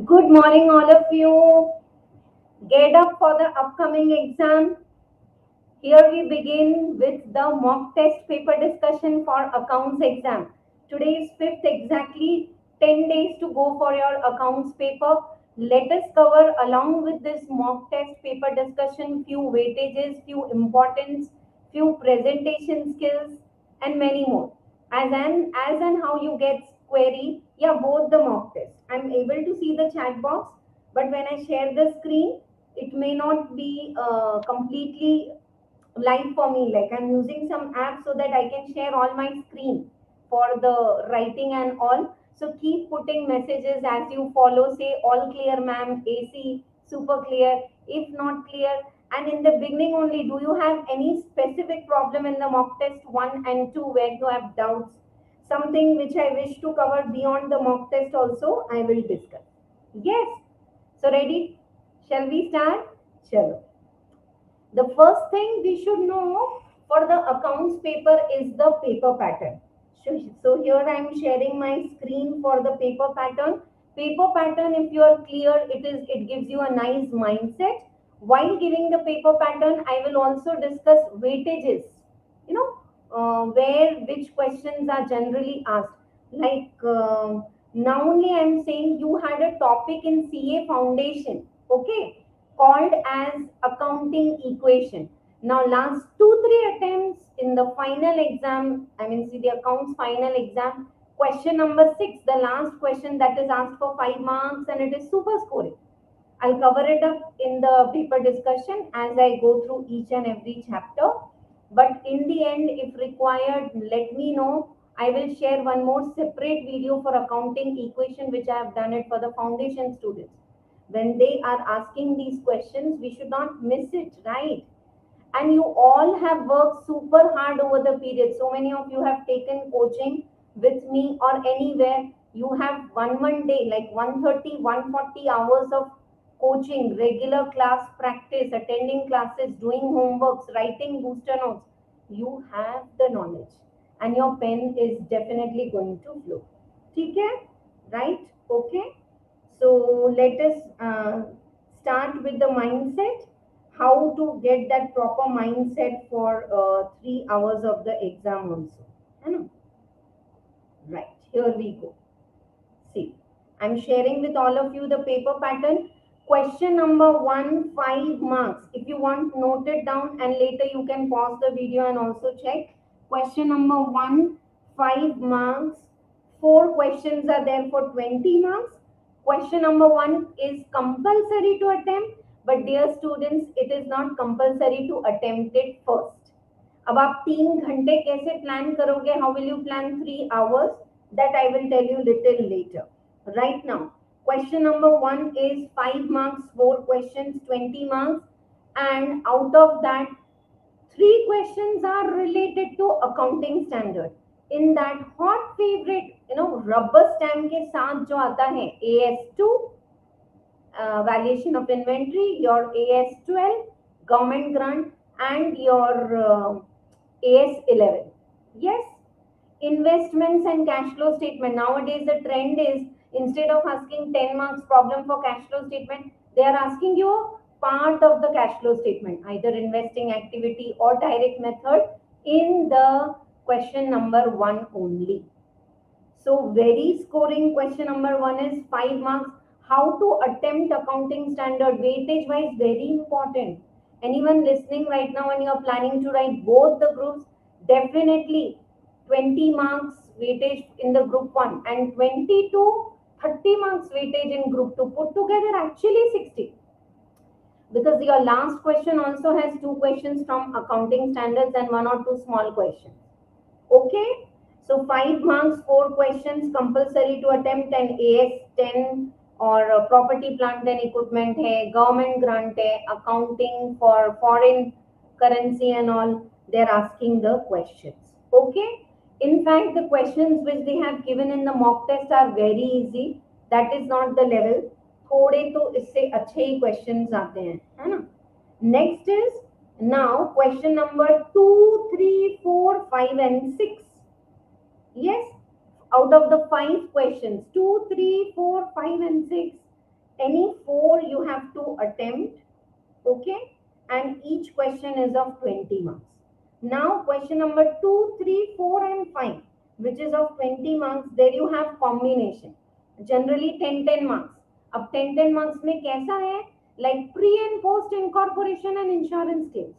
Good morning, all of you. Get up for the upcoming exam. Here we begin with the mock test paper discussion for accounts exam. Today is 5th, exactly 10 days to go for your accounts paper. Let us cover along with this mock test paper discussion few weightages, few importance, few presentation skills, and many more. As and how you get query, yeah, both the mock test. I'm able to see the chat box, but when I share the screen, it may not be completely live for me. Like I'm using some app so that I can share all my screen for the writing and all. So keep putting messages as you follow. Say all clear, ma'am. AC super clear. If not clear, and in the beginning only, do you have any specific problem in the mock test 1 and 2 where you have doubts? Something which I wish to cover beyond the mock test also, I will discuss. Yes. So ready? Shall we start? Chalo. The first thing we should know for the accounts paper is the paper pattern. So here I am sharing my screen for the paper pattern. Paper pattern, if you are clear, it gives you a nice mindset. While giving the paper pattern, I will also discuss weightages. You know, where which questions are generally asked. Like now only I am saying you had a topic in CA foundation. Okay, called as accounting equation. Now last 2-3 attempts in the final exam, I mean see the accounts final exam, question number 6, the last question that is asked for 5 marks and it is super scoring. I'll cover it up in the paper discussion as I go through each and every chapter. But in the end, if required, let me know. I will share one more separate video for accounting equation, which I have done it for the foundation students. When they are asking these questions, we should not miss it, right? And you all have worked super hard over the period. So many of you have taken coaching with me or anywhere. You have one day, like 130, 140 hours of coaching, regular class practice, attending classes, doing homeworks, writing booster notes. You have the knowledge and your pen is definitely going to flow. Okay? Right? Okay? So let us start with the mindset. How to get that proper mindset for 3 hours of the exam also. है ना? Right, here we go. See, I'm sharing with all of you the paper pattern. Question number 1, 5 marks. If you want, note it down and later you can pause the video and also check. Question number 1, 5 marks. 4 questions are there for 20 marks. Question number 1 is compulsory to attempt, but dear students, it is not compulsory to attempt it first. अब आप 3 घंटे कैसे plan करोगे? How will you plan 3 hours? That I will tell you little later. Right now, question number 1 is 5 marks, 4 questions, 20 marks, and out of that, 3 questions are related to accounting standard. In that hot favorite, rubber stamp के साथ जो आता है AS2, valuation of inventory, your AS12, government grant, and your AS11. Yes, investments and cash flow statement. Nowadays, the trend is instead of asking 10 marks problem for cash flow statement, they are asking you part of the cash flow statement, either investing activity or direct method in the question number 1 only. So very scoring question number 1 is 5 marks. How to attempt accounting standard weightage wise, very important. Anyone listening right now and you're planning to write both the groups, definitely 20 marks weightage in the group 1 and 20 to 30 marks weightage in group 2. Put together actually 60. Because your last question also has 2 questions from accounting standards and 1 or 2 small questions. Okay, so 5 marks, 4 questions compulsory to attempt, and AS10 or property plant and equipment hai, government grant hai, accounting for foreign currency and all, they're asking the questions. Okay, in fact the questions which they have given in the mock test are very easy. That is not the level. थोड़े तो इससे अच्छे ही questions आते हैं, है ना? Next is now question number 2, 3, 4, 5 and 6. Yes, out of the 5 questions, 2, 3, 4, 5 and 6, Any 4 you have to attempt, okay? And each question is of 20 marks. Now question number 2, 3, 4 and 5, which is of 20 marks, there you have combination. Generally 10 marks. अब 10 marks में कैसा है? Like pre and post incorporation and insurance claims.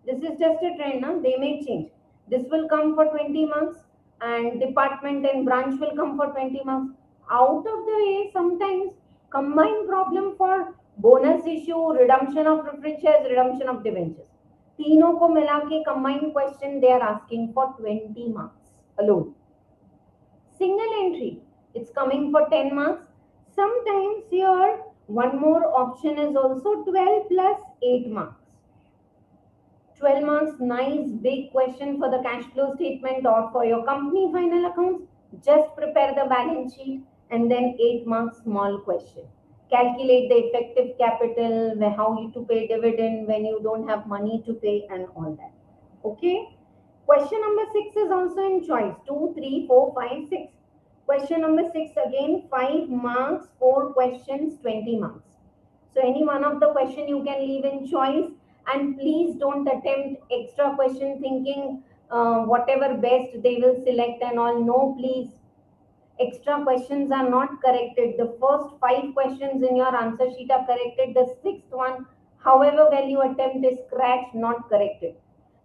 This is just a trend, na? They may change. This will come for 20 marks and department and branch will come for 20 marks. Out of the way, sometimes combined problem for bonus issue, redemption of preference shares, redemption of debentures. तीनों को मिला के combined question they are asking for 20 marks alone. Single entry, it's coming for 10 marks. Sometimes here one more option is also 12 plus 8 marks. 12 marks, nice big question for the cash flow statement or for your company final accounts. Just prepare the balance sheet and then 8 marks small question. Calculate the effective capital, how you to pay dividend when you don't have money to pay and all that. Okay. Question number 6 is also in choice. 2, 3, 4, 5, 6. Question number 6 again 5 marks, 4 questions, 20 marks. So any one of the question you can leave in choice. And please don't attempt extra question thinking whatever best they will select and all. No, please. Extra questions are not corrected. The first 5 questions in your answer sheet are corrected. The 6th one, however well you attempt, is scratched, not corrected.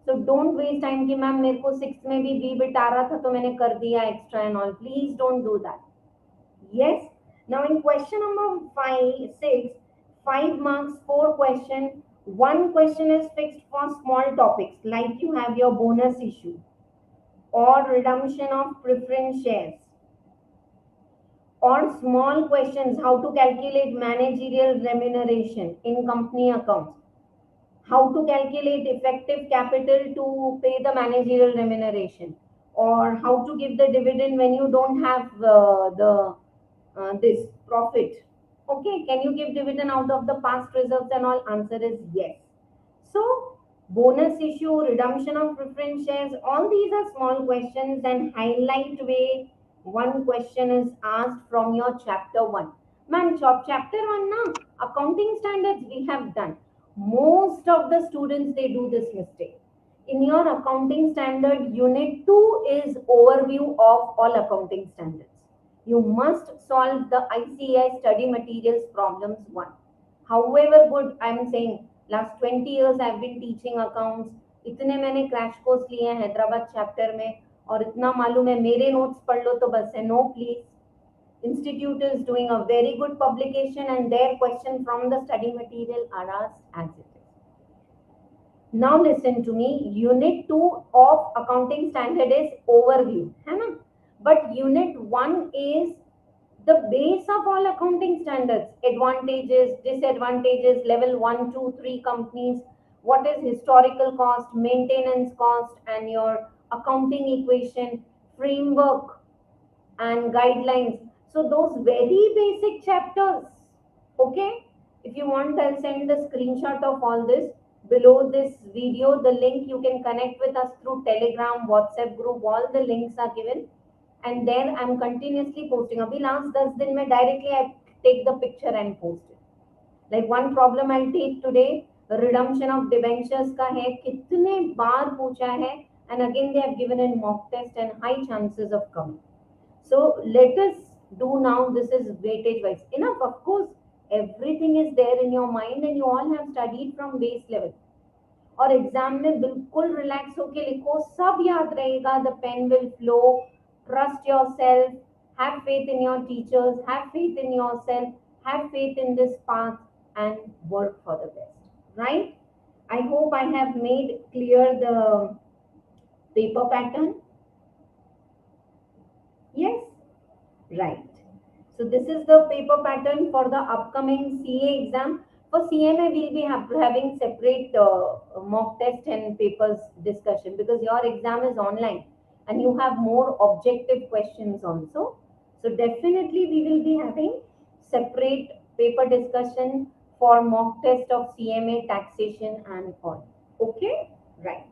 So don't waste time कि ma'am मेरे को 6th में भी B bit आ रहा था तो मैंने कर दिया extra and all. Please don't do that. Yes. Now in question number 5, 6, 5 marks, 4 questions. One question is fixed for small topics like you have your bonus issue or redemption of preference shares, or small questions how to calculate managerial remuneration in company accounts, how to calculate effective capital to pay the managerial remuneration, or how to give the dividend when you don't have this profit. Okay, can you give dividend out of the past reserves and all? Answer is yes. So bonus issue, redemption of preference shares, all these are small questions, and highlight way one question is asked from your chapter 1. Man, chapter 1 now, accounting standards we have done. Most of the students they do this mistake. In your accounting standard, unit 2 is overview of all accounting standards. You must solve the ICAI study materials problems 1. However good, I am saying, last 20 years I have been teaching accounts. इतने मैंने crash course लिए हैं Hyderabad chapter में और इतना मालूम है मेरे नोट्स पढ़ लो तो बस है. No please. Institute is doing a very good publication and their question from the study material are asked as it is. Now listen to me. Unit 2 of accounting standard is overview, है ना? But unit 1 is the base of all accounting standards, advantages, disadvantages, level 1, 2, 3 companies, what is historical cost, maintenance cost, and your accounting equation, framework, and guidelines. So those very basic chapters, okay? If you want, I'll send the screenshot of all this below this video. The link you can connect with us through Telegram, WhatsApp group, all the links are given. And then I'm continuously posting. Abhi last 10 दिन में directly I take the picture and post it. Like one problem I'll take today, redemption of debentures का है, कितने बार पूछा है, and again they have given in mock test and high chances of coming. So let us do now. This is weightage wise. Enough, of course, everything is there in your mind and you all have studied from base level. और exam में बिल्कुल relax होके लिखो, सब याद रहेगा. The pen will flow. Trust yourself, have faith in your teachers, have faith in yourself, have faith in this path and work for the best, right? I hope I have made clear the paper pattern. Yes, right. So this is the paper pattern for the upcoming CA exam. For CMA, we'll be having separate mock test and papers discussion because your exam is online. And you have more objective questions also. So definitely we will be having separate paper discussion for mock test of CMA, taxation and all. Okay, right.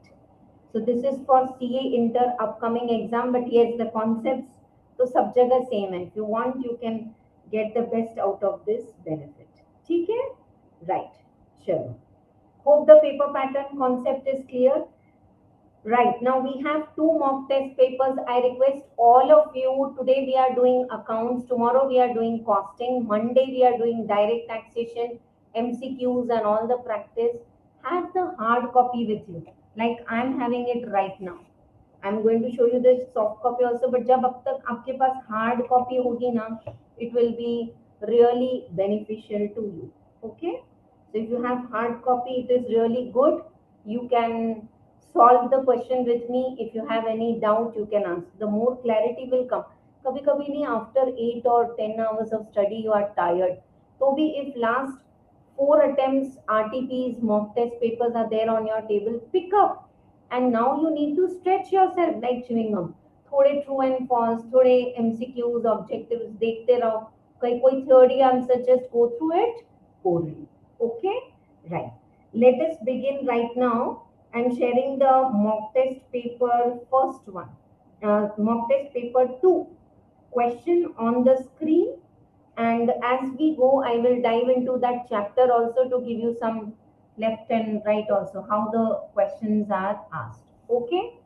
So this is for CA Inter upcoming exam, but yes, the concepts तो सब जगह same है. If you want, you can get the best out of this benefit. ठीक है? Right. चलो. Hope the paper pattern concept is clear. Right, now we have two mock test papers. I request all of you, today we are doing accounts, tomorrow we are doing costing, Monday we are doing direct taxation, MCQs and all the practice. Have the hard copy with you, like I'm having it right now. I'm going to show you the soft copy also, but जब अब तक आपके पास hard copy होगी ना, it will be really beneficial to you. Okay, so if you have hard copy, it is really good. You can solve the question with me. If you have any doubt, you can ask. The more clarity will come. कभी कभी नहीं, after 8 or 10 hours of study you are tired, तो भी if last 4 attempts RTPs mock test papers are there on your table, pick up. And now you need to stretch yourself like chewing gum. थोड़े true and false, थोड़े MCQs objectives देखते रहो, कोई theory answer, just go through it orally. Okay, right, let us begin right now. I'm sharing the mock test paper first one, mock test paper 2 question on the screen, and as we go I will dive into that chapter also to give you some left and right also how the questions are asked. Okay,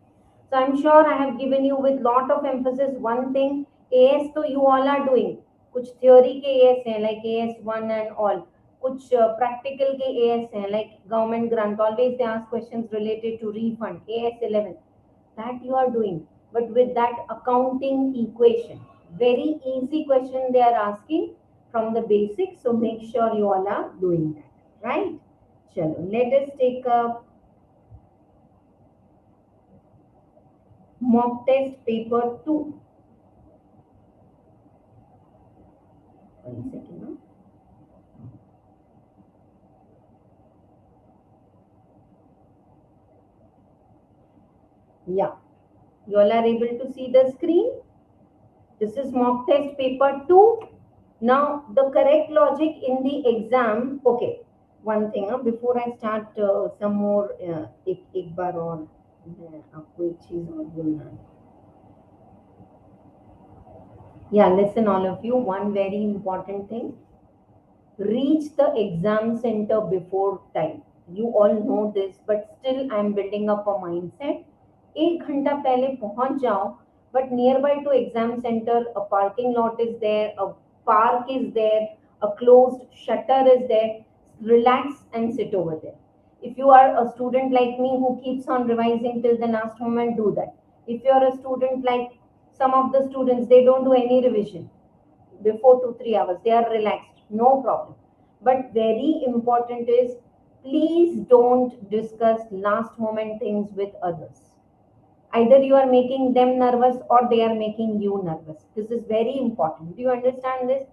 so I'm sure I have given you with lot of emphasis one thing. AS तो you all are doing, कुछ theory के AS हैं like AS1 and all, कुछ practical के AS हैं like government grant, always they ask questions related to refund, AS11, that you are doing. But with that accounting equation, very easy question they are asking from the basics, so make sure you all are doing that, right? Chalo, let us take a mock test paper 2. One second. No? Yeah, you all are able to see the screen. This is mock test paper 2. Now the correct logic in the exam. Okay, one thing before I start some more एक बार और आपको एक चीज और बोलना है. Yeah, listen all of you, one very important thing. Reach the exam center before time. You all know this, but still I am building up a mindset. 1 घंटा पहले पहुंच जाओ, but nearby to exam center a parking lot is there, a park is there, a closed shutter is there. Relax and sit over there. If you are a student like me who keeps on revising till the last moment, do that. If you are a student like some of the students, they don't do any revision before 2-3 hours, they are relaxed, no problem. But very important is, please don't discuss last moment things with others. Either you are making them nervous or they are making you nervous. This is very important. Do you understand this?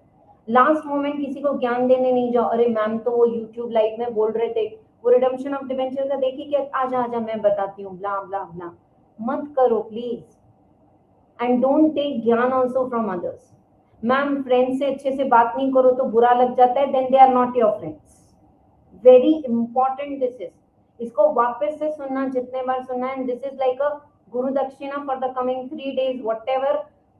Last moment किसी को ज्ञान देने नहीं जाओ. अरे ma'am तो वो YouTube live में बोल रहे थे, वो रिडम्पशन ऑफ डिबेंचर का देखी क्या, आजा आजा मैं बताती हूँ, ब्ला ब्ला ब्ला. मत करो प्लीज. एंड डोंट टेक ज्ञान also from others. Ma'am friend से अच्छे से बात नहीं करो तो बुरा लग जाता है, then they are not your friends. Very important this is. इसको वापस से सुनना, जितने बार सुनना है. This is like a Guru Dakshina for the coming 3 days, whatever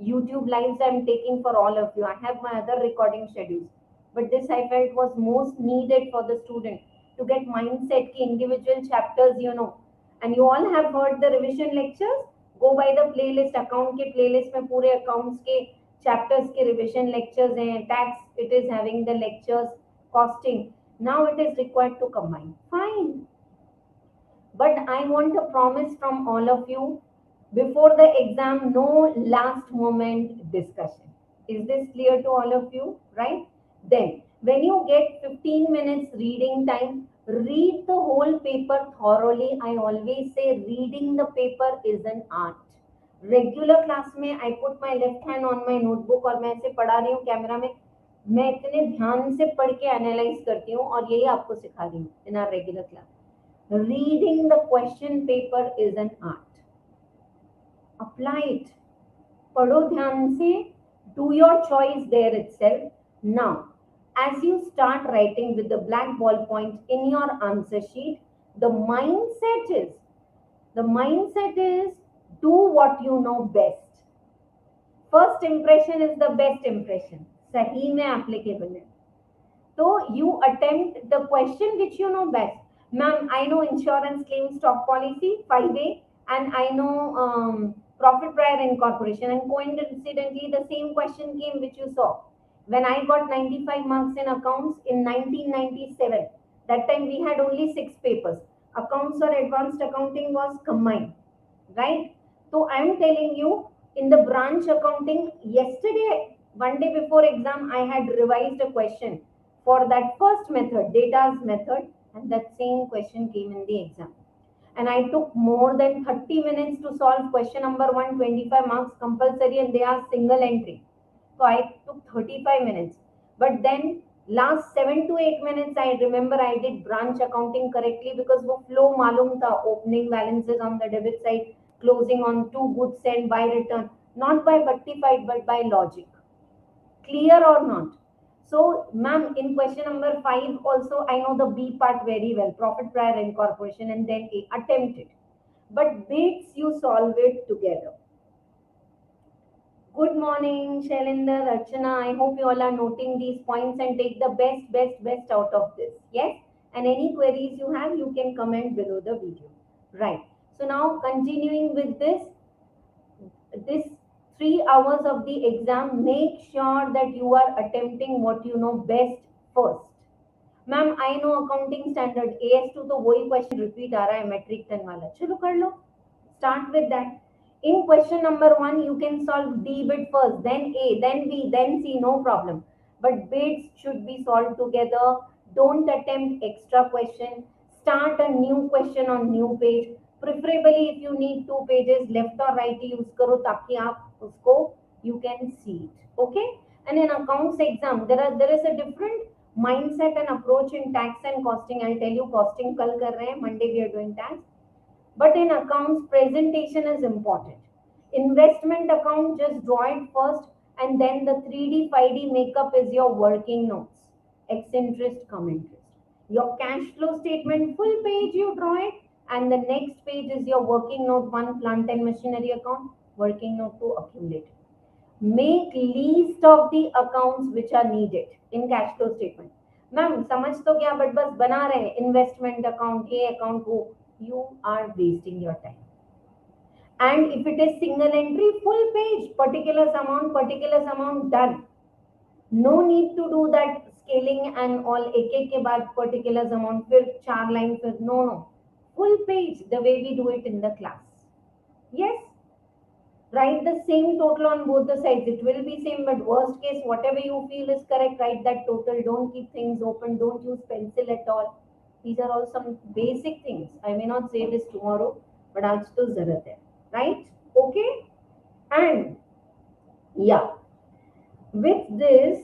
YouTube lives I am taking for all of you. I have my other recording schedules, but this I felt was most needed for the student to get mindset ki individual chapters, you know. And you all have heard the revision lectures. Go by the playlist, account के playlist में पूरे accounts के chapters के revision lectures हैं. Tax, it is having the lectures. Costing, now it is required to combine. Fine. But I want a promise from all of you. Before the exam, no last moment discussion. Is this clear to all of you? Right? Then, when you get 15 minutes reading time, read the whole paper thoroughly. I always say reading the paper is an art. Regular class में I put my left hand on my notebook और मैं ऐसे पढ़ा रही हूँ camera में. मैं इतने ध्यान से पढ़ के एनालाइज करती हूँ और यही आपको सिखा रही हूँ in our regular class. Reading the question paper is an art. Apply it. पढ़ो ध्यान से. Do your choice there itself. Now, as you start writing with the black ballpoint in your answer sheet, the mindset is do what you know best. First impression is the best impression. सही में applicable है. So you attempt the question which you know best. Ma'am, I know insurance claim stock policy 5A, and I know profit prior incorporation, and coincidentally the same question came which you saw when I got 95 marks in accounts in 1997. That time we had only 6 papers. Accounts or advanced accounting was combined, right? So I am telling you, in the branch accounting, yesterday, one day before exam, I had revised a question for that first method, data's method, and that same question came in the exam. And I took more than 30 minutes to solve question number 125 marks compulsory, and they are single entry. So I took 35 minutes. But then last 7 to 8 minutes, I remember I did branch accounting correctly because वो flow मालूम था, opening balances on the debit side, closing on two goods sent by return, not by Bhattified but by logic. Clear or not? So, ma'am, in question number 5 also, I know the B part very well, profit prior incorporation, and then A, attempt it. But bits, you solve it together. Good morning, Shailinder, Archana. I hope you all are noting these points and take the best out of this. Yes? And any queries you have, you can comment below the video. Right. So now continuing with this 3 hours of the exam, make sure that you are attempting what you know best first. Ma'am, I know accounting standard AS2 तो वही question repeat आ रहा है metric ton वाला. चलो कर लो. Start with that. In question number 1, you can solve D bit first, then A, then B, then C, no problem. But bits should be solved together. Don't attempt extra question. Start a new question on new page. Preferably if you need 2 pages, left or right use करो ताकि आप उसको you can see it. Okay? And in accounts exam, there is a different mindset and approach in tax and costing. I'll tell you costing कल कर रहे हैं. Monday we are doing tax. But in accounts, presentation is important. Investment account, just draw it first, and then the 3D, 5D makeup is your working notes. X interest, cum interest. Your cash flow statement, full page you draw it, and the next page is your working note 1, plant and machinery account, working note 2, accumulated. Make list of the accounts which are needed in cash flow statement. Ma'am, समझ तो गया, but बस बना रहे हैं investment account, ये account वो. You are wasting your time. And if it is single entry, full page, particulars amount, done. No need to do that scaling and all, एक के बाद particulars amount, फिर 4 line, फिर no. Full page, the way we do it in the class. Yes? Write the same total on both the sides. It will be same, but worst case, whatever you feel is correct, write that total. Don't keep things open. Don't use pencil at all. These are all some basic things. I may not say this tomorrow, but aaj to zarat hai. Right? Okay? And yeah, with this,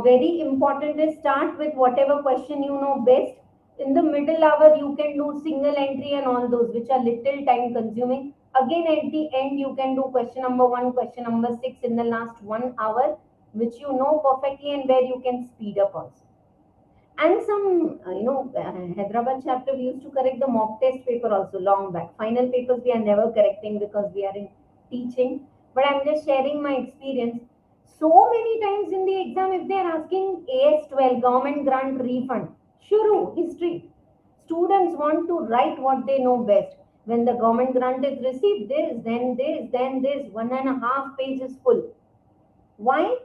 very important is start with whatever question you know best. In the middle hour, you can do single entry and all those which are little time consuming. Again, at the end, you can do question number 1, question number 6 in the last 1 hour, which you know perfectly and where you can speed up also. And some, Hyderabad chapter, we used to correct the mock test paper also long back. Final papers we are never correcting because we are in teaching. But I'm just sharing my experience. So many times in the exam, if they are asking AS12, government grant refund, shuru, history. Students want to write what they know best. When the government grant is received, this, then this, then this, 1.5 pages full. Why?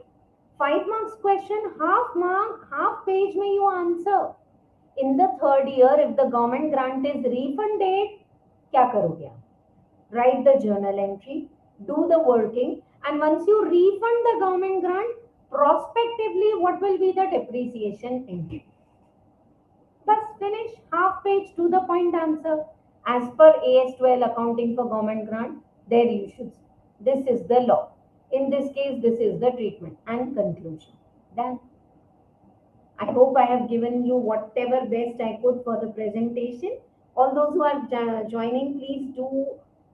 5 marks question, half page may you answer. In the 3rd year, if the government grant is refunded, kya karoge? Write the journal entry, do the working, and once you refund the government grant, prospectively, what will be the depreciation entry? Bas finish, half page to the point answer. As per AS12 accounting for government grant, there you should. This is the law. In this case, this is the treatment and conclusion. Done. I hope I have given you whatever best I could for the presentation. All those who are joining, please do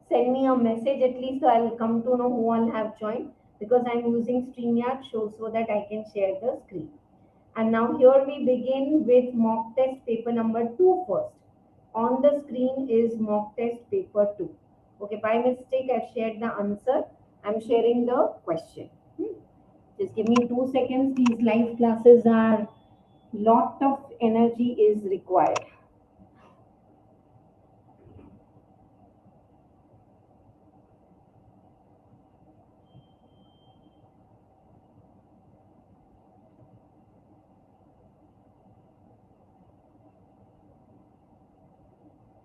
send me a message at least so I'll come to know who all have joined, because I'm using StreamYard show so that I can share the screen. And now here we begin with mock test paper number 2 first. On the screen is mock test paper 2. Okay, by mistake I've shared the answer. I'm sharing the question. Just give me 2 seconds. These live classes are lot of energy is required.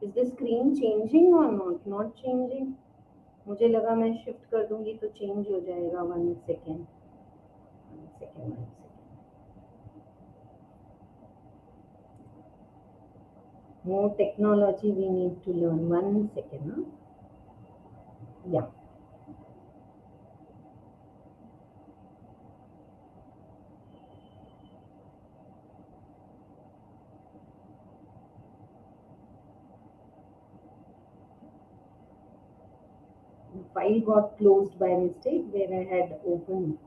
Is the screen changing or not? Not changing. मुझे लगा मैं shift कर दूंगी तो change हो जाएगा. 1 second. 1 second. More technology we need to learn. 1 second. Huh? Yeah. The file got closed by mistake where I had opened.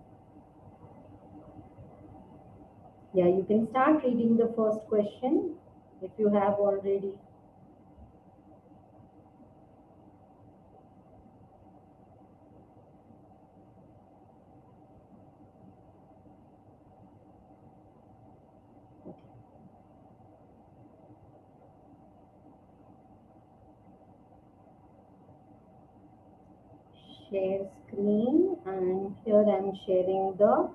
Yeah, you can start reading the first question if you have already. Share screen, and here I am sharing the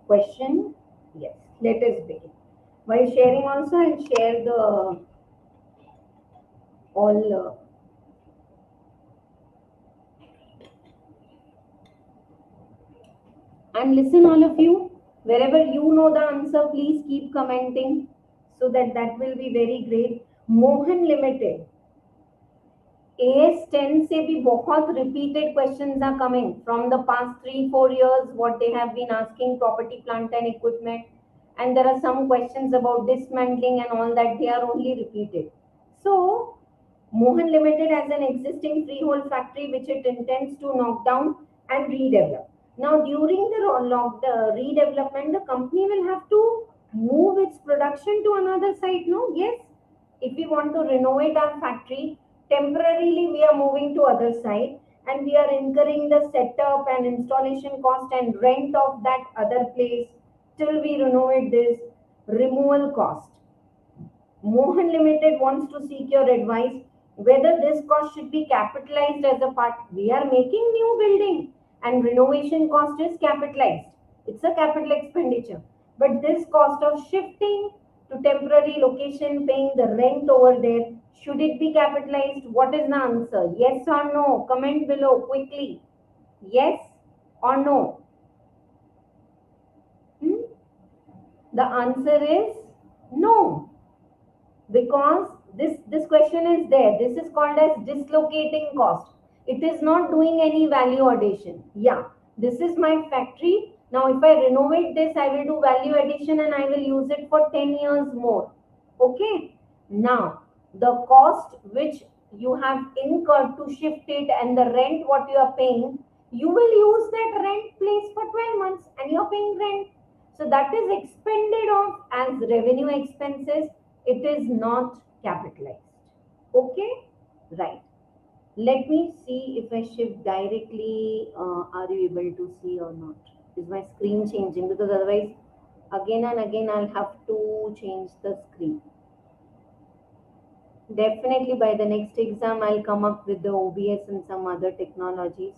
question. Yes, let us begin. While sharing also, I'll share the all and listen, all of you. Wherever you know the answer, please keep commenting so that will be very great. Mohan Limited. AS10 से भी बहुत repeated questions are coming from the past 3-4 years. What they have been asking, property, plant and equipment, and there are some questions about dismantling and all that. They are only repeated. So Mohan Limited has an existing freehold factory which it intends to knock down and redevelop. Now during the redevelopment, the company will have to move its production to another site. No, yes. If we want to renovate our factory, temporarily we are moving to other side and we are incurring the setup and installation cost and rent of that other place till we renovate this, removal cost. Mohan Limited wants to seek your advice whether this cost should be capitalized as a part. We are making new building and renovation cost is capitalized. It's a capital expenditure. But this cost of shifting to temporary location, paying the rent over there, should it be capitalized? What is the answer? Yes or no? Comment below quickly. Yes or no? The answer is no. Because this question is there. This is called as dislocating cost. It is not doing any value addition. Yeah, this is my factory. Now if I renovate this, I will do value addition and I will use it for 10 years more. Okay. Now the cost which you have incurred to shift it and the rent what you are paying, you will use that rent place for 12 months and you are paying rent. So that is expended off as revenue expenses. It is not capitalized. Okay, right. Let me see if I shift directly. Are you able to see or not? Is my screen changing? Because otherwise, again and again, I'll have to change the screen. Definitely by the next exam, I'll come up with the OBS and some other technologies.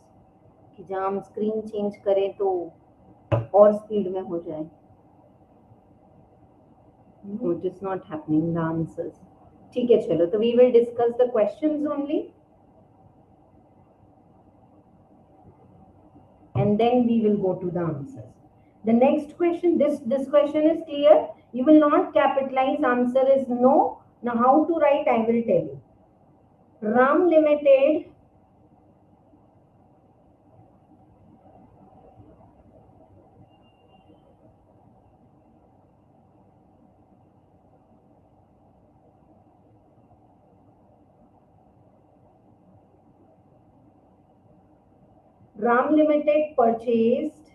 कि जहाँ हम screen change करें तो और speed में हो जाए. No, it is not happening. The answers. ठीक है चलो. So we will discuss the questions only, and then we will go to the answers. The next question. This question is clear. You will not capitalize. Answer is no. Now how to write? I will tell you. Ram Limited. Ram Limited purchased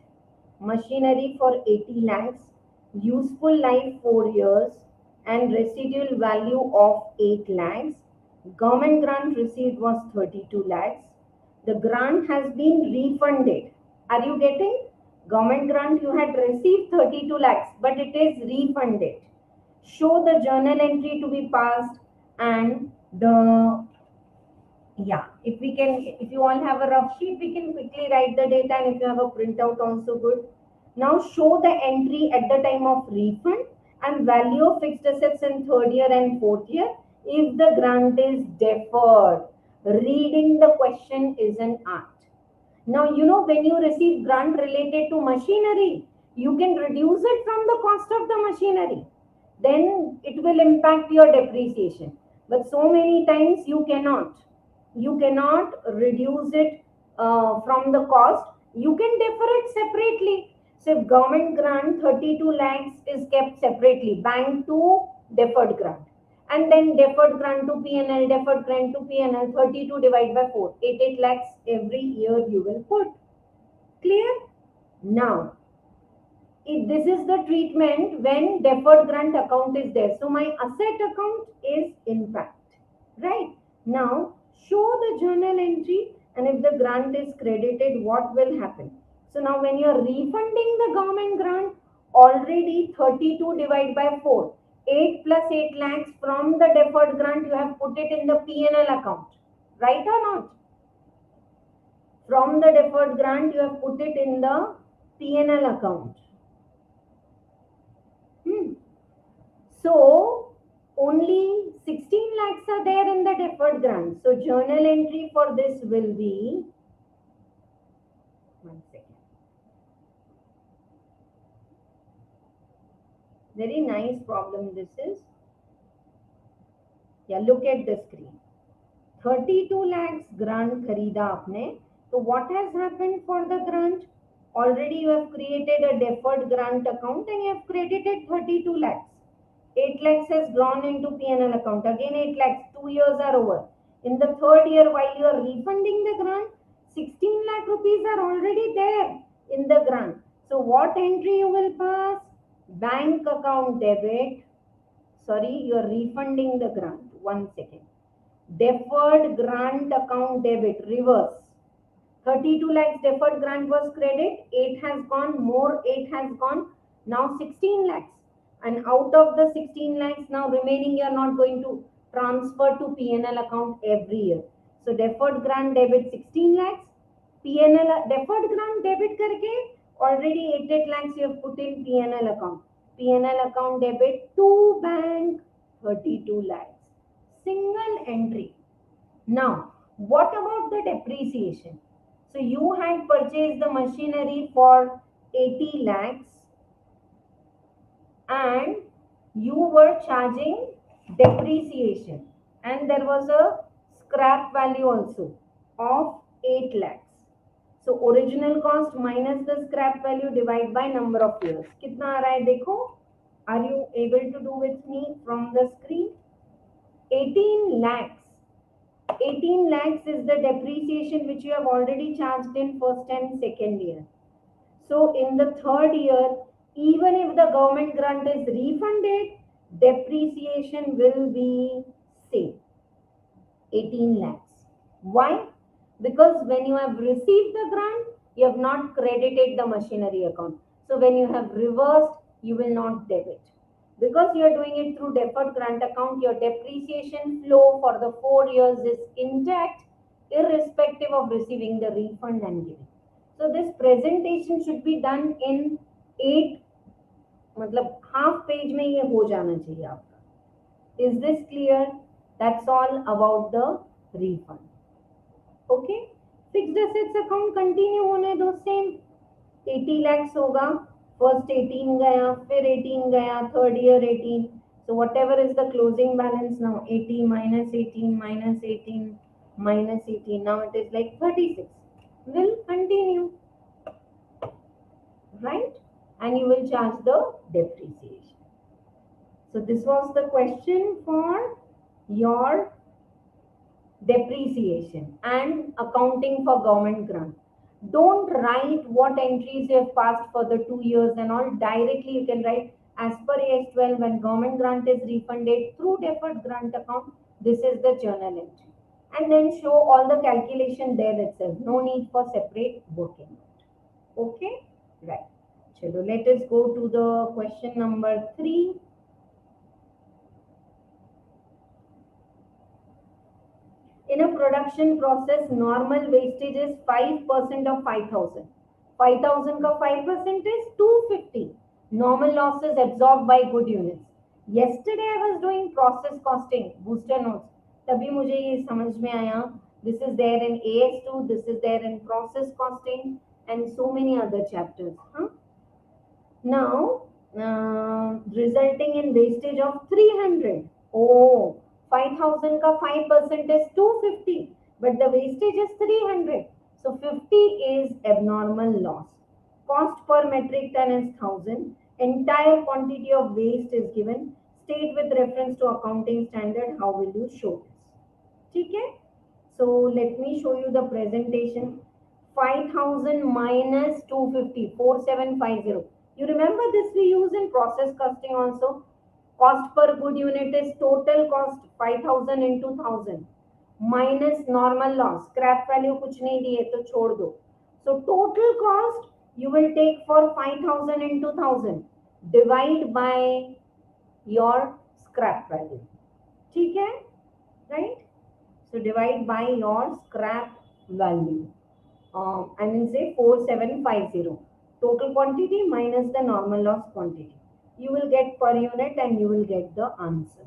machinery for 80 lakhs, useful life 4 years, and residual value of 8 lakhs. Government grant received was 32 lakhs. The grant has been refunded. Are you getting? Government grant, you had received 32 lakhs, but it is refunded. Show the journal entry to be passed and the, yeah, if we can, if you all have a rough sheet, we can quickly write the data, and if you have a printout also good. Now show the entry at the time of refund and value of fixed assets in third year and fourth year if the grant is deferred. Reading the question is an art. Now, you know, when you receive grant related to machinery, you can reduce it from the cost of the machinery. Then it will impact your depreciation. But so many times you cannot. You cannot reduce it from the cost. You can defer it separately. So if government grant 32 lakhs is kept separately, bank to deferred grant, and then deferred grant to PNL, deferred grant to PNL, 32 divided by 4, 88 lakhs every year you will put. Clear? Now, if this is the treatment when deferred grant account is there. So my asset account is impact, right? Now, show the journal entry, and if the grant is credited, what will happen? So now when you are refunding the government grant, already 32 divided by 4, 8 plus 8 lakhs from the deferred grant, you have put it in the PNL account, right or not? From the deferred grant, you have put it in the PNL account. So only 16 lakhs are there in the deferred grant. So journal entry for this will be, one second. Very nice problem this is. Yeah, look at the screen. 32 lakhs grant kharida aapne. So what has happened for the grant? Already you have created a deferred grant account and you have credited 32 lakhs. 8 lakhs has gone into PNL account. Again 8 lakhs, 2 years are over. In the third year, while you are refunding the grant, 16 lakh rupees are already there in the grant. So what entry you will pass? Bank account debit. Sorry, you are refunding the grant. One second. Deferred grant account debit, reverse. 32 lakhs deferred grant was credit, 8 has gone, more 8 has gone, now 16 lakhs. And out of the 16 lakhs, now remaining you are not going to transfer to PNL account every year. So deferred grant debit 16 lakhs, PNL deferred grant debit karke, already 88 lakhs you have put in PNL account. PNL account debit to bank 32 lakhs. Single entry. Now, what about the depreciation? So you had purchased the machinery for 80 lakhs and you were charging depreciation, and there was a scrap value also of 8 lakhs. So original cost minus the scrap value divided by number of years. कितना आ रहा है देखो? Are you able to do with me from the screen? 18 lakhs. 18 lakhs is the depreciation which you have already charged in first and second year. So in the third year, even if the government grant is refunded, depreciation will be same, 18 lakhs. Why? Because when you have received the grant, you have not credited the machinery account. So when you have reversed, you will not debit. Because you are doing it through deferred grant account, your depreciation flow for the 4 years is intact, irrespective of receiving the refund and giving. So this presentation should be done in 8, मतलब half page में ये हो जाना चाहिए आपका. Is this clear? That's all about the refund. Okay? Fixed assets account continue होने दो same. 80 lakhs होगा. First 18 गया, फिर 18 गया, third year 18. So whatever is the closing balance now, 80 minus 18 minus 18 minus 18. Now it is like 36. Will continue. Right? And you will charge the depreciation. So this was the question for your depreciation and accounting for government grant. Don't write what entries you have passed for the 2 years and all. Directly you can write as per AS12 when government grant is refunded through deferred grant account. This is the journal entry. And then show all the calculation there itself. No need for separate working. Okay, right. Chalo, let us go to the question number 3. In a production process, normal wastage is 5% of 5,000. 5,000 का 5% is 250. Normal loss is absorbed by good units. Yesterday I was doing process costing, booster notes. तभी मुझे ये समझ में आया. This is there in AS2, this is there in process costing, and so many other chapters. Huh? Now, resulting in wastage of 300. Oh, 5,000 ka 5% is 250, but the wastage is 300. So 50 is abnormal loss. Cost per metric ton is 1,000. Entire quantity of waste is given. State with reference to accounting standard, how will you show this? ठीक है? So let me show you the presentation. 5,000 minus 250, 4750. You remember this we use in process costing also. Cost per good unit is total cost 5,000 into 1,000 minus normal loss. Scrap value कुछ नहीं दिए तो छोड़ दो. So total cost you will take for 5,000 into 1,000 divide by your scrap value. ठीक है? Right? So divide by your scrap value. I mean say 4750. Total quantity minus the normal loss quantity. You will get per unit and you will get the answer.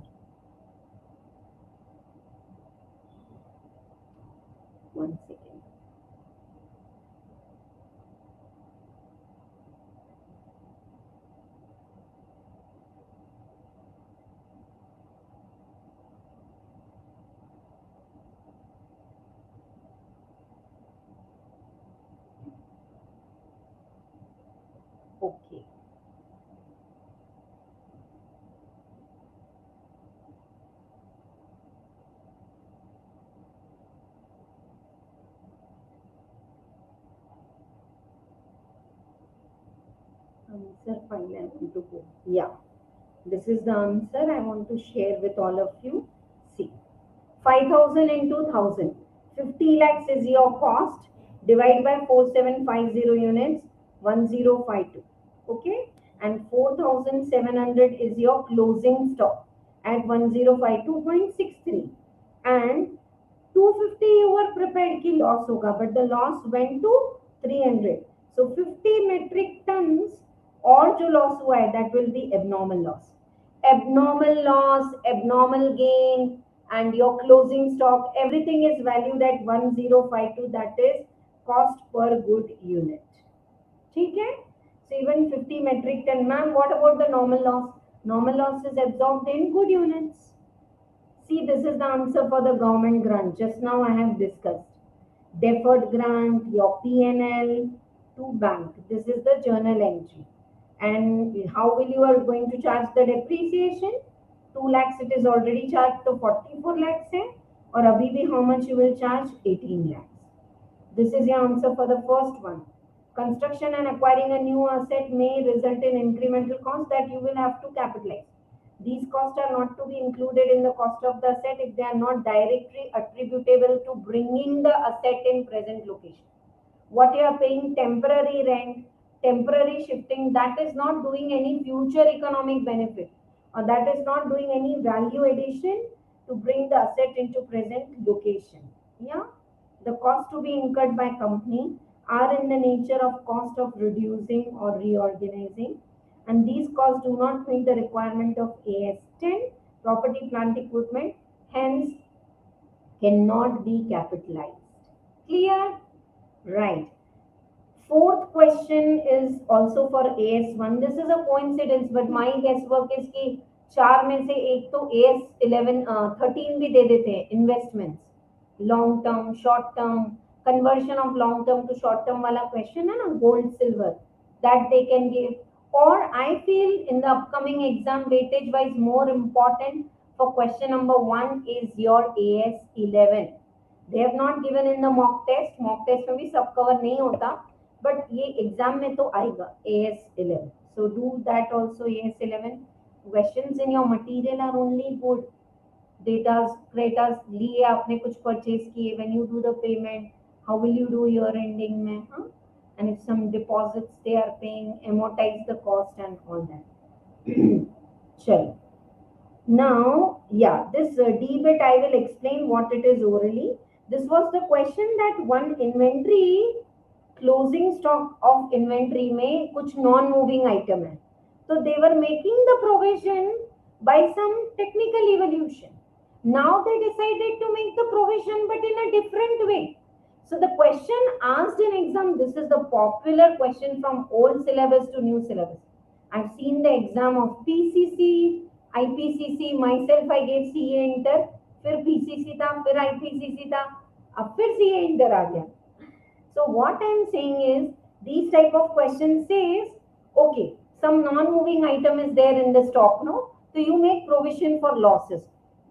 One second. Okay. Answer file I want to go. Yeah. This is the answer I want to share with all of you. See. 5,000 into 1,000. 50 lakhs is your cost. Divide by 4750 units. 1052. Okay. And 4,700 is your closing stock at 1052.63. And 250 you were prepared ki loss hoga, but the loss went to 300. So 50 metric tons और जो loss हुआ है that will be abnormal loss. Abnormal loss, abnormal gain, and your closing stock, everything is valued at 1052, that is cost per good unit. ठीक है? So even 50 metric ton, ma'am, what about the normal loss? Normal loss is absorbed in good units. See, this is the answer for the government grant. Just now I have discussed. Deferred grant, your P&L to bank. This is the journal entry. And how will you are going to charge the depreciation? 2 lakhs it is already charged, so 44 lakhs hai. Or abhi bhi how much you will charge? 18 lakhs. This is your answer for the first one. Construction and acquiring a new asset may result in incremental costs that you will have to capitalize. These costs are not to be included in the cost of the asset if they are not directly attributable to bringing the asset in present location. What you are paying temporary rent, temporary shifting, that is not doing any future economic benefit, or that is not doing any value addition to bring the asset into present location. Yeah, the cost to be incurred by company are in the nature of cost of reducing or reorganizing, and these costs do not meet the requirement of AS10, property plant equipment, hence cannot be capitalized. Clear? Right. Fourth question is also for AS1. This is a coincidence, but my guesswork is कि चार में से एक तो AS11 13 भी दे देते हैं investments, long term, short term, conversion of long term to short term वाला question है ना, gold silver, that they can give. Or I feel in the upcoming exam weightage wise more important for question number 1 is your AS11. They have not given in the mock test. Mock test में भी सब cover नहीं होता. But ये exam में तो आएगा AS11. So do that also. AS11 questions in your material are only good. Datas, क्रेटास लिए आपने कुछ परचेज किए, when you do the payment, how will you do year ending में? and if some deposits they are paying, amortize the cost and all that. Chalo. Now, yeah, this debit I will explain what it is orally. This was the question that one inventory, closing stock of inventory में कुछ non moving item है. So they were making the provision by some technical evolution. Now they decided to make the provision but in a different way. So the question asked in exam, this is the popular question from old syllabus to new syllabus. I've seen the exam of PCC, IPCC, myself I gave CA Inter, फिर PCC था, फिर IPCC था, अब फिर CA Inter आ गया. So what I am saying is, these type of questions says, okay, some non-moving item is there in the stock, no? So you make provision for losses.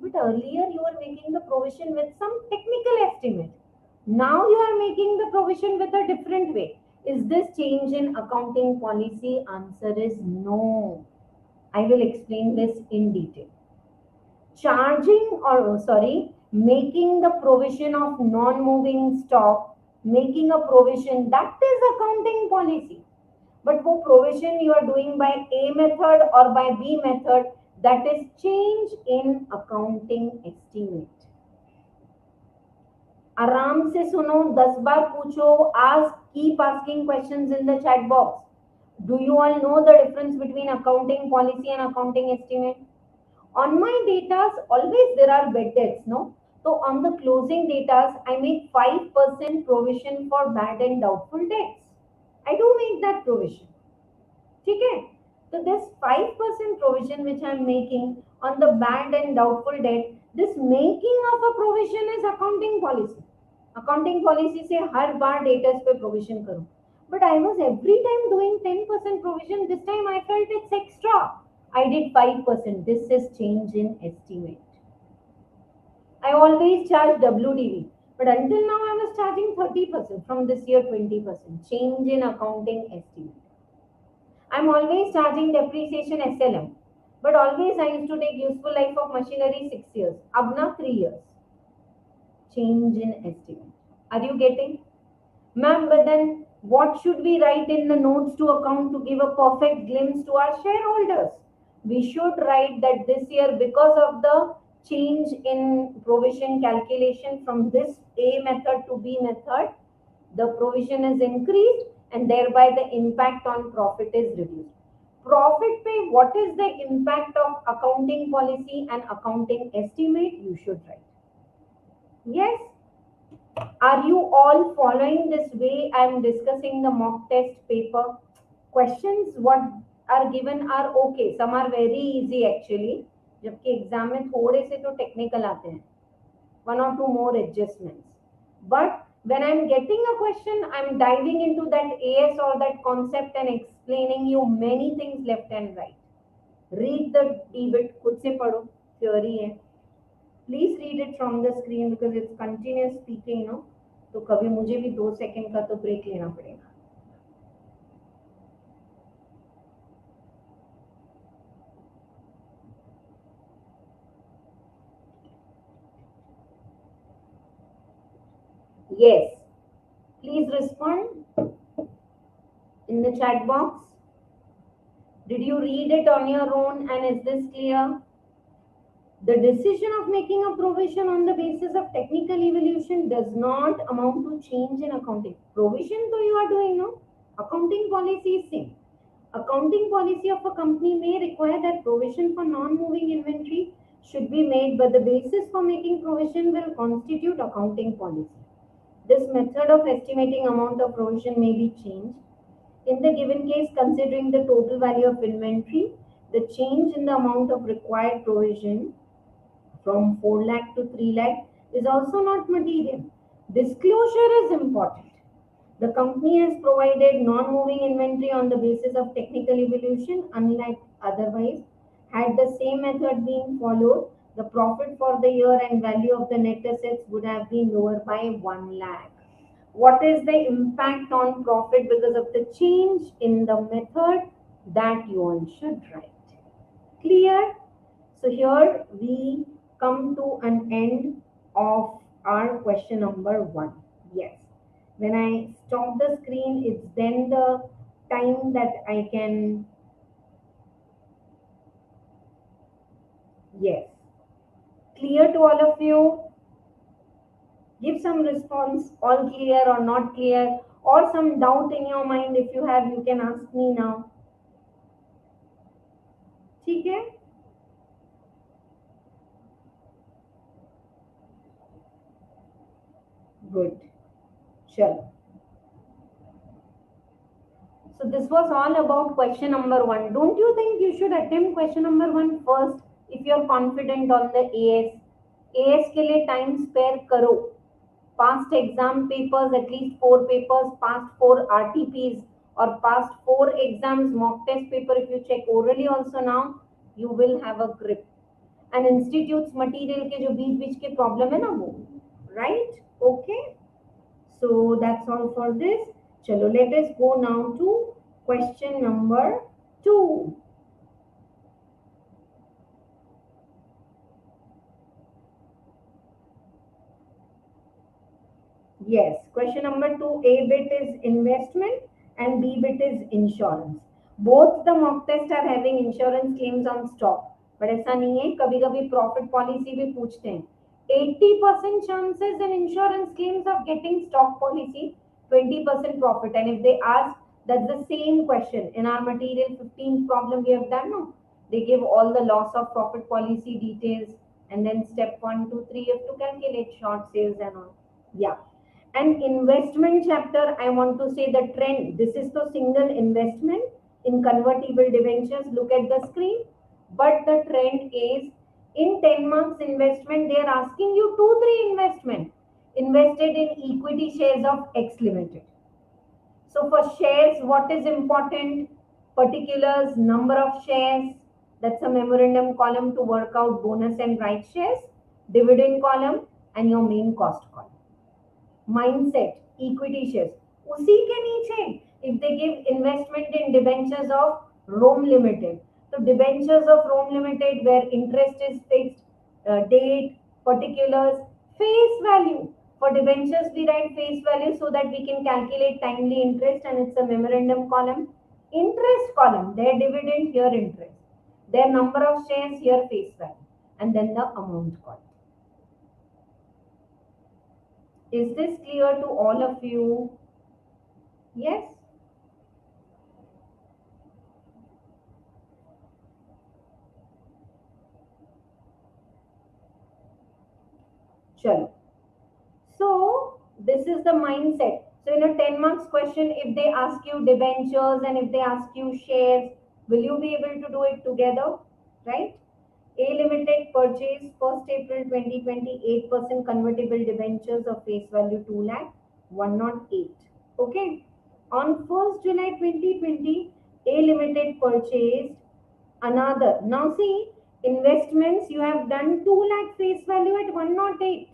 But earlier you were making the provision with some technical estimate. Now you are making the provision with a different way. Is this change in accounting policy? Answer is no. I will explain this in detail. Making the provision of non-moving stock, making a provision, that is accounting policy. But for provision you are doing by A method or by B method, that is change in accounting estimate. आराम से सुनो, 10 बार पूछो, ask, keep asking questions in the chat box. Do you all know the difference between accounting policy and accounting estimate? On my datas, always there are bad debts, no? So on the closing datas, I make 5% provision for bad and doubtful debts. I do make that provision. Okay? So this 5% provision which I am making on the bad and doubtful debt, this making of a provision is accounting policy. Accounting policy से हर बार datas पे provision करो. But I was every time doing 10% provision. This time I felt it's extra. I did 5%. This is change in estimate. I always charge WDV. But until now I was charging 30%. From this year 20%. Change in accounting estimate. I'm always charging depreciation SLM. But always I used to take useful life of machinery 6 years. Ab na 3 years. Change in estimate. Are you getting? Ma'am, but then what should we write in the notes to account to give a perfect glimpse to our shareholders? We should write that this year, because of the change in provision calculation from this A method to B method, the provision is increased and thereby the impact on profit is reduced. Profit pay, what is the impact of accounting policy and accounting estimate? You should write. Yes? Are you all following this way I am discussing the mock test paper? Questions what are given are okay. Some are very easy actually. जबकि exam में थोड़े से तो technical आते हैं. 1 or 2 more adjustments. But when I am getting a question, I am diving into that AS or that concept and explaining you many things left and right. Read the debit, खुद से पढ़ो, theory है. Please read it from the screen because it's continuous speaking, no? तो कभी मुझे भी 2 second का तो ब्रेक लेना पड़ेगा. Yes. Please respond in the chat box. Did you read it on your own and is this clear? The decision of making a provision on the basis of technical evolution does not amount to change in accounting. Provision though you are doing, no? Accounting policy is same. Accounting policy of a company may require that provision for non-moving inventory should be made, but the basis for making provision will constitute accounting policy. This method of estimating amount of provision may be changed. In the given case, considering the total value of inventory, the change in the amount of required provision from 4 lakh to 3 lakh is also not material. Disclosure is important. The company has provided non-moving inventory on the basis of technical evolution, unlike otherwise. Had the same method been followed, the profit for the year and value of the net assets would have been lower by 1 lakh. What is the impact on profit because of the change in the method? That you all should write. Clear? So here we come to an end of our question number 1. Yes. When I stop the screen, it's then the time that I can, yes. Clear to all of you? Give some response, all clear or not clear, or some doubt in your mind. If you have, you can ask me now. ठीक है? Good. Chalo. So this was all about question number 1. Don't you think you should attempt question number 1 first if you are confident on the AS? AS के लिए time spare करो. Past exam papers, at least 4 papers, past 4 RTPs or past 4 exams mock test paper, if you check orally also now, you will have a grip. And institutes material के जो बीच बीच के problem है ना वो, right? Okay. So that's all for this. Chalo, let us go now to question number 2. Yes, question number 2, A bit is investment and B bit is insurance. Both the mock test are having insurance claims on stock. But ऐसा नहीं है, कभी कभी profit policy भी पूछते हैं. 80% chances in insurance claims of getting stock policy, 20% profit. And if they ask, that's the same question. In our material 15th problem we have done, no? They give all the loss of profit policy details and then step 1, 2, 3, you have to calculate short sales and all. Yeah. And investment chapter, I want to say the trend. This is the single investment in convertible debentures. Look at the screen. But the trend is in 10 marks investment, they are asking you 2, 3 investment invested in equity shares of X Limited. So for shares, what is important? Particulars, number of shares. That's a memorandum column to work out bonus and right shares. Dividend column and your main cost column. Mindset, equity shares. उसी के नीचे if they give investment in debentures of Rome Limited. So debentures of Rome Limited where interest is fixed, date, particulars, face value. For debentures we write face value so that we can calculate timely interest and it's a memorandum column. Interest column, their dividend, here interest. Their number of shares, here face value. And then the amount column. Is this clear to all of you? Yes? Chalo. So, this is the mindset. So, in a 10 marks question, if they ask you debentures and if they ask you shares, will you be able to do it together? Right? A Limited purchase 1st April 2020 8% convertible debentures of face value 2 lakh 108. Okay. On 1st July 2020, A Limited purchased another. Now see, investments you have done 2 lakh face value at 108.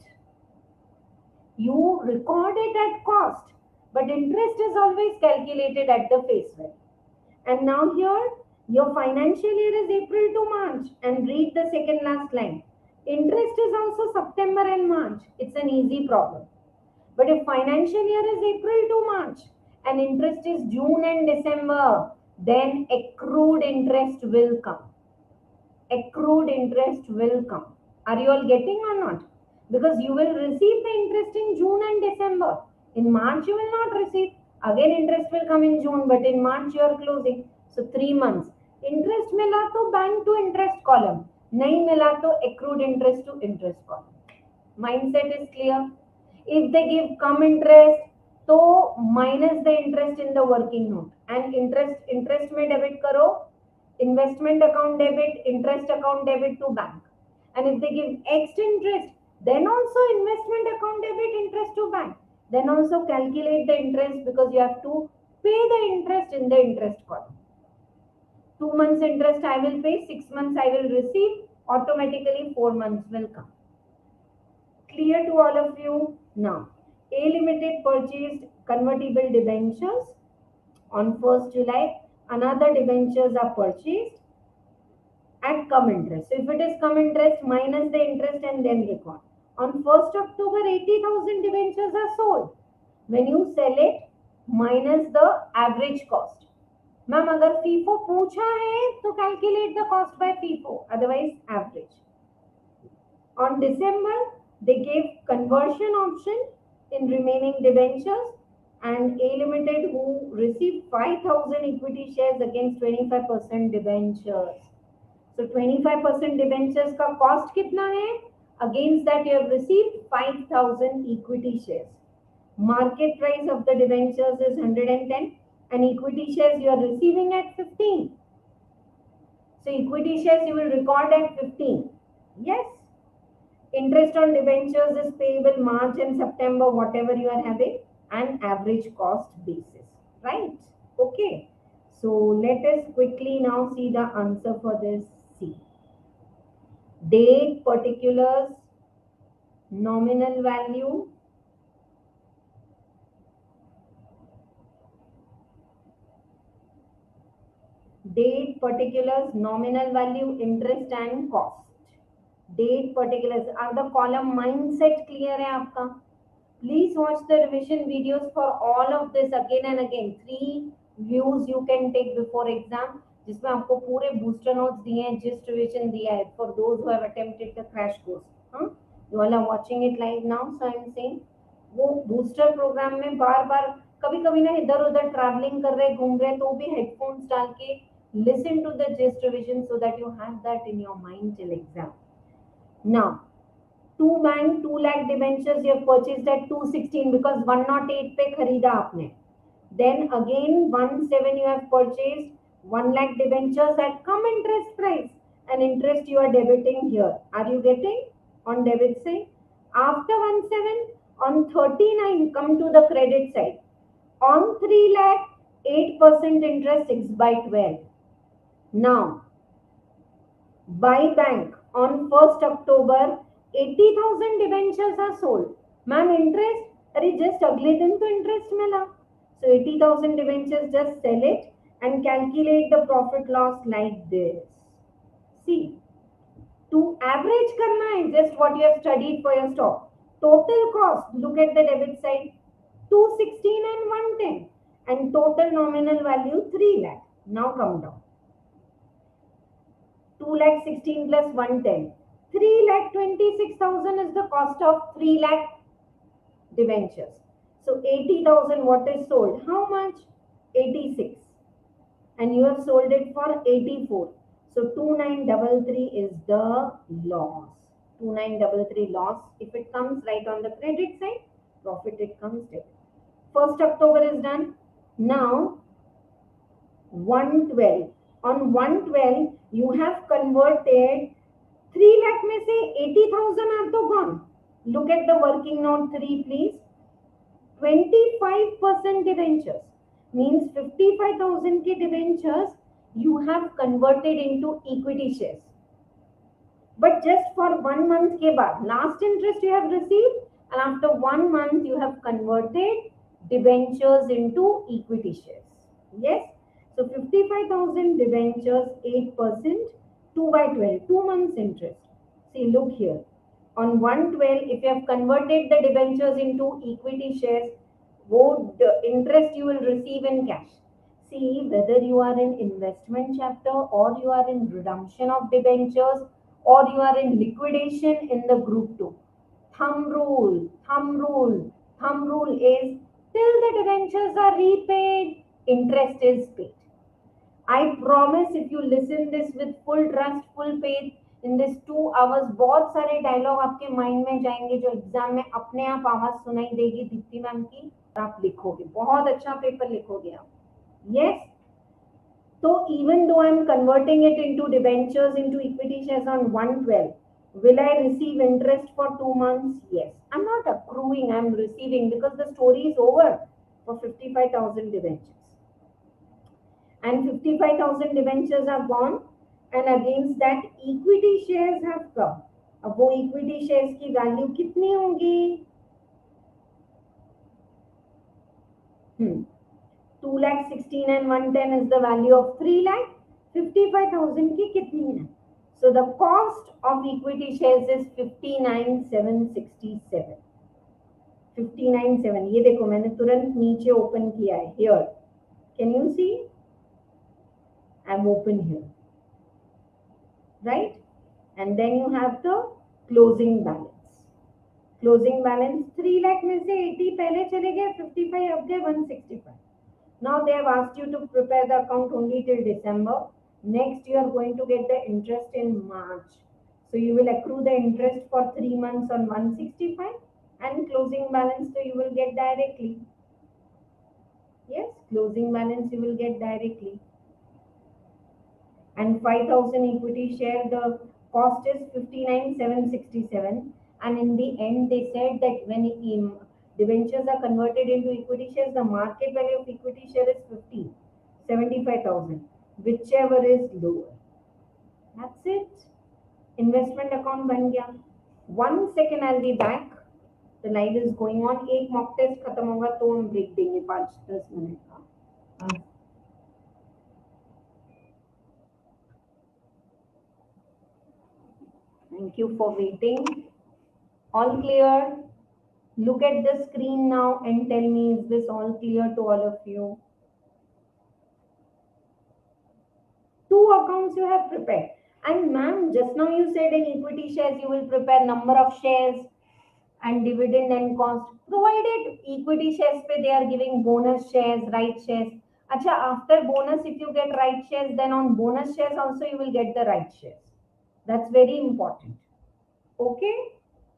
You record it at cost, but interest is always calculated at the face value. And now here, your financial year is April to March and read the second last line. Interest is also September and March. It's an easy problem. But if financial year is April to March and interest is June and December, then accrued interest will come. Accrued interest will come. Are you all getting or not? Because you will receive the interest in June and December. In March you will not receive. Again interest will come in June, but in March you are closing. So 3 months. Interest मिला तो bank to interest column. नहीं मिला तो accrued interest to interest column. Mindset is clear. If they give come interest, तो minus the interest in the working note. And interest में debit करो. Investment account debit, interest account debit to bank. And if they give X interest, then also investment account debit interest to bank. Then also calculate the interest because you have to pay the interest in the interest column. 2 months interest I will pay, 6 months I will receive, automatically 4 months will come. Clear to all of you? Now, A Limited purchased convertible debentures on 1st July. Another debentures are purchased at come interest. So if it is come interest, minus the interest and then record. On 1st October, 80,000 debentures are sold. when you sell it minus the average cost. Ma'am अगर FIFO पूछा है तो calculate the cost by FIFO, otherwise average. On December, they gave conversion option in remaining debentures, and A Limited, who received 5,000 equity shares against 25% debentures. So 25% debentures का cost कितना है? Against that you have received 5,000 equity shares. Market price of the debentures is 110 and equity shares you are receiving at 15. So equity shares you will record at 15. Yes. Interest on debentures is payable March and September, whatever you are having, and average cost basis, right? Okay. So let us quickly now see the answer for this. C. Date, particulars, nominal value. Date, particulars, nominal value, interest and cost. Date, particulars are the column. Mindset clear है आपका? Please watch the revision videos for all of this again and again. 3 views you can take before exam, जिसमें आपको पूरे booster notes दिए हैं, gist revision दिया है for those who have attempted the crash course. You all are watching it live now, so I am saying वो booster program में बार बार कभी कभी ना इधर उधर ट्रैवलिंग कर रहे घूम रहे तो भी हेडफोन्स डाल के listen to the gist revision so that you have that in your mind till exam. Now 2 bank 2 lakh debentures you have purchased at 216 because 108 पे खरीदा आपने. Then again 17 you have purchased 1 lakh debentures at come interest price, and interest you are debiting here. Are you getting on debit side? After 17 on 39 come to the credit side. On 3 lakh 8% interest 6 by 12. Now by bank on 1st October 80,000 debentures are sold. Ma'am interest? अरे just अगले दिन तो interest मिला. So 80,000 debentures, just sell it and calculate the profit loss like this. See, to average करना है just what you have studied for your stock. Total cost, look at the debit side, 216 and 110, and total nominal value 3 lakh. Now come down. 2 lakh 16 plus 110. 3 lakh 26,000 is the cost of 3 lakh debentures. So 80,000 what is sold? How much? 86. And you have sold it for 84. So 2933 is the loss. 2933 loss. If it comes right on the credit side, profit it comes debit. 1st October is done. Now 112. On 112 you have converted 3 lakh में से 80,000 are तो gone. Look at the working note 3 please. 25% debentures means 55,000 के debentures you have converted into equity shares. But just for 1 month के बाद last interest you have received, and after 1 month you have converted debentures into equity shares. Yes. So 55,000 debentures 8%, 2 by 12, 2 months interest. See, look here. On 112, if you have converted the debentures into equity shares, what interest you will receive in cash. See, whether you are in investment chapter or you are in redemption of debentures or you are in liquidation in the group 2. Thumb rule is till the debentures are repaid, interest is paid. I promise if you listen this with full trust, full faith, in this 2 hours बहुत सारे dialogue आपके mind में जाएंगे जो exam में अपने आप आवाज सुनाई देगी दीप्ति मैम की, आप लिखोगे, बहुत अच्छा पेपर लिखोगे आप. Yes. So even though I am converting it into debentures into equity shares on 112, will I receive interest for 2 months? Yes. I'm not accruing, I'm receiving because the story is over for 55,000 debentures. And 55,000 debentures are gone, and against that equity shares have come. अब वो equity shares की value कितनी होगी? 2 lakh 16 and 110 is the value of 3 lakh. 55,000 की कितनी है? So the cost of equity shares is 59,767. 59.7. ये देखो मैंने तुरंत नीचे ओपन किया है. Here, can you see? I'm open here, right? And then you have the closing balance. Closing balance 3 lakh में से 80 पहले चले गए, 55 अब गए 165. Now they have asked you to prepare the account only till December. Next you are going to get the interest in March. So you will accrue the interest for 3 months on 165 and closing balance so you will get directly. Yes, closing balance you will get directly. And 5,000 equity share, the cost is 59,767. And in the end they said that when debentures are converted into equity shares, the market value of equity share is 75,000, whichever is lower. That's it. Investment account ban gaya. 1 second, I'll be back. The live is going on. एक mock test खत्म होगा तो हम break देंगे 5-10 minute का. Thank you for waiting. All clear? Look at the screen now and tell me, is this all clear to all of you? 2 accounts you have prepared. And ma'am, just now you said in equity shares you will prepare number of shares and dividend and cost. Provided equity shares pe they are giving bonus shares, right shares. Acha, after bonus if you get right shares, then on bonus shares also you will get the right shares. That's very important. Okay?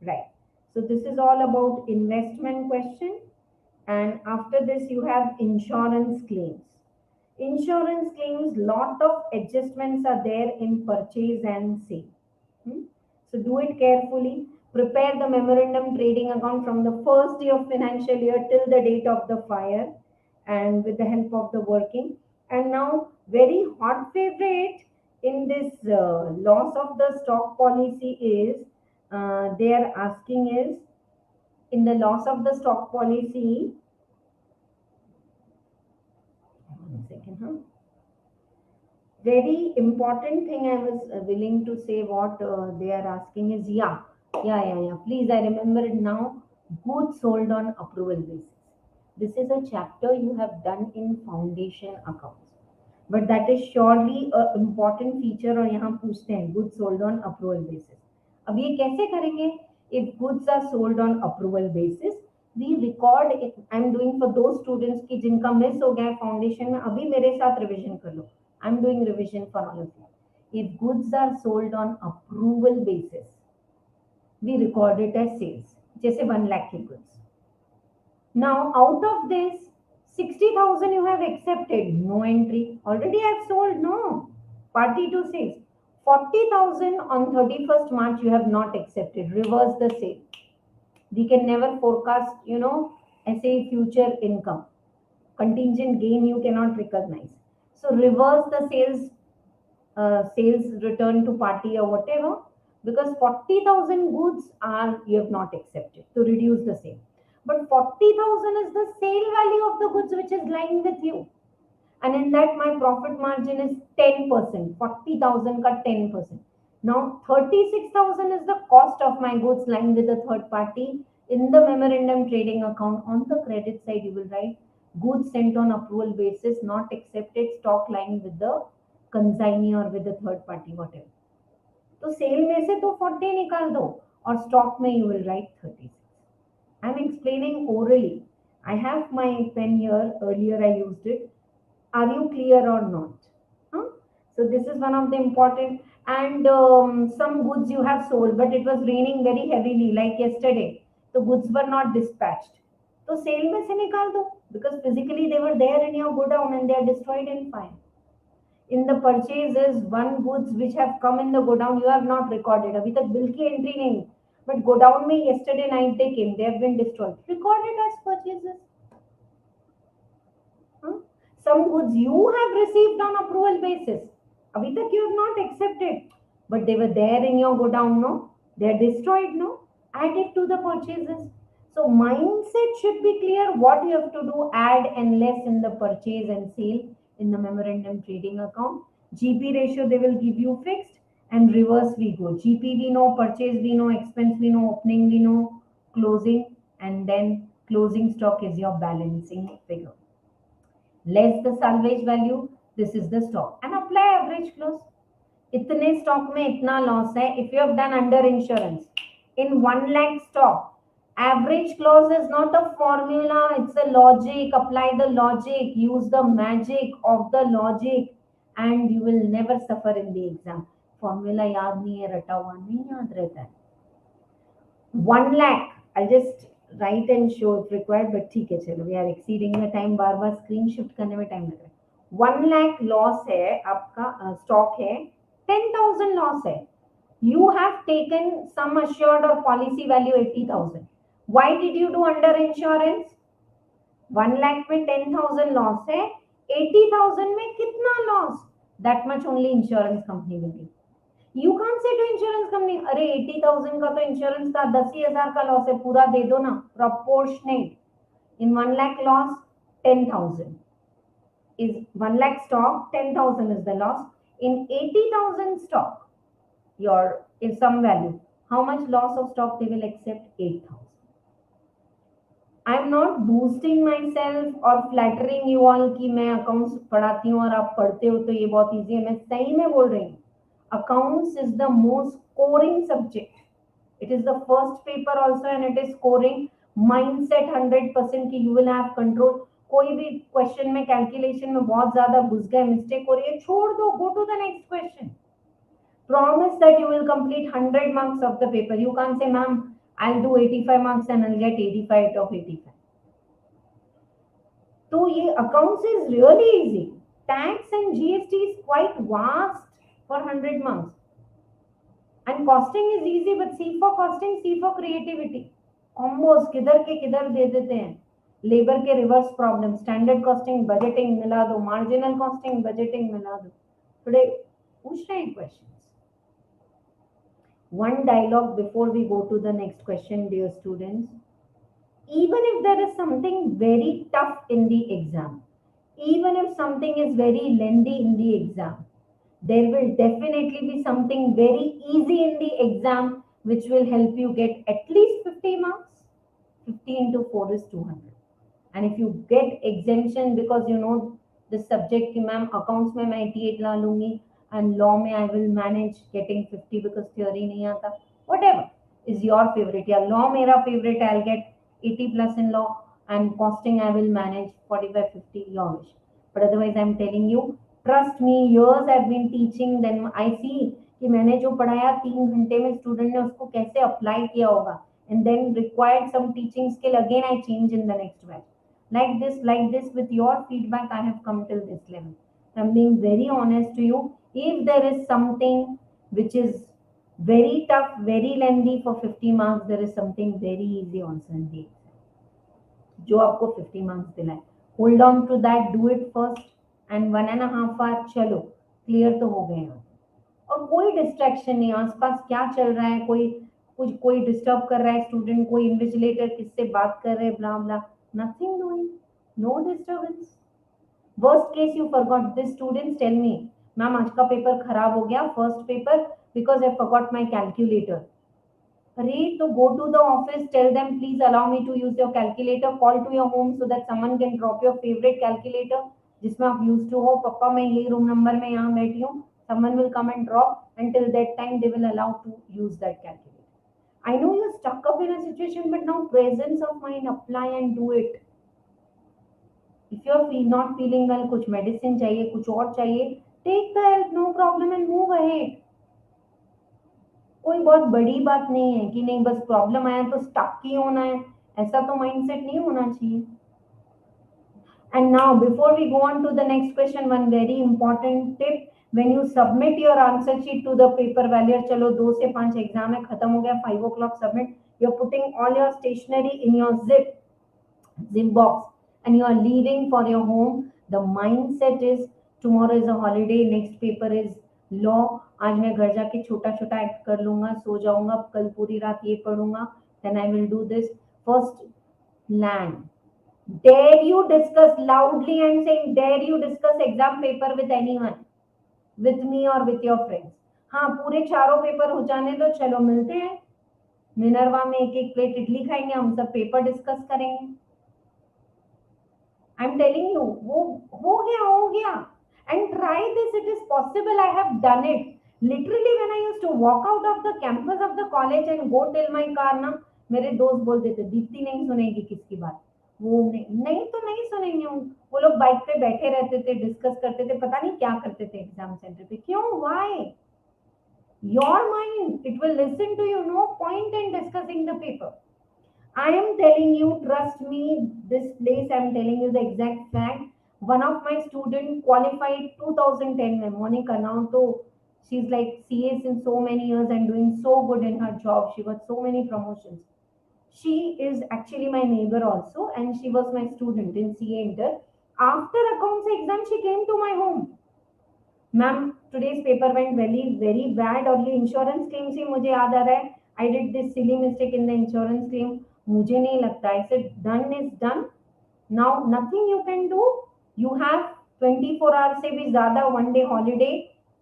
Right. So this is all about investment question. And after this you have insurance claims. Insurance claims, lot of adjustments are there in purchase and sale. So do it carefully. Prepare the memorandum trading account from the first day of financial year till the date of the fire and with the help of the working. And now very hot favorite in this loss of the stock policy is they are asking is in the loss of the stock policy. One second, Very important thing I was willing to say what they are asking is please, I remember it now. Goods sold on approval basis. This is a chapter you have done in foundation accounts, but that is surely a important feature और यहाँ पूछते हैं goods sold on approval basis. अब ये कैसे करेंगे? If goods are sold on approval basis, we record it. I'm doing for those students की जिनका मिस हो गया फाउंडेशन में, अभी मेरे साथ रिविजन कर लो. I'm doing revision for all of you. If goods are sold on approval basis, we record it as sales. जैसे 1 lakh की goods. Now out of this 60,000 you have accepted, no entry. Already I have sold, no. Party to sales. 40,000 on 31st March you have not accepted. Reverse the sale. We can never forecast, ऐसे future income. Contingent gain you cannot recognize. So reverse the sales return to party or whatever, because 40,000 goods you have not accepted to reduce the sale. But 40,000 is the sale value of the goods which is lying with you. And in that my profit margin is 10%. 40,000 ka 10%. Now 36,000 is the cost of my goods lying with the third party. In the memorandum trading account on the credit side you will write goods sent on approval basis, not accepted, stock lying with the consignee or with the third party, whatever. तो cell में से तो 40 निकाल दो और stock में you will write 36. I'm explaining orally. I have my pen here. Earlier I used it. Are you clear or not? So this is one of the important. And some goods you have sold, but it was raining very heavily, like yesterday. The goods were not dispatched. So sale में से निकाल दो, because physically they were there in your godown and they are destroyed in fire. In the purchases, one goods which have come in the godown you have not recorded. अभी तक bill की entry नहीं, but godown में yesterday night they came, they have been destroyed. Recorded as purchases. Some goods you have received on approval basis. अभी तक you have not accepted, but they were there in your godown, no? They are destroyed, no? Add it to the purchases. So mindset should be clear what you have to do, add and less in the purchase and sale in the memorandum trading account. GP ratio they will give you fixed, and reverse we go. GP we know, purchase we know, expense we know, opening we know, closing, and then Closing stock is your balancing figure. Less the salvage value, this is the stock. And apply average close. इतने stock में इतना loss है. If you have done under insurance in 1 lakh stock, average clause is not a formula, it's a logic. Apply the logic, use the magic of the logic, and you will never suffer in the exam. Formula याद नहीं है, रटा हुआ नहीं याद रहता है. 1 lakh, I'll just write and show if required, but ठीक है चलो, we are exceeding the time. Bar bar screen shift करने में टाइम लग रहा है. 1 lakh लॉस है आपका, स्टॉक है. 10,000 लॉस है. You have taken sum assured or policy value 80,000. Why did you do under insurance? 1 lakh में 10,000 लॉस है. 80,000 में कितना loss? That much only insurance company will give. You can't say to insurance company, अरे 80,000 का तो insurance का 10,000 का loss है, पूरा दे दो ना. Proportionate. In 1 lakh loss, 10,000 is 1 lakh stock. 10,000 is the loss. In 80,000 stock, your is some value. How much loss of stock they will accept? 8,000. I am not boosting myself or flattering you all कि मैं accounts पढ़ाती हूँ और आप पढ़ते हो तो ये बहुत इजी है. मैं सही में बोल रही हूँ. Accounts is the most scoring subject. It is the first paper also and it is scoring. Mindset 100% कि you will have control. कोई भी क्वेश्चन में कैलकुलेशन में बहुत ज्यादा घुस गए, मिस्टेक हो रही है, छोड़ दो, go to the next question. Promise that you will complete 100 marks of the paper. You can't say, ma'am, I'll do 85 marks and I'll get 85 out of 85. So ये accounts is really easy. Tax and GST is quite vast for 100 marks. And costing is easy, but C for costing, C for creativity. Combos किधर के किधर दे देते हैं. Labour के reverse problem, standard costing budgeting मिला दो, marginal costing budgeting मिला दो. टुडे पूछ रहे हैं questions. One dialogue before we go to the next question, dear students. Even if there is something very tough in the exam, even if something is very lengthy in the exam, there will definitely be something very easy in the exam which will help you get at least 50 marks. 50 into 4 is 200. And if you get exemption because you know this subject कि ma'am accounts में मैं 88 ला लूंगी and law में I will manage getting 50 because theory नहीं आता, whatever is your favorite. या law मेरा favorite, I'll get 80 plus in law and costing I will manage 45 50, your wish. But otherwise I'm telling you, trust me, years I've been teaching, then I see कि मैंने जो पढ़ाया 3 घंटे में student ने उसको कैसे अप्लाई किया होगा, and then required some teaching skill, again I change in the next batch. Like this with your feedback I have come till this level. I'm being very honest to you. If there is something which is very tough, very lengthy for 50 marks, there is something very easy also in the exam जो आपको 50 marks दिलाए. Hold on to that, do it first, and 1.5 hour चलो clear तो हो गए हैं. और कोई डिस्ट्रैक्शन नहीं, आसपास क्या चल रहा है, कोई डिस्टर्ब कर रहा है स्टूडेंट, कोई इन्विजिलेटर किससे बात कर रहे हैं, ब्ला ब्ला, nothing doing, no disturbance. Worst case you forgot. This students tell me, ma'am आज का पेपर खराब हो गया, first paper, because I forgot my calculator. अरे तो go to the office, tell them please allow me to use your calculator, call to your home so that someone can drop your favorite calculator जिसमें आप used to हो. पापा मैं ये room number में यहाँ बैठी हूँ, someone will come and drop, until that time they will allow to use that calculator. I know you're stuck up in a situation, but now presence of mind, apply and do it. If you're not feeling well, कुछ medicine चाहिए, कुछ और चाहिए, take the help, no problem and move ahead. कोई बहुत बड़ी बात नहीं है कि नहीं बस प्रॉब्लम आया तो स्टक ही होना है, ऐसा तो माइंडसेट नहीं होना चाहिए. And now before we go on to the next question, one very important tip, when you submit your answer sheet to the paper valuer, चलो 2 से 5 एग्जाम है, खत्म हो गया, 5 o'clock submit, you're putting all your stationery in your zip box and you are leaving for your home. The mindset is tomorrow is a holiday, next paper is law, आज मैं घर जाके छोटा छोटा एक्ट कर लूंगा, सो जाऊंगा, कल पूरी रात ये पढ़ूंगा, then I will do this. First land. Dare you discuss loudly, and saying dare you discuss exam paper with anyone, with me or with your friends. हाँ पूरे चारों पेपर हो जाने दो, चलो मिलते हैं मिनरवा में, एक एक प्लेट इडली खाएंगे, हम सब पेपर डिस्कस करेंगे. I'm telling you, वो हो गया. And try this. It is possible. I have done it. Literally, when I used to walk out of the campus of the college and go till my car, ना मेरे दोस्त बोलते थे दीप्ति नहीं सुनेगी किसकी बात. वो नहीं तो नहीं सुनेंगे. वो लोग बाइक पे बैठे रहते थे, डिस्कस करते थे, पता नहीं क्या करते थे एग्जाम सेंटर पे. क्यों? Why? Your mind, it will listen to you. No point in discussing the paper. I am telling you, trust me, this place I am telling you the exact fact. One of my students qualified 2010 में Monica now, so she's like CA since so many years and doing so good in her job. She got so many promotions. She is actually my neighbor also, and she was my student in CA Inter. After accounts exam, she came to my home. Ma'am, today's paper went very bad और ये insurance claim से मुझे याद आ रहा है. I did this silly mistake in the insurance claim. मुझे नहीं लगता. I said done is done. Now nothing you can do. You have 24 hours से भी ज़्यादा one day holiday.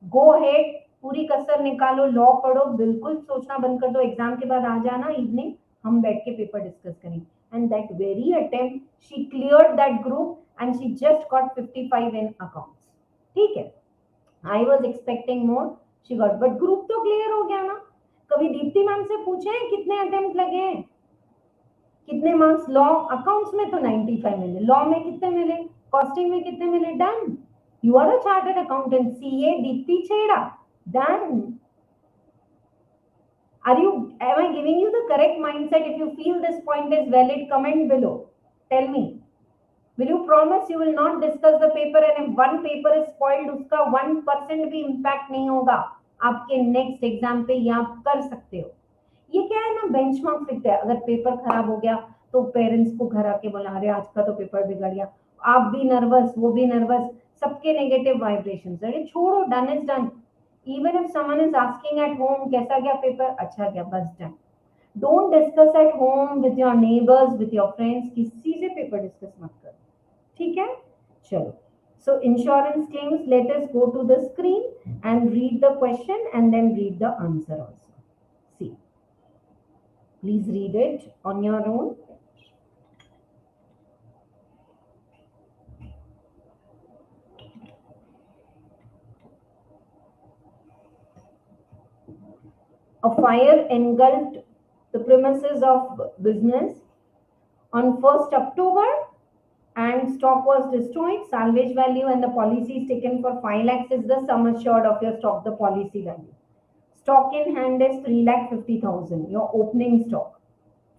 Go ahead. पूरी कसर निकालो, लॉ पढ़ो, बिल्कुल सोचना बंद कर दो. एग्जाम के बाद आ जाना इवनिंग, हम बैठ के पेपर डिस्कस करेंगे. And that very attempt, she cleared that group and she just got 55 in accounts. ठीक है. I was expecting more. She got, but group तो clear हो गया ना. कभी दीप्ति मैम से पूछे कितने अटेम्प्ट लगे हैं, कितने मार्क्स. लॉ अकाउंट्स में तो 95 मिले, लॉ में कितने मिले, कॉस्टिंग में कितने मिले. Done. You are a chartered accountant, CA Deepti Chheda. Done. Am I giving you the correct mindset? If you feel this point is valid, comment below. Tell me. Will you promise you will not discuss the paper, and if one paper is spoiled, उसका 1% भी impact नहीं होगा आपके next exam पे, ये आप कर सकते हो. ये क्या है ना, बेंचमार्क फिक्स है. अगर पेपर खराब हो गया तो पेरेंट्स को घर आके बोला अरे आज का तो पेपर बिगड़ गया. आप भी नर्वस, वो भी नर्वस, सबके नेगेटिव वाइब्रेशंस. अरे छोड़ो, done is done. Even if someone is asking at home कैसा गया पेपर, अच्छा गया, बस done. Don't discuss at home with your neighbours, with your friends. किसी से पेपर डिस्कस मत करो. ठीक है, चलो. So insurance claims, let us go to the screen and read the question and then read the answer also. See, please read it on your own. A fire engulfed the premises of business on 1st October and stock was destroyed. Salvage value and the policy is taken for 5 lakhs is the sum assured of your stock, the policy value. Stock in hand is 3,50,000, your opening stock.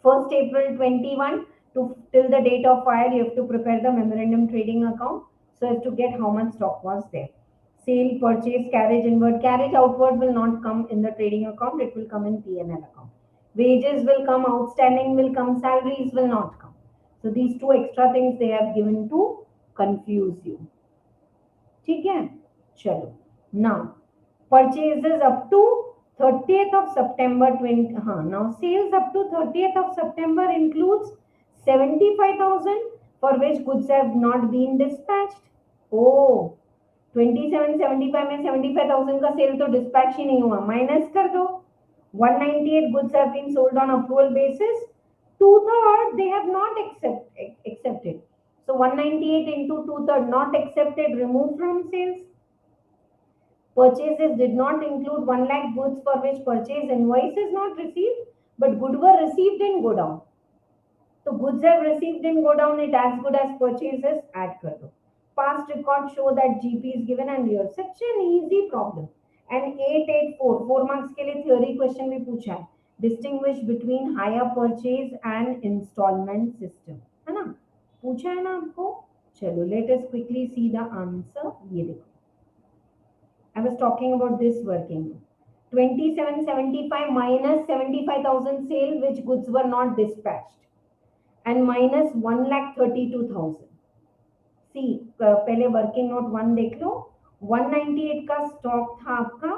1st April 21 to till the date of fire, you have to prepare the memorandum trading account so as to get how much stock was there. Sale, purchase, carriage inward, carriage outward will not come in the trading account, it will come in P&L account. Wages will come, outstanding will come, salaries will not come. So these two extra things they have given to confuse you. ठीक है, चलो. Now purchases up to 30th of September 20. Now sales up to 30th of September includes 75,000 for which goods have not been dispatched. Oh, 2775 में 75,000 का cell तो dispatch ही नहीं हुआ, minus कर दो. 198 goods have been sold on approval basis. 2/3 they have not accepted. So 198 into 2/3 not accepted, remove from sales. Purchases did not include 1 lakh goods for which purchase invoice is not received, but goods were received in go down. So goods have received in go down, it as good as purchases, add kar do. Past records show that GP is given and real. Such an easy problem. And 884 4 marks के लिए theory question भी पूछा है. Distinguish between hire purchase and installment system, है ना, पूछा है ना आपको. चलो, let us quickly see the answer. ये देखो, I was talking about this working. 2775 minus 75,000 sale which goods were not dispatched and minus 1,32,000. See, पहले वर्किंग नोट 1 देख लो. 198 का स्टॉक था आपका,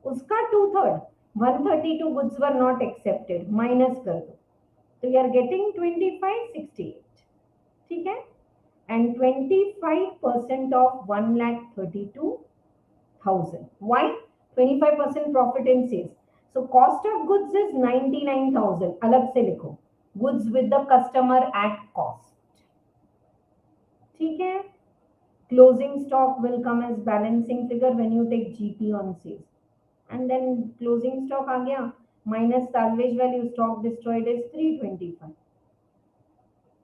उसका 2/3 132 goods were not accepted, minus कर दो तो you are getting 2568. ठीक है, and 25% of 1,32,000. Why? 25% profit in sales. So cost of goods is 99,000. अलग से लिखो, goods with the customer at cost. Closing stock will come as balancing figure when you take GP on sales. And then closing stock आ गया minus salvage value, stock destroyed is 325.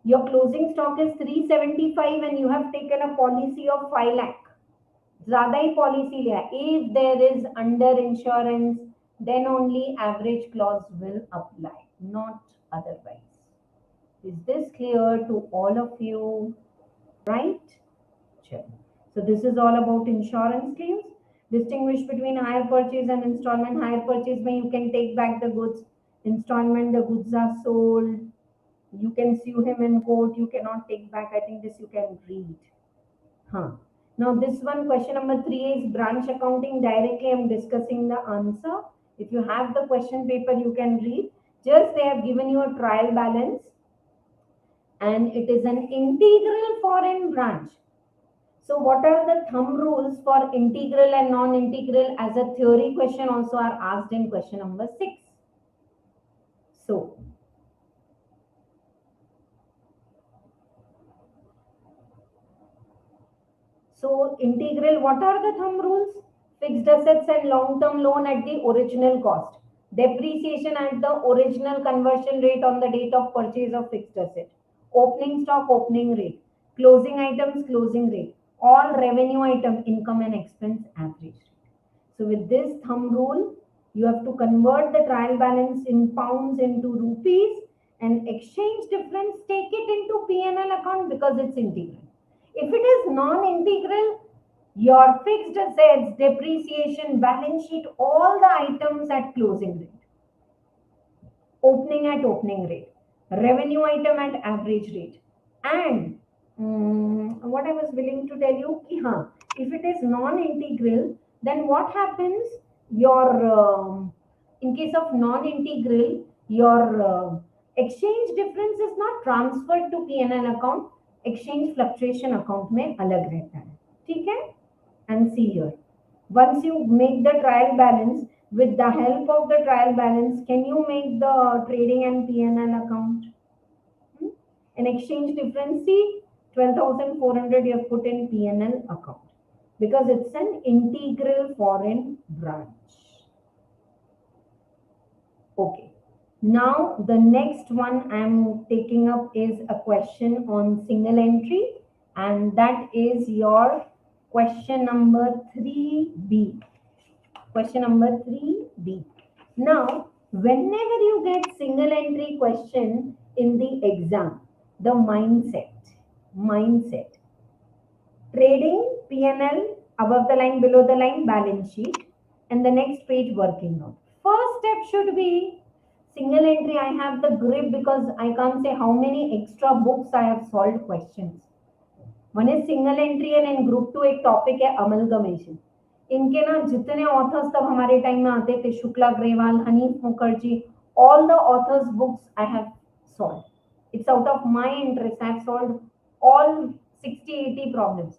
Your closing stock is 375 and you have taken a policy of 5 lakh. ज़्यादा ही policy लिया. If there is under insurance, then only average clause will apply, not otherwise. Is this clear to all of you? Right? Sure. So this is all about insurance claims. Distinguish between hire purchase and installment. Hire purchase when you can take back the goods. Installment, the goods are sold. You can sue him in court. You cannot take back. I think this you can read. Now this one, question number 3 is branch accounting. Directly I'm discussing the answer. If you have the question paper, you can read. Just they have given you a trial balance. And it is an integral foreign branch. So what are the thumb rules for integral and non-integral? As a theory question also are asked in question number 6. So integral, what are the thumb rules? Fixed assets and long-term loan at the original cost. Depreciation at the original conversion rate on the date of purchase of fixed asset. Opening stock, opening rate. Closing items, closing rate. All revenue item, income and expense average. So with this thumb rule, you have to convert the trial balance in pounds into rupees and exchange difference, take it into P&L account because it's integral. If it is non-integral, your fixed assets, depreciation, balance sheet, all the items at closing rate. Opening at opening rate. Revenue item at average rate. And what I was willing to tell you, if it is non-integral, then what happens? Your in case of non-integral, your exchange difference is not transferred to P&L account. Exchange fluctuation account में अलग रहता है, ठीक है? And see here, once you make the trial balance, with the help of the trial balance, can you make the trading and P&L account? An exchange difference, see, 12,400 you have put in P&L account because it's an integral foreign branch. Okay. Now the next one I'm taking up is a question on single entry, and that is your question number 3B. Question number 3B. Now, whenever you get single entry question in the exam, the mindset, trading, P&L, above the line, below the line, balance sheet, and the next page working note. First step should be single entry. I have the grip because I can't say how many extra books I have solved questions. One is single entry and in group 2 एक topic है amalgamation. इनके ना जितने authors तब हमारे time में आते थे, Shukla Grewal, Hanif Mukherjee, all the authors books I have solved. It's out of my interest. I have solved all 60-80 problems.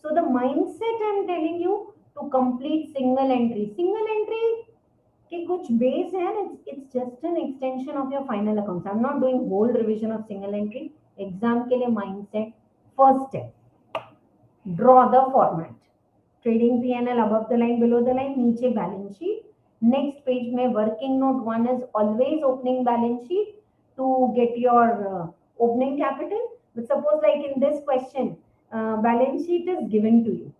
So the mindset I'm telling you to complete single entry. Single entry के कुछ base है, it's just an extension of your final accounts. I'm not doing whole revision of single entry. Exam के लिए mindset. First step, draw the format. Trading P&L above the line, below the line, नीचे balance sheet. Next page में working note 1 is always opening balance sheet to get your opening capital. But suppose like in this question, balance sheet is given to you,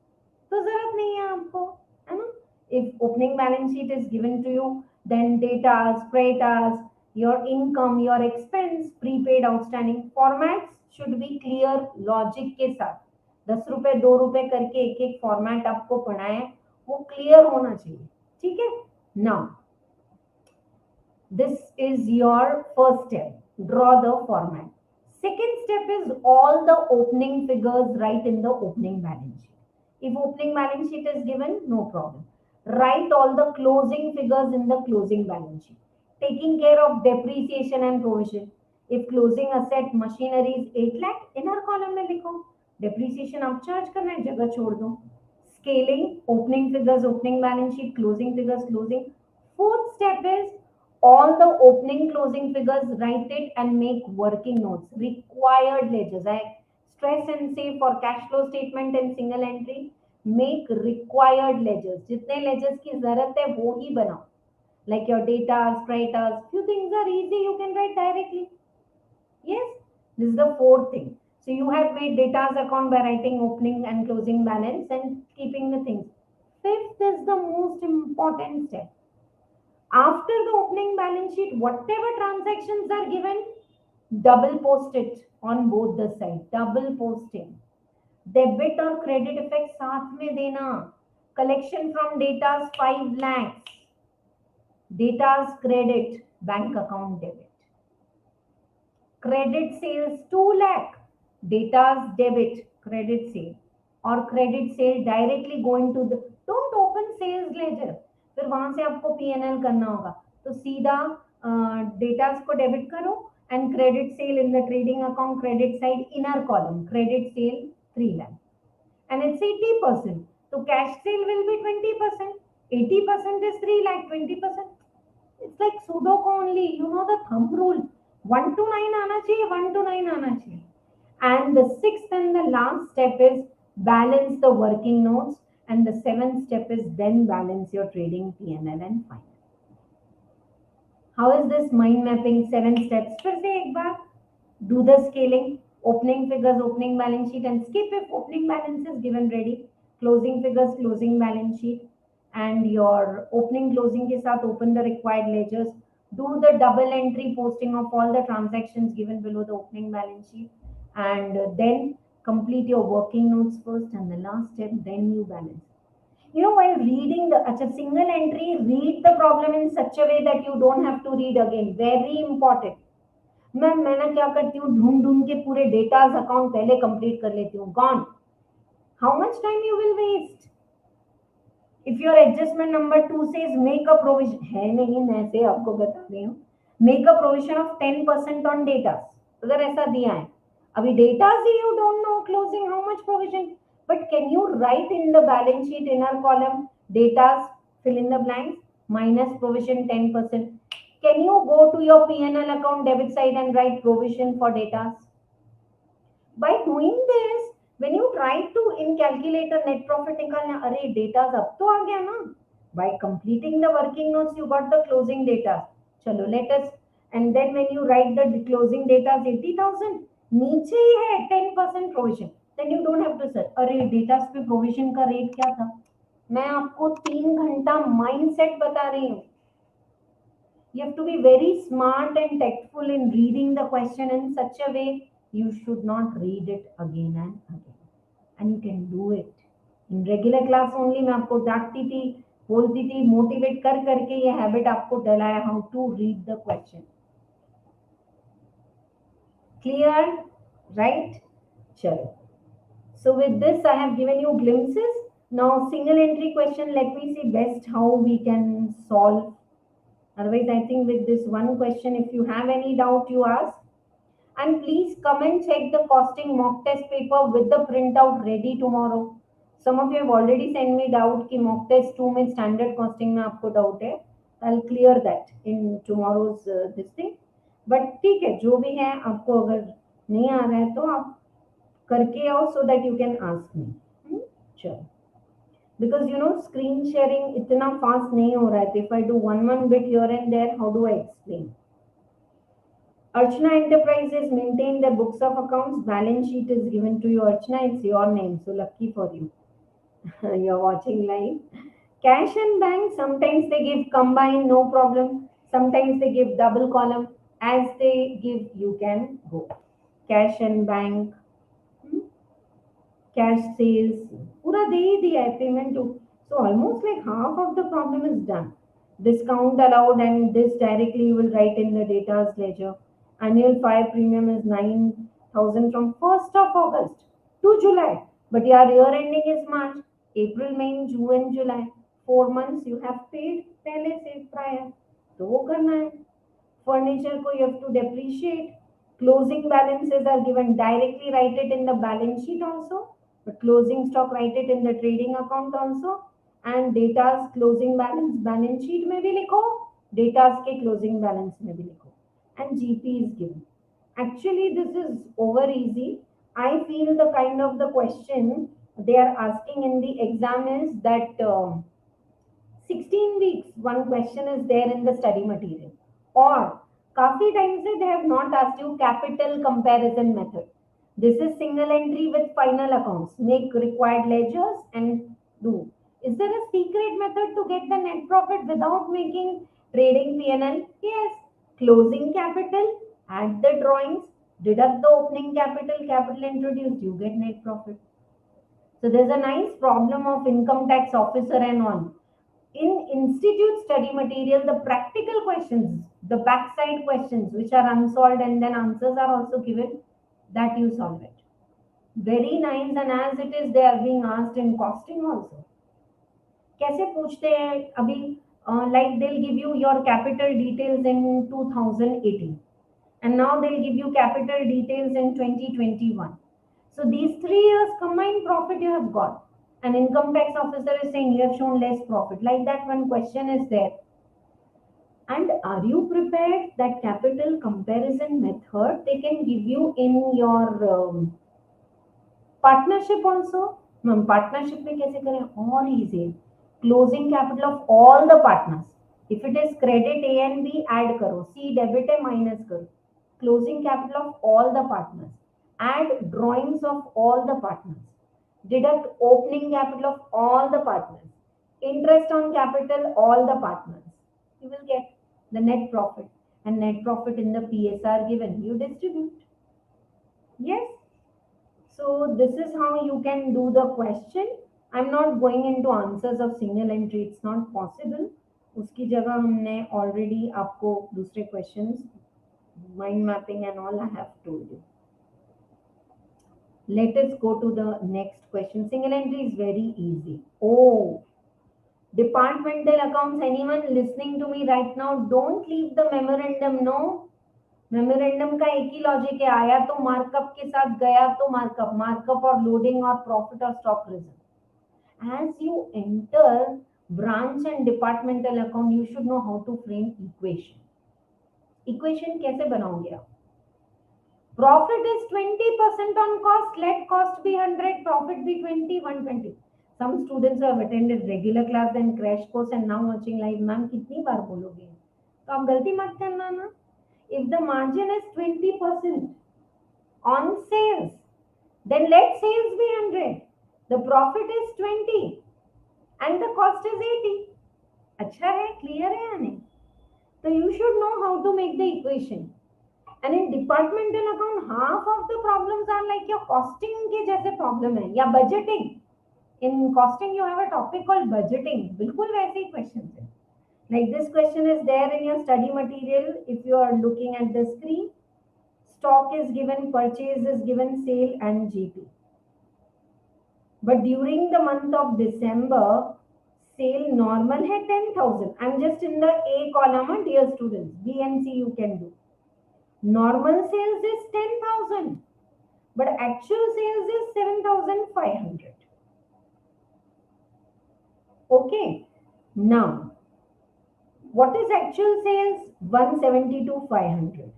तो जरूरत नहीं है आपको, है ना? If opening balance sheet is given to you, then data, creditors, your income, your expense, prepaid, outstanding, formats should be clear, logic के साथ. 10 रुपए 2 रुपए करके एक एक फॉर्मेट आपको पढ़ना है, वो क्लियर होना चाहिए, ठीक है? Now, this is your first step. Draw the format. Second step is all the opening figures write in the opening balance sheet. If opening balance sheet is given, no problem. Write all the closing figures in the closing balance sheet. Taking care of depreciation and provision. If closing asset machinery is 8 lakh, inner column में लिखो. Depreciation आप charge करना है, जगह छोड़ दो. Scaling, opening figures, opening balance sheet, closing figures, closing. Fourth step is all the opening closing figures, write it and make working notes. Required ledgers. Stress and save for cash flow statement and single entry. Make required ledgers. जितने ledgers की जरूरत है वो ही बनाओ. Like your data, creditors, few things are easy, you can write directly. Yes, this is the fourth thing. So you have made data's account by writing opening and closing balance and keeping the things. Fifth is the most important step. After the opening balance sheet, whatever transactions are given, double post it on both the sides. Double posting. Debit और credit effect साथ में देना. Collection from data's 5 lakhs. Data's credit, bank account debit. Credit sales 2 lakh. Data's debit, credit sale. और credit sale directly going to the. Don't open sales ledger. फिर वहां से आपको P&L करना होगा. तो सीधा डेटास को डेबिट करो and credit sale in the trading account credit side inner column. Credit sale 3 lakh. And it's 80%. So cash sale will be 20%. 80% is 3 lakh, 20%. It's like Sudoku only. You know the thumb rule. 1 to 9 आना चाहिए, 1 to 9 आना चाहिए. And the sixth and the last step is balance the working notes. And the seventh step is then balance your trading P&L and finance. How is this mind mapping 7 steps? फिर से एक बार do the scaling, opening figures, opening balance sheet, and skip if opening balance is given ready. Closing figures, closing balance sheet, and your opening closing के साथ open the required ledgers. Do the double entry posting of all the transactions given below the opening balance sheet, and then complete your working notes first, and the last step, then you balance. You know, while reading the single entry, read the problem in such a way that you don't have to read again. Very important. मैं ना क्या करती हूँ, ढूंढ ढूंढ के पूरे datas account पहले कंप्लीट कर लेती हूँ. Gone. How much time you will waste? If your adjustment number 2 says make a provision, है नहीं, मैं ऐसे आपको बता रही हूँ, make a provision of 10% on data. अगर ऐसा दिया है, अभी data से you don't know closing how much provision, but can you write in the balance sheet inner column data, fill in the blanks, minus provision 10%. Can you go to your P&L account debit side and write provision for data? By doing this, when you try to in calculator net profit निकालना, अरे data अब तो आ गया ना. By completing the working notes, you got the closing data. चलो let us, and then when you write the closing data 80,000, नीचे ही है 10% provision. Then you don't have to search. अरे data पे provision का rate क्या था? मैं आपको 3 घंटा mindset बता रही हूँ. You have to be very smart and tactful in reading the question in such a way. You should not read it again and again. And you can do it. In regular class only मैं आपको डांटती थी, बोलती थी, motivate कर करके ये habit आपको डलाया how to read the question. Clear? Right? चलो. So with this I have given you glimpses. Now single entry question, let me see best how we can solve. Otherwise I think with this one question, if you have any doubt you ask. And please come and check the costing mock test paper with the printout ready tomorrow. Some of you have already sent me doubt कि mock test 2 में standard costing में आपको doubt है. I'll clear that in tomorrow's this thing. But ठीक है, जो भी है आपको अगर नहीं आ रहा है तो आप करके आओ so that you can ask me. चलो. Because you know screen sharing इतना fast नहीं हो रहा है. If I do one bit here and there, how do I explain? Archana Enterprises maintain their books of accounts. Balance sheet is given to you, Archana. It's your name, so lucky for you. You're watching live. Cash and bank, sometimes they give combined, no problem. Sometimes they give double column. As they give, you can go. Cash and bank, cash sales, पूरा दे ही दिया है payment to. So almost like half of the problem is done. Discount allowed, and this directly you will write in the data's ledger. Annual fire premium is 9,000 from 1st of August to July. But your year ending is March, April, May, June, July. 4 months you have paid पहले से prior. तो वो करना है. Furniture को you have to depreciate. Closing balances are given directly. Write it in the balance sheet also. But closing stock, write it in the trading account also. And data's closing balance sheet में भी लिखो. Data's के closing balance में भी लिखो. And GP is given. Actually, this is over easy. I feel the kind of the question they are asking in the exam is that 16 weeks, one question is there in the study material. Or, काफी time से they have not asked you capital comparison method. This is single entry with final accounts. Make required ledgers and do. Is there a secret method to get the net profit without making trading P&L? Yes. Closing capital, add the drawings, deduct the opening capital, capital introduced, you get net profit. So there's a nice problem of income tax officer and all. In institute study material, the practical questions, the backside questions which are unsolved and then answers are also given, that you solve it. Very nice, and as it is, they are being asked in costing also. कैसे पूछते हैं अभी, like they'll give you your capital details in 2018 and now they'll give you capital details in 2021. So these 3 years combined profit you have got. An income tax officer is saying you have shown less profit. Like that, one question is there. And are you prepared that capital comparison method they can give you in your partnership also? Partnership में कैसे करें? Or easy. Closing capital of all the partners. If it is credit A and B, add करो. C debit है, minus करो. Closing capital of all the partners. Add drawings of all the partners. Deduct opening capital of all the partners. Interest on capital, all the partners. You will get the net profit. And net profit in the PSR given. You distribute. Yes. So this is how you can do the question. I'm not going into answers of single entry. It's not possible. उसकी जगह हमने already आपको दूसरे questions, mind mapping and all I have told you. Let us go to the next question. Single entry is very easy. Oh, departmental accounts. Anyone listening to me right now? Don't leave the memorandum. No. Memorandum का एक ही logic है, आया तो markup के साथ, गया तो markup, markup और लोडिंग और प्रॉफिट और stock reserve. As you enter branch and departmental account you should know how to frame equation. Equation कैसे बनाओगे आप? Profit is 20% on cost, let cost be 100, profit be 20, 120. some students have attended regular class and crash course and now watching live. Ma'am कितनी बार बोलोगे? तो आप गलती मत करना ना. If the margin is 20% on sales, then let sales be 100. The profit is 20 and the cost is 80. अच्छा है, clear है या नहीं? So you should know how to make the equation. And in departmental account, half of the problems are like your costing के जैसे problem है या budgeting. In costing you have a topic called budgeting. बिल्कुल वैसे ही questions है. Like this question is there in your study material. If you are looking at the screen, stock is given, purchase is given, sale and GP. But during the month of December, sale normal है 10,000. I'm just in the A column, dear students. B and C you can do. Normal sales is 10,000, but actual sales is 7,500. Okay. Now, what is actual sales? 172,500.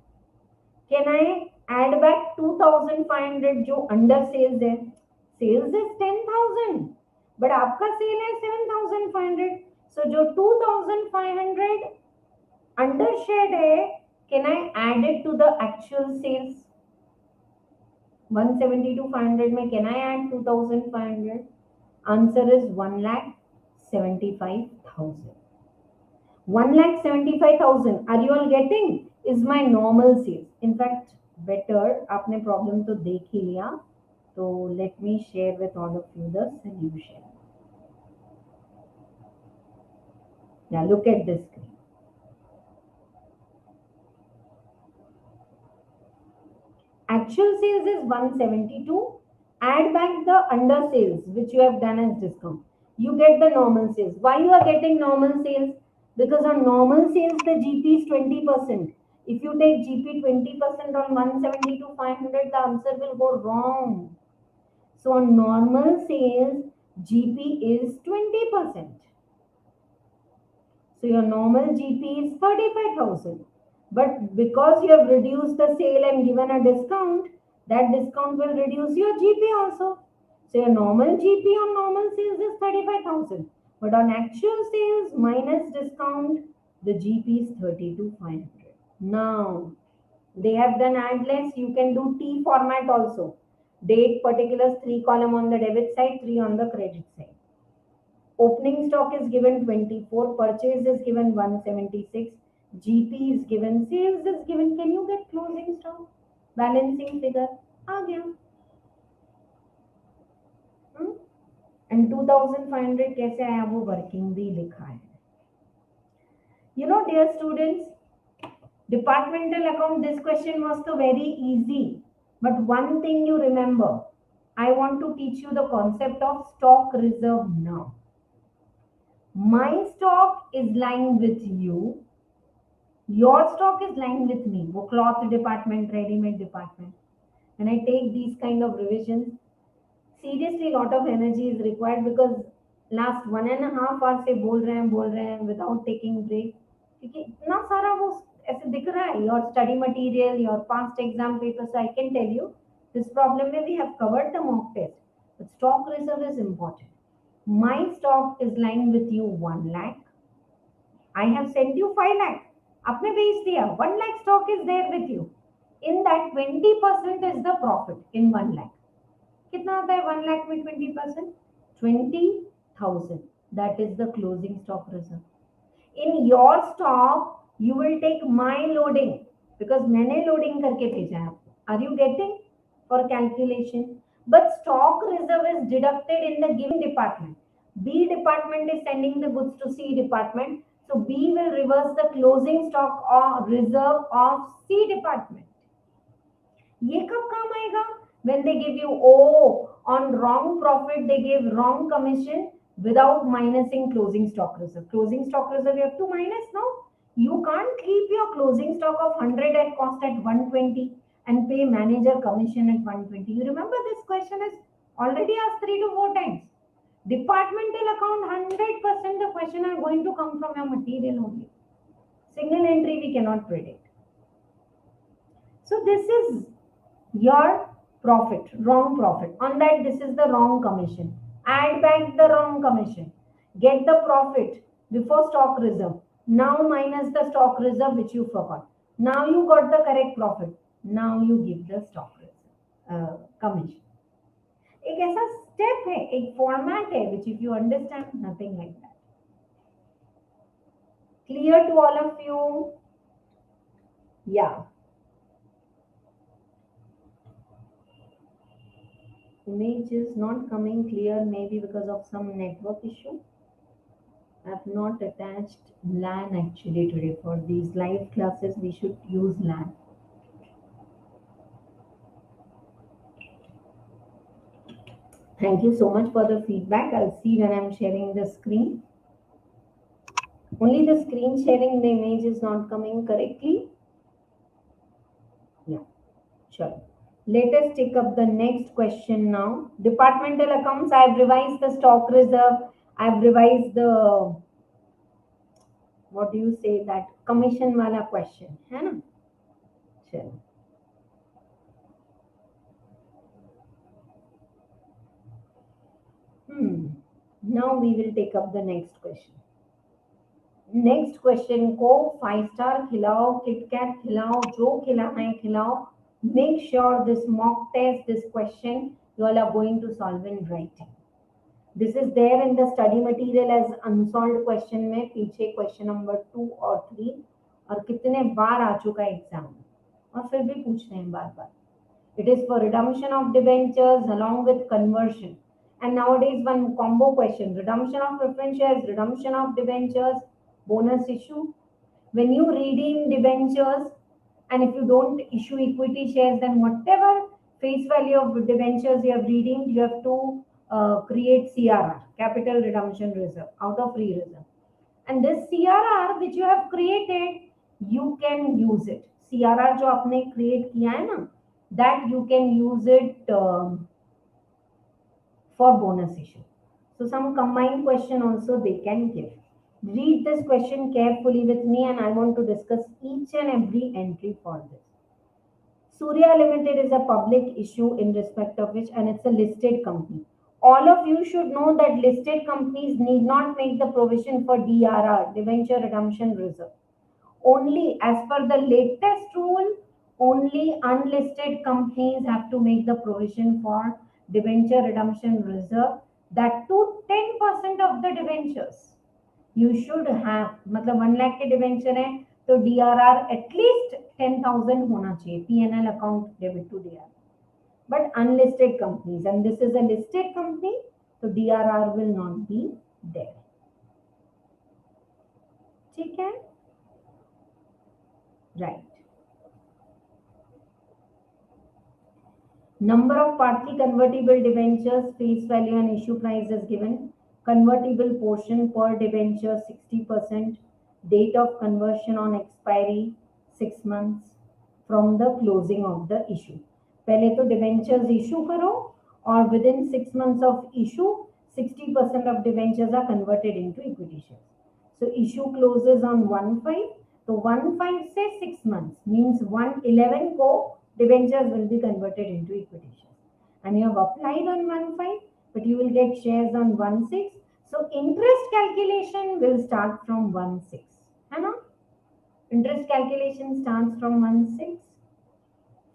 Can I add back 2,500 जो under sales है? Sales is 10,000, but आपका sale है 7,500. So जो 2,500 under shed है, can I add it to the actual sales? 172,500 में can I add 2,500? Answer is 1,75,000. 1,75,000. Are you all getting? Is my normal sales. In fact, better आपने problem तो देख ही लिया, तो let me share with all of you the solution. Now look at this screen. Actual sales is 172. Add back the under sales which you have done as discount. You get the normal sales. Why you are getting normal sales? Because on normal sales the GP is 20%. If you take GP 20% on 172,500, the answer will go wrong. So on normal sales, GP is 20%. So your normal GP is 35,000. But because you have reduced the sale and given a discount, That discount will reduce your GP also. So your normal GP on normal sales is 35,000. But on actual sales minus discount, the GP is 32,500. Now, they have done add less. You can do T format also. Date, particulars, 3 column on the debit side, 3 on the credit side. Opening stock is given 24, purchase is given 176, GP is given, sales is given. Can you get closing stock? Balancing figure आ गया. And 2500 कैसे आया वो working भी लिखा है. You know, dear students, departmental account, this question was so very easy. But one thing you remember, I want to teach you the concept of stock reserve now. My stock is lying with you. Your stock is lying with me. वो cloth department, ready-made department. When I take these kind of revisions, seriously lot of energy is required because last 1.5 hours से बोल रहे हैं without taking break. क्योंकि इतना सारा वो ऐसे दिख रहा है, your study material, your past exam papers. So I can tell you this problem में we have covered the mock test, but stock reserve is important. My stock is lying with you 1 lakh. I have sent you 5 lakh. आपने भेज दिया 1 lakh stock is there with you. In that 20% is the profit in 1 lakh. कितना आता है 1 lakh में 20%? 20,000. That is the closing stock reserve. In your stock, you will take my loading because मैंने loading करके भेजा है आपको. Are you getting? For calculation. But stock reserve is deducted in the given department. B department is sending the goods to C department. So B will reverse the closing stock or reserve of C department. ये कब काम आएगा? When they give you, on wrong profit, they gave wrong commission without minusing closing stock reserve. Closing stock reserve, you have to minus now. You can't keep your closing stock of 100 at cost at 120 and pay manager commission at 120. You remember this question is already asked 3 to 4 times. Departmental account, 100% the question are going to come from your material only. Single entry we cannot predict. So this is your profit, wrong profit. On that, this is the wrong commission. Add back the wrong commission. Get the profit before stock reserve. Now minus the stock reserve which you forgot. Now you got the correct profit. Now you give the stock reserve commission. एक ऐसा step है, एक format है which if you understand, nothing like that. Clear to all of you? Yeah. Image is not coming clear, maybe because of some network issue. I have not attached LAN actually today. For these live classes, we should use LAN. Thank you so much for the feedback. I'll see when I'm sharing the screen. Only the screen sharing, the image is not coming correctly. Yeah, sure. Let us take up the next question now. Departmental accounts, I have revised the stock reserve. I have revised the, what do you say, that commission wala question. है ना? चलो. Now we will take up the next question. Next question को 5 star खिलाओ, KitKat खिलाओ, जो खिलाना है खिलाओ. Make sure this mock test, this question, you all are going to solve in writing. This is there in the study material as unsolved question में पीछे question number 2 और 3 और कितने बार आ चुका एग्जाम और फिर भी पूछ रहे हैं बार-बार. It is for redemption of debentures along with conversion. And nowadays one combo question, redemption of preference shares, redemption of debentures, bonus issue. When you redeem debentures, and if you don't issue equity shares, then whatever face value of debentures you have redeemed, you have to create CRR, capital redemption reserve, out of free reserve. And this CRR which you have created, you can use it. CRR जो आपने create किया है ना, that you can use it for bonus issue. So some combined question also they can give. Read this question carefully with me and I want to discuss each and every entry for this. Surya Limited is a public issue in respect of which, and it's a listed company. All of you should know that listed companies need not make the provision for DRR, debenture redemption reserve. Only as per the latest rule, only unlisted companies have to make the provision for debenture redemption reserve, that to 10% of the debentures. You should have, मतलब 1 लाख के debenture है तो DRR at least 10,000 होना चाहिए, P&L account debit to DRR. But unlisted companies, and this is a listed company, so DRR will not be there. ठीक है, right. Number of partly convertible debentures, face value and issue price is given. Convertible portion per debenture 60%. Date of conversion on expiry 6 months from the closing of the issue. पहले तो debentures issue करो और within 6 months of issue 60% of debentures are converted into equity shares. So issue closes on 1/5. So 1/5 से 6 months means 1/11 को debentures will be converted into equity shares. And you have applied on 1/5, but you will get shares on 1/6. So interest calculation will start from 1/6. है ना? Interest calculation starts from 1/6.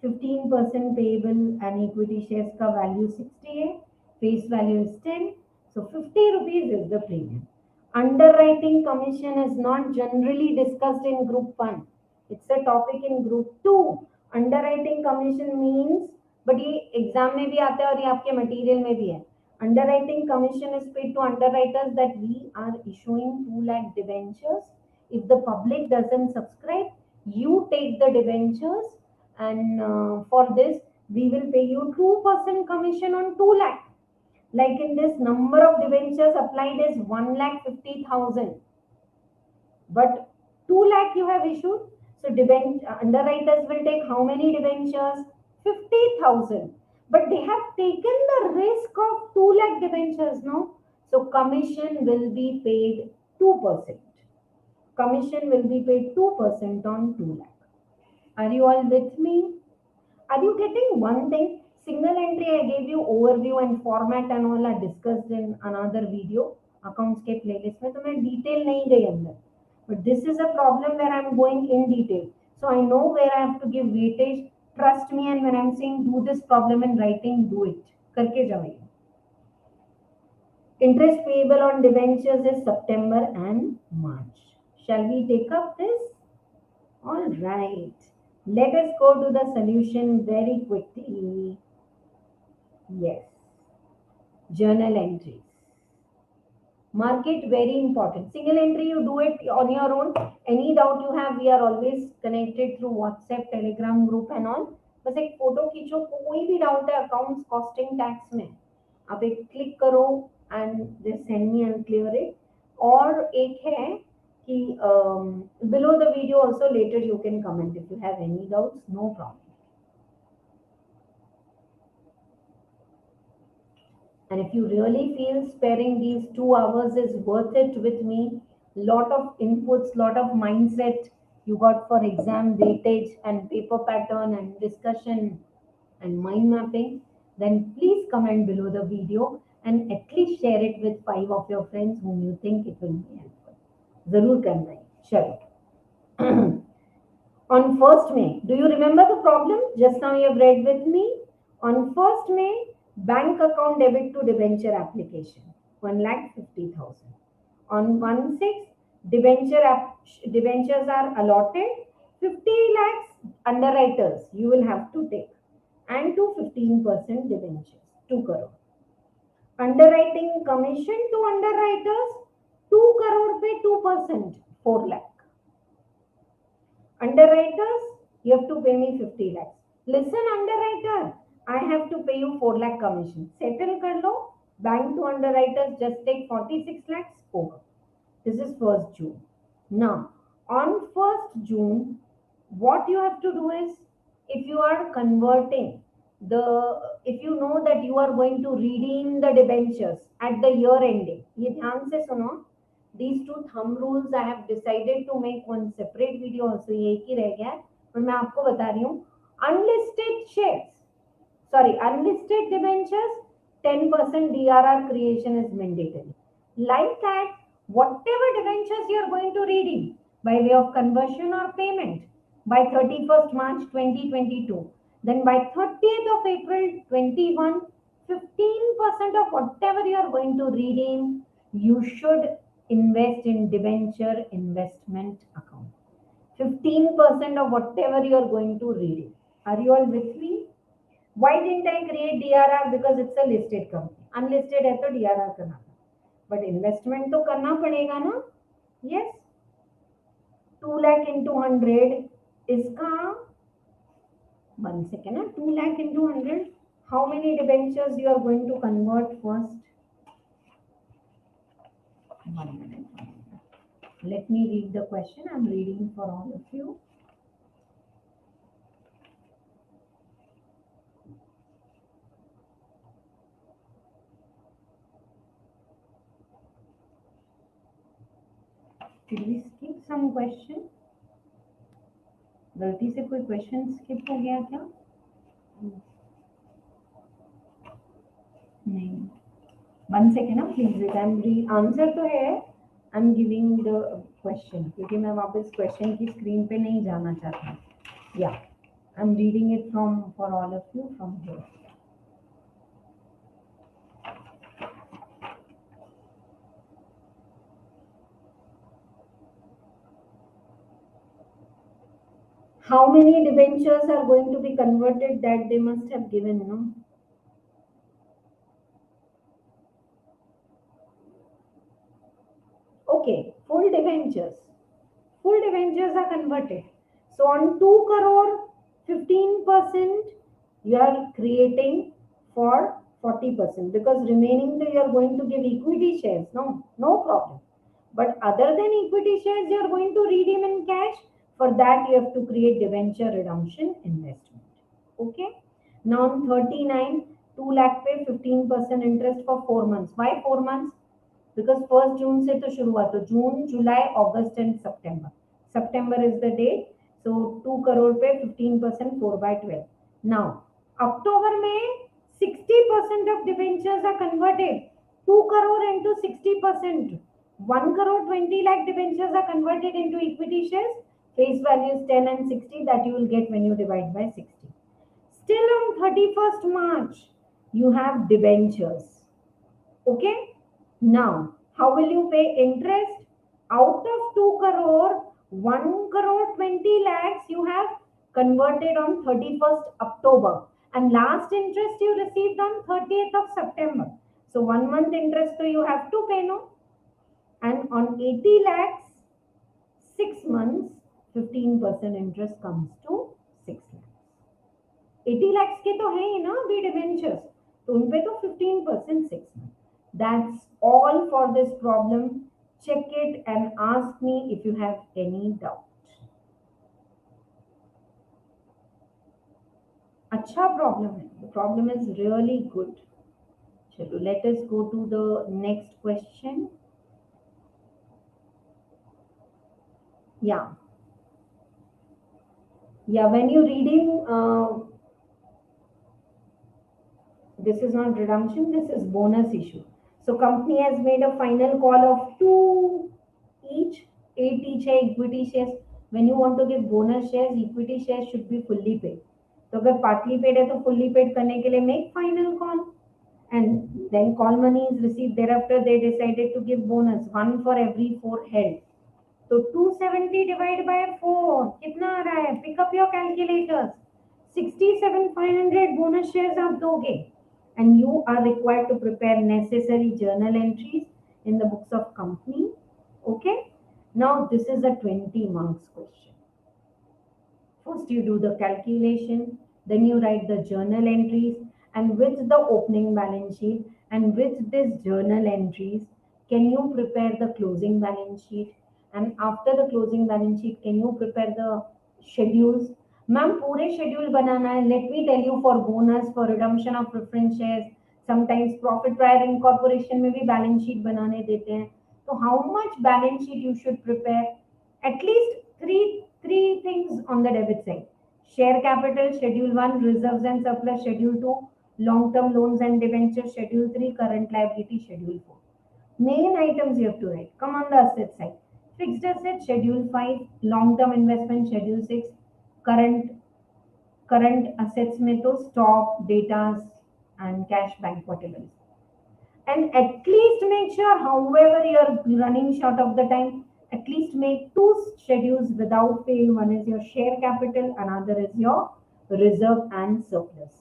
15% payable and equity shares का value 60 है. Face value is 10. So 50 rupees is the premium. Underwriting commission is not generally discussed in group 1. It's a topic in group 2. Underwriting commission means, but ये exam में भी आता है और ये आपके मटेरियल में भी है. Underwriting commission is paid to underwriters that we are issuing 2 lakh debentures. If the public doesn't subscribe, you take the debentures, and for this we will pay you 2% commission on 2 lakh. Like in this, number of debentures applied is 1,50,000, but 2 lakh you have issued. So underwriters will take how many debentures? 50,000. But they have taken the risk of 2 lakh debentures, no? So commission will be paid 2%. Commission will be paid 2% on 2 lakh. Are you all with me? Are you getting one thing? Single entry I gave you overview and format and all are discussed in another video, accounts के playlist में, तो मैं detail नहीं गई अंदर. But this is a problem where I'm going in detail. So I know where I have to give weightage. Trust me, and when I'm saying do this problem in writing, do it. करके जाइए. Interest payable on debentures is September and March. Shall we take up this? All right. Let us go to the solution very quickly. Yes. Journal entries. Mark it very important. Single entry, you do it on your own. Any doubt you have, we are always connected through WhatsApp, Telegram group and all. बस एक photo खींचो, कोई भी doubt है accounts costing tax में, आप एक click करो and just send me and clear it. और एक है कि below the video also later you can comment if you have any doubts, no problem. And if you really feel sparing these 2 hours is worth it with me, lot of inputs, lot of mindset you got for exam, weightage and paper pattern and discussion and mind mapping, then please comment below the video and at least share it with 5 of your friends whom you think it will be helpful. Zarur karna hai, chalo. On 1st May, do you remember the problem? Just now you have read with me. On 1st May, bank account debit to debenture application, 1,50,000. On 1/6, debentures are allotted, 50 lakhs underwriters you will have to take, and to 15% debentures, 2 crore. Underwriting commission to underwriters, 2 crore पे 2%, 4 lakh. Underwriters, you have to pay me 50 lakhs. Listen, underwriter, I have to pay you 4 lakh commission. Settle kar lo. Bank to underwriters just take 46 lakhs over. This is 1st June. Now, on 1st June, what you have to do is, if you are converting if you know that you are going to redeem the debentures at the year ending, ये ध्यान से सुनो. These 2 thumb rules I have decided to make one separate video also. ये एक ही रह गया है, पर मैं आपको बता रही हूँ. Unlisted shares, sorry, unlisted debentures, 10% DRR creation is mandatory. Like that, whatever debentures you are going to redeem by way of conversion or payment by 31st March 2022, then by 30th of April 21, 15% of whatever you are going to redeem, you should invest in debenture investment account. 15% of whatever you are going to redeem. Are you all with me? Why didn't I create DRR? Because it's a listed company. Unlisted है तो DRR करना था. But investment तो करना पड़ेगा ना? Yes. 2 lakh into 100 इसका 1 second ना 2 lakh into 100. How many debentures you are going to convert first? 1 minute. Let me read the question. I'm reading for all of you. Did we skip some question? गलती से कोई question skip हो गया क्या? नहीं. 1 second ना please. Answer तो है. I am giving the question क्योंकि मैं वापस क्वेश्चन की स्क्रीन पे नहीं जाना चाहता. या I am reading it from for all of you from here. How many debentures are going to be converted? That they must have given, no? Okay, full debentures. Full debentures are converted. So on 2 crore, 15% you are creating for 40% because remaining you are going to give equity shares. No problem. But other than equity shares, you are going to redeem in cash. For that, you have to create debenture redemption investment. Okay. Now on 39, 2 lakh pay 15% interest for 4 months. Why 4 months? Because 1st June से तो शुरू हुआ तो June, July, August and September. September is the date. So 2 crore पे 15% 4 by 12. Now October में 60% of debentures are converted. 2 crore into 60%. 1 crore 20 lakh debentures are converted into equity shares. Face value is 10 and 60 that you will get when you divide by 60. Still on 31st March, you have debentures. Okay. Now, how will you pay interest? Out of 2 crore, 1 crore 20 lakhs you have converted on 31st October. And last interest you received on 30th of September. So 1 month interest so you have to pay, no? And on 80 lakhs, 6 months, 15% interest comes to 6 lakhs. 80 lakhs के तो है ही ना अभी debentures. तो उन पे तो 15% 6 months. That's all for this problem. Check it and ask me if you have any doubt. अच्छा problem है. The problem is really good. चलो, let us go to the next question. Yeah, when you reading, this is not redemption, this is bonus issue. So company has made a final call of 2 each, 8 each है equity shares. When you want to give bonus shares, equity shares should be fully paid. तो अगर partly paid है तो fully paid करने के लिए make final call. And then call money is received. Thereafter they decided to give bonus 1 for every 4 held. तो 270 divide by 4 कितना आ रहा है? Pick up your calculators. 67,500 bonus shares आप दोगे. And you are required to prepare necessary journal entries in the books of company. Okay. Now this is a 20 marks question. First you do the calculation, then you write the journal entries, and with the opening balance sheet and with this journal entries, can you prepare the closing balance sheet? And after the closing balance sheet, can you prepare the schedules? Ma'am पूरे schedule बनाना है. Let me tell you for bonus, for redemption of preference shares, sometimes profit prior incorporation में भी balance sheet बनाने देते हैं. तो how much balance sheet you should prepare? At least three things on the debit side. Share capital, Schedule 1, reserves and surplus, Schedule 2, long-term loans and debentures, Schedule 3, current liability, Schedule 4. Main items you have to write. Come on the asset side. Fixed asset, Schedule 5, long-term investment, Schedule 6, current assets में तो stock, data and cash bank whatever. And at least make sure, however you are running short of the time, at least make two schedules without fail. One is your share capital, another is your reserve and surplus.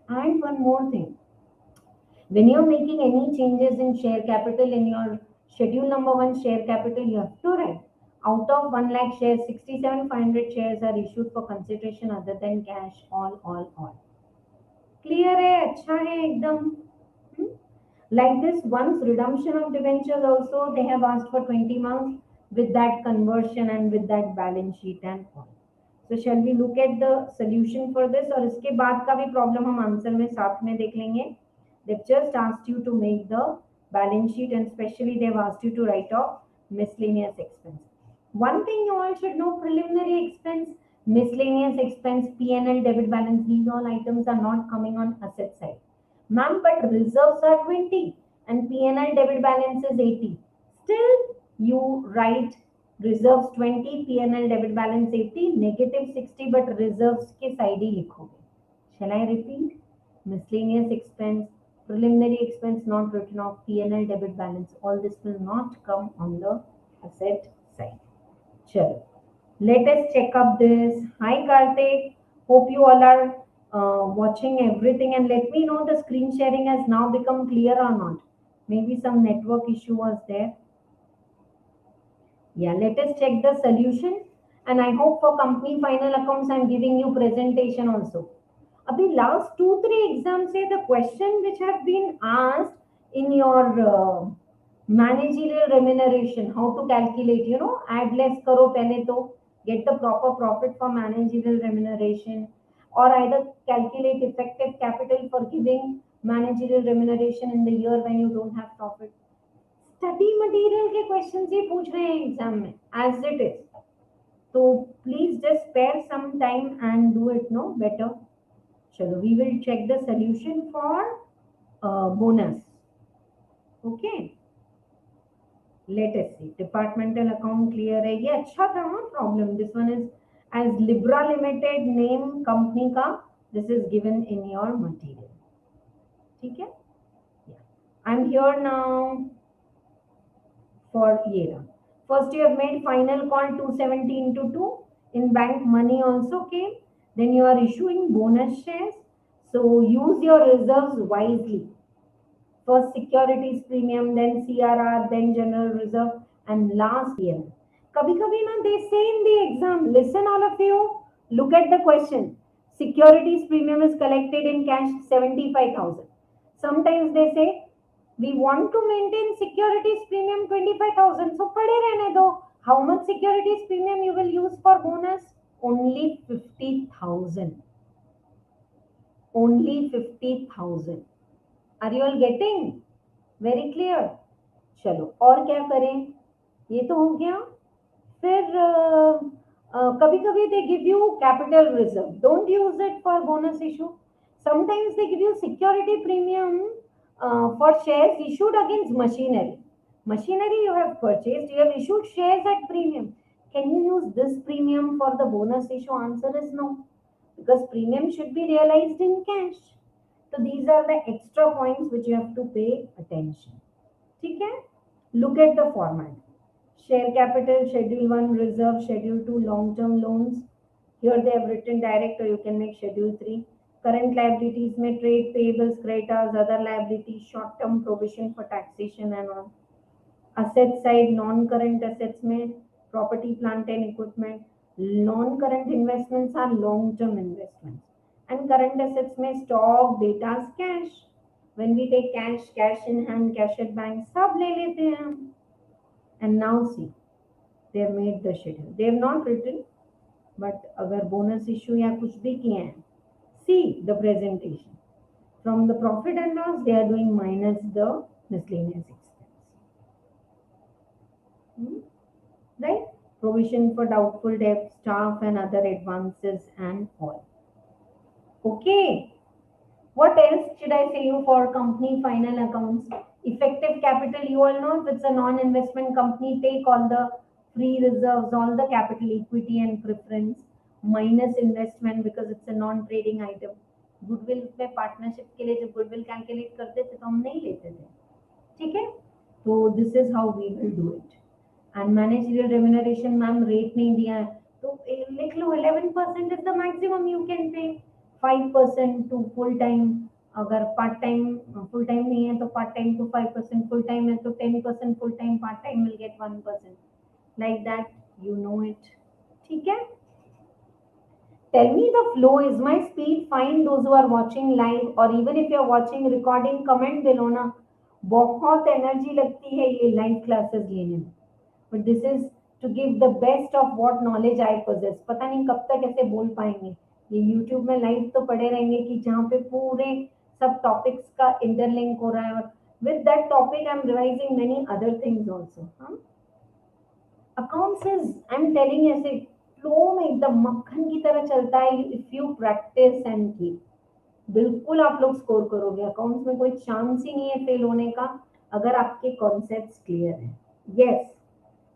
And one more thing, when you're making any changes in share capital in your schedule number 1 share capital, you have to write out of 1 lakh shares, 67,500 shares are issued for consideration other than cash. All clear है, अच्छा है एकदम. Like this, once redemption of debentures also, they have asked for 20 marks with that conversion and with that balance sheet and all. So shall we look at the solution for this? और इसके बाद का भी problem हम answer में साथ में देख लेंगे. They've just asked you to make the balance sheet and especially they've asked you to write off miscellaneous expense. One thing you all should know, preliminary expense, miscellaneous expense, P&L, debit balance, these all items are not coming on asset side. Ma'am, but reserves are 20 and P&L debit balance is 80. Still, you write reserves 20, P&L debit balance 80, negative 60, but reserves के side ही लिखोगे. Shall I repeat? Miscellaneous expense, preliminary expense not written off, P&L debit balance, all this will not come on the asset side. Chalo. Let us check up this. Hi Karthik, hope you all are watching everything and let me know the screen sharing has now become clear or not. Maybe some network issue was there. Yeah, let us check the solution and I hope for company final accounts I'm giving you presentation also. Abhi last 2-3 exams say the question which have been asked in your managerial remuneration, how to calculate, add less karo pehle to get the proper profit for managerial remuneration, or either calculate effective capital for giving managerial remuneration in the year when you don't have profit. Study material के questions ही पूछ रहे हैं exam में as it is. So please just spare some time and do it better. Chalo, we will check the solution for bonus. Okay. Let us see. Departmental account clear है. ये अच्छा था problem. This one is as Libra Limited name company का. This is given in your material. ठीक है? Yeah. I'm here now for year. First you have made final call 270 into 2. In bank money also came. Then you are issuing bonus shares. So use your reserves wisely. First securities premium, then CRR, then general reserve, and last year. Kabhi na they say in the exam, listen all of you, look at the question. Securities premium is collected in cash 75,000. Sometimes they say, we want to maintain securities premium 25,000. So pade rehne do. How much securities premium you will use for bonus? Only 50,000. Only 50,000. Are you all getting? Very clear. चलो और क्या करें? ये तो हो गया. फिर कभी कभी they give you capital reserve. Don't use it for bonus issue. Sometimes they give you security premium for shares issued against machinery. Machinery you have purchased, you have issued shares at premium. Can you use this premium for the bonus issue? Answer is no. Because premium should be realized in cash. So these are the extra points which you have to pay attention. ठीक है? Look at the format. Share capital, Schedule 1, reserve, Schedule 2, long-term loans. Here they have written direct or you can make Schedule 3. Current liabilities में trade payables, creditors, other liabilities, short-term provision for taxation and all. Asset side, non-current assets में property, plant and equipment. Non-current investments are long-term investments. And current assets में stock, data, cash. When we take cash in hand, cash at bank, सब ले लेते हैं हम. And now see, they have made the schedule. They have not written, but अगर bonus issue या कुछ भी किए हैं, see the presentation. From the profit and loss, they are doing minus the miscellaneous expense. Right? provision for doubtful debt, staff and other advances and all. Okay. What else should I say you for company final accounts? Effective capital, you all know if it's a non-investment company, take all the free reserves, all the capital equity and preference minus investment because it's a non-trading item. Goodwill में partnership के लिए जब goodwill calculate करते थे तो हम नहीं लेते थे, ठीक है? तो this is how we will do it. And managerial remuneration ma'am rate नहीं दिया है तो लिख लो 11% is the maximum you can pay. 5% to full time, अगर पार्ट टाइम फुल टाइम नहीं है तो part time to 5%, full time है तो 10%, full time part time will get 1%, like that, you know it. ठीक है? Tell me the flow. Is my speed fine? Those who are watching live or even if you are watching recording, comment below ना. बहुत energy लगती है ये live classes लेने में, but this is to give the best of what knowledge I possess. पता नहीं कब तक ऐसे बोल पाएंगे. ये यूट्यूब में लाइव तो पड़े रहेंगे कि जहाँ पे पूरे सब टॉपिक्स का इंटरलिंक हो रहा है और with that topic I am revising many other things also. Accounts is I am telling ऐसे फ्लो में एकदम मक्खन की तरह चलता है. If you practice and keep, बिल्कुल आप लोग स्कोर करोगे. अकाउंट्स में कोई चांस ही नहीं है फेल होने का अगर आपके कॉन्सेप्ट्स क्लियर हैं. Yes,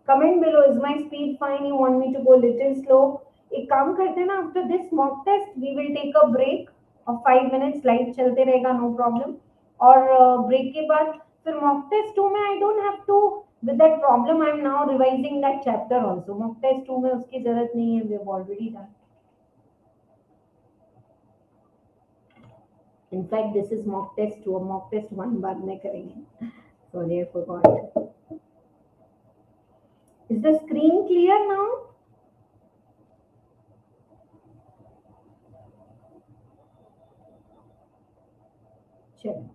comment below. Is my speed fine? You want me to go little slow? एक काम करते हैं ना, after this mock test we will take a break of 5 minutes. Live चलते रहेगा, नो प्रॉब्लम. और ब्रेक के बाद फिर मॉक टेस्ट 2 में I don't have to with that problem I am now revising that chapter also. mock test 2 में उसकी जरूरत नहीं है, we have already done. In fact this is mock test 2 और mock test 1 बाद में करेंगे. Sorry I forgot. Is the screen clear now? चलो,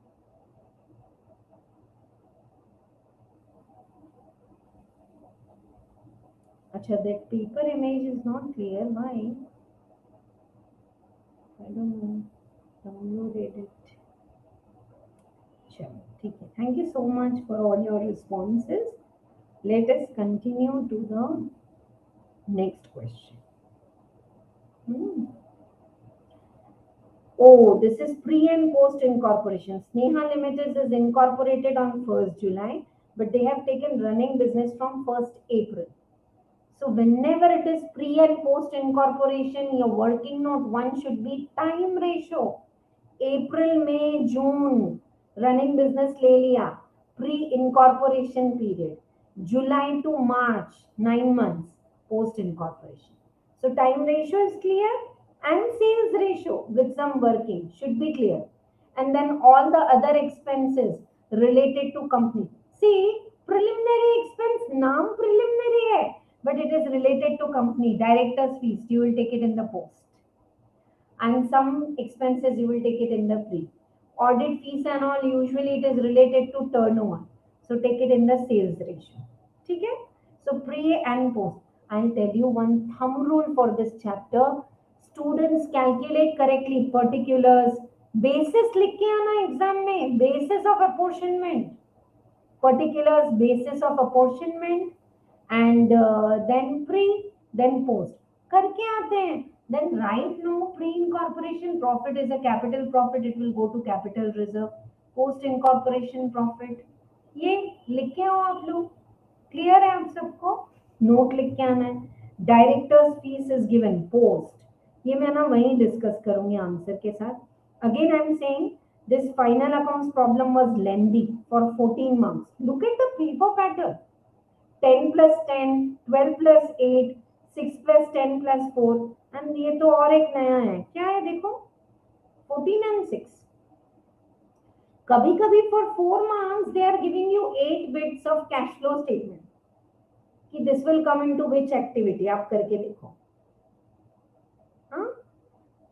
अच्छा, that paper image is not clear. Why? I don't know. Downloaded it. चलो ठीक है. Thank you so much for all your responses. Let us continue to the next question. Oh, this is pre and post incorporation. Sneha Limited is incorporated on 1st July, but they have taken running business from 1st April. So whenever it is pre and post incorporation, your working note one should be time ratio. April, May, June, running business ले लिया, pre incorporation period. July to March, 9 months, post incorporation. So time ratio is clear and sales ratio with some working should be clear. And then all the other expenses related to company. See, preliminary expense, naam preliminary hai, but it is related to company. Director's fees, you will take it in the post. And some expenses you will take it in the pre. Audit fees and all, usually it is related to turnover. So take it in the sales ratio. Okay? So pre and post. I'll tell you one thumb rule for this chapter. Students calculate correctly particulars. Basis लिख के आना exam में. Basis of apportionment. Particulars, basis of apportionment, and then pre, then post. करके आते हैं. Then right now pre-incorporation profit is a capital profit. It will go to capital reserve. Post-incorporation profit. ये लिख के आओ आप लोग. क्लियर है आप सबको? नोट लिख के आना है. Directors fees is given post. ये मैं ना वहीं डिस्कस करूंगी आंसर के साथ. Again I am saying this final accounts problem was lengthy for 14 marks. Look at the paper pattern. 10 plus 10, 12 plus 8, 6 plus 10 plus 4. And ये तो और एक नया है. क्या है देखो? 14 and 6. कभी कभी for 4 marks they are giving you 8 bits of cash flow statement. कि this will come into which activity. आप करके देखो. हाँ?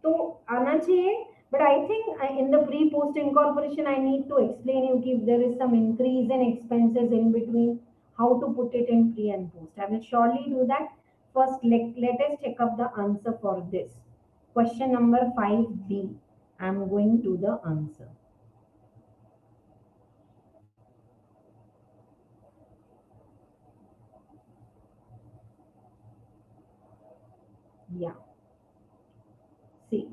तो आना चाहिए. But I think in the pre-post incorporation, I need to explain you if there is some increase in expenses in between, how to put it in pre and post. I will surely do that. First, let us check up the answer for this. Question number 5B. I am going to the answer. Yeah. See,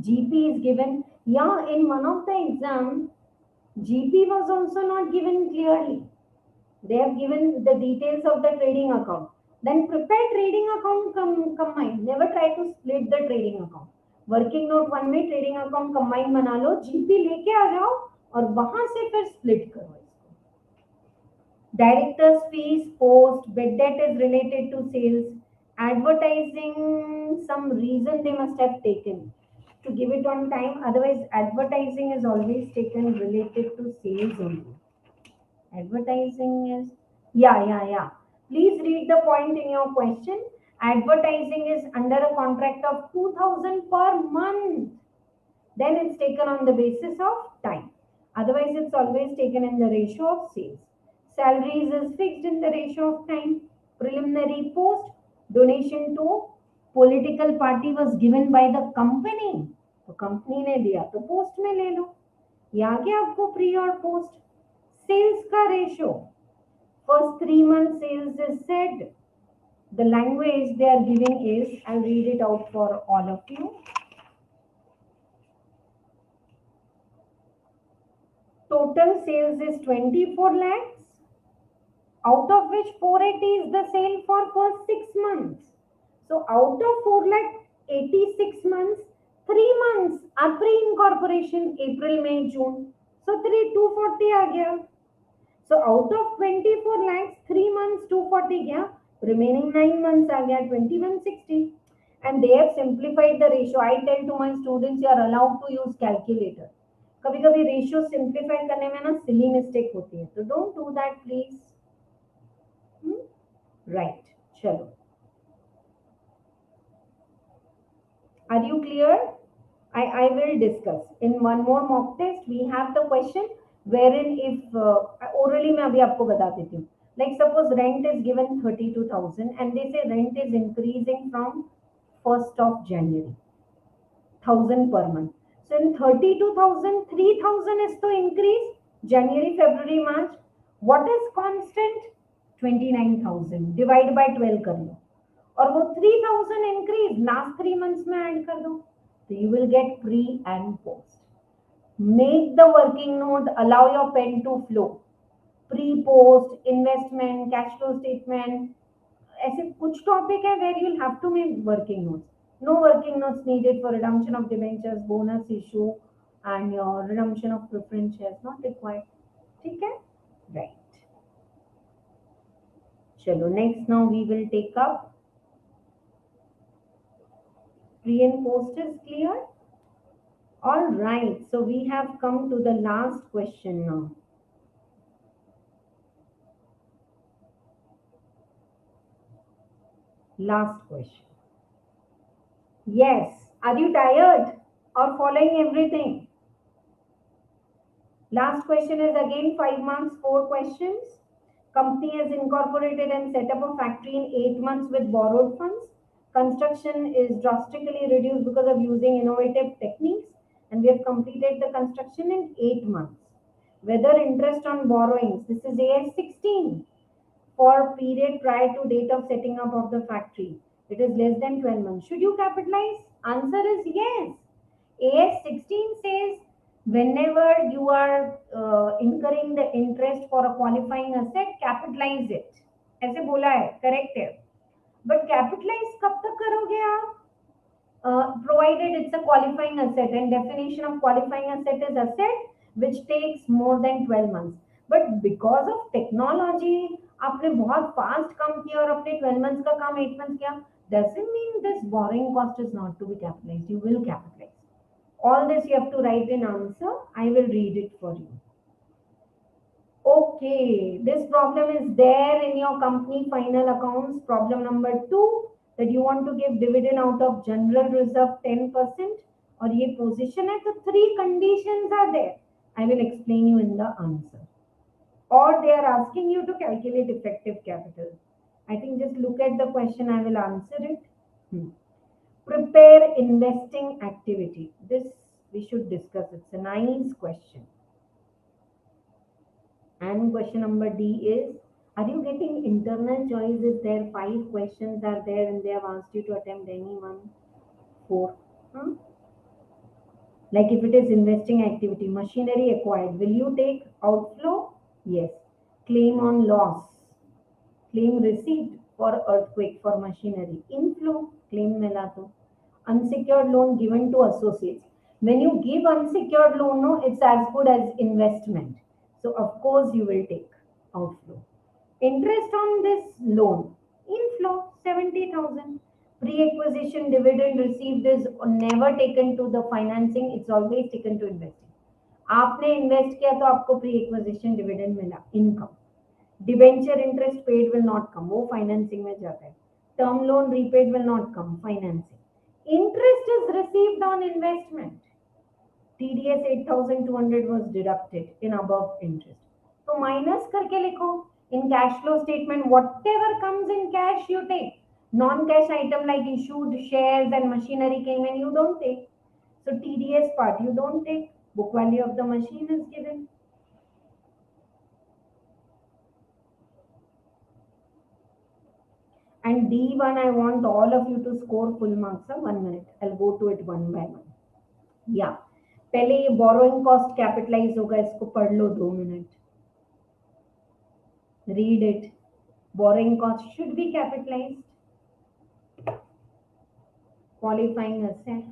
GP is given. Yeah, in one of the exam, GP was also not given clearly. They have given the details of the trading account. Then prepare trading account combine. Never try to split the trading account. Working note one में trading account combine बना लो, GP लेके आ जाओ और वहां से फिर split करो इसको. Directors fees post bad debt is related to sales. Advertising, some reason they must have taken to give it on time, otherwise advertising is always taken related to sales only. Advertising is, yeah. Please read the point in your question. Advertising is under a contract of 2000 per month. Then it's taken on the basis of time. Otherwise, it's always taken in the ratio of sales. Salaries is fixed in the ratio of time. Preliminary post donation to political party was given by the company. तो company ने दिया तो post में ले लो. यहाँ क्या आपको pre और post. Sales ka ratio. First 3 months sales is said. The language they are giving is, I'll read it out for all of you. Total sales is 24 lakhs, out of which 480 is the sale for first 6 months. So out of 4 lakh 86 months, 3 months are pre-incorporation, April, May, June. So 240 आ गया. So out of 24 lakhs, 3 months 240 गया, remaining 9 months आ गया 2160. And they have simplified the ratio. I tell to my students, you are allowed to use calculator. कभी कभी ratio simplify करने में ना silly mistake होती है, तो don't do that please. Right, चलो. Are you clear? I will discuss. In one more mock test, we have the question wherein if orally मैं अभी आपको बता देती हूँ. Like suppose rent is given 32,000 and they say rent is increasing from 1st of January, 1,000 per month. So in 32,000, 3,000 is to increase January, February, March. What is constant? 29,000. Divide by 12 कर लो. और वो 3,000 increase last 3 months में add कर दो. So you will get pre and post. Make the working note. Allow your pen to flow. Pre, post, investment, cash flow statement. ऐसे कुछ topic है where you'll have to make working notes. No working notes needed for redemption of debentures, bonus issue, and your redemption of preference shares not required. ठीक है? Right. चलो, next now we will take up pre and post is clear? All right. So we have come to the last question now. Last question. Yes. Are you tired or following everything? Last question is again 5 marks, 4 questions. Company has incorporated and set up a factory in 8 months with borrowed funds. Construction is drastically reduced because of using innovative techniques, and we have completed the construction in 8 months. Whether interest on borrowings, this is AS 16 for period prior to date of setting up of the factory. It is less than 12 months. Should you capitalize? Answer is yes. AS 16 says whenever you are incurring the interest for a qualifying asset, capitalize it. ऐसे बोला है, correct है. But capitalize कब तक करोगे आप? Provided it's a qualifying asset, and definition of qualifying asset is asset which takes more than 12 months. But because of technology, आपने बहुत fast काम किया और अपने 12 months का काम 8 months किया, doesn't mean this borrowing cost is not to be capitalized. You will capitalize. All this you have to write in answer. I will read it for you. Okay, this problem is there in your company final accounts. Problem number 2, that you want to give dividend out of general reserve 10%. और ये position है, तो 3 conditions are there. I will explain you in the answer. Or they are asking you to calculate effective capital. I think just look at the question. I will answer it. Prepare investing activity. This we should discuss. It's a nice question. And question number D is, Are you getting internal choice is there? 5 questions are there and they have asked you to attempt any one. 4. Huh? Like if it is investing activity, machinery acquired, will you take outflow? Yes. Claim on loss. Claim received for earthquake for machinery. Inflow. Claim mila to. Unsecured loan given to associates. When you give unsecured loan, no, it's as good as investment. So of course you will take outflow. Interest on this loan, inflow 70,000. Pre-acquisition dividend received is never taken to the financing, it's always taken to investing. आपने invest किया तो आपको pre acquisition dividend मिला, income. Debenture interest paid will not come, वो financing में जाता है. Term loan repaid will not come, financing. Interest is received on investment. TDS 8,200 was deducted in above interest. तो माइनस करके लिखो. In cash flow statement, whatever comes in cash, you take. Non-cash item like issued shares and machinery came in, you don't take. So TDS part, you don't take. Book value of the machine is given. And D1, I want all of you to score full marks. 1 minute. I'll go to it one by one. Yeah. पहले ये borrowing cost capitalize होगा, इसको पढ़ लो 2 minute. Read it. Borrowing cost should be capitalized. Qualifying asset.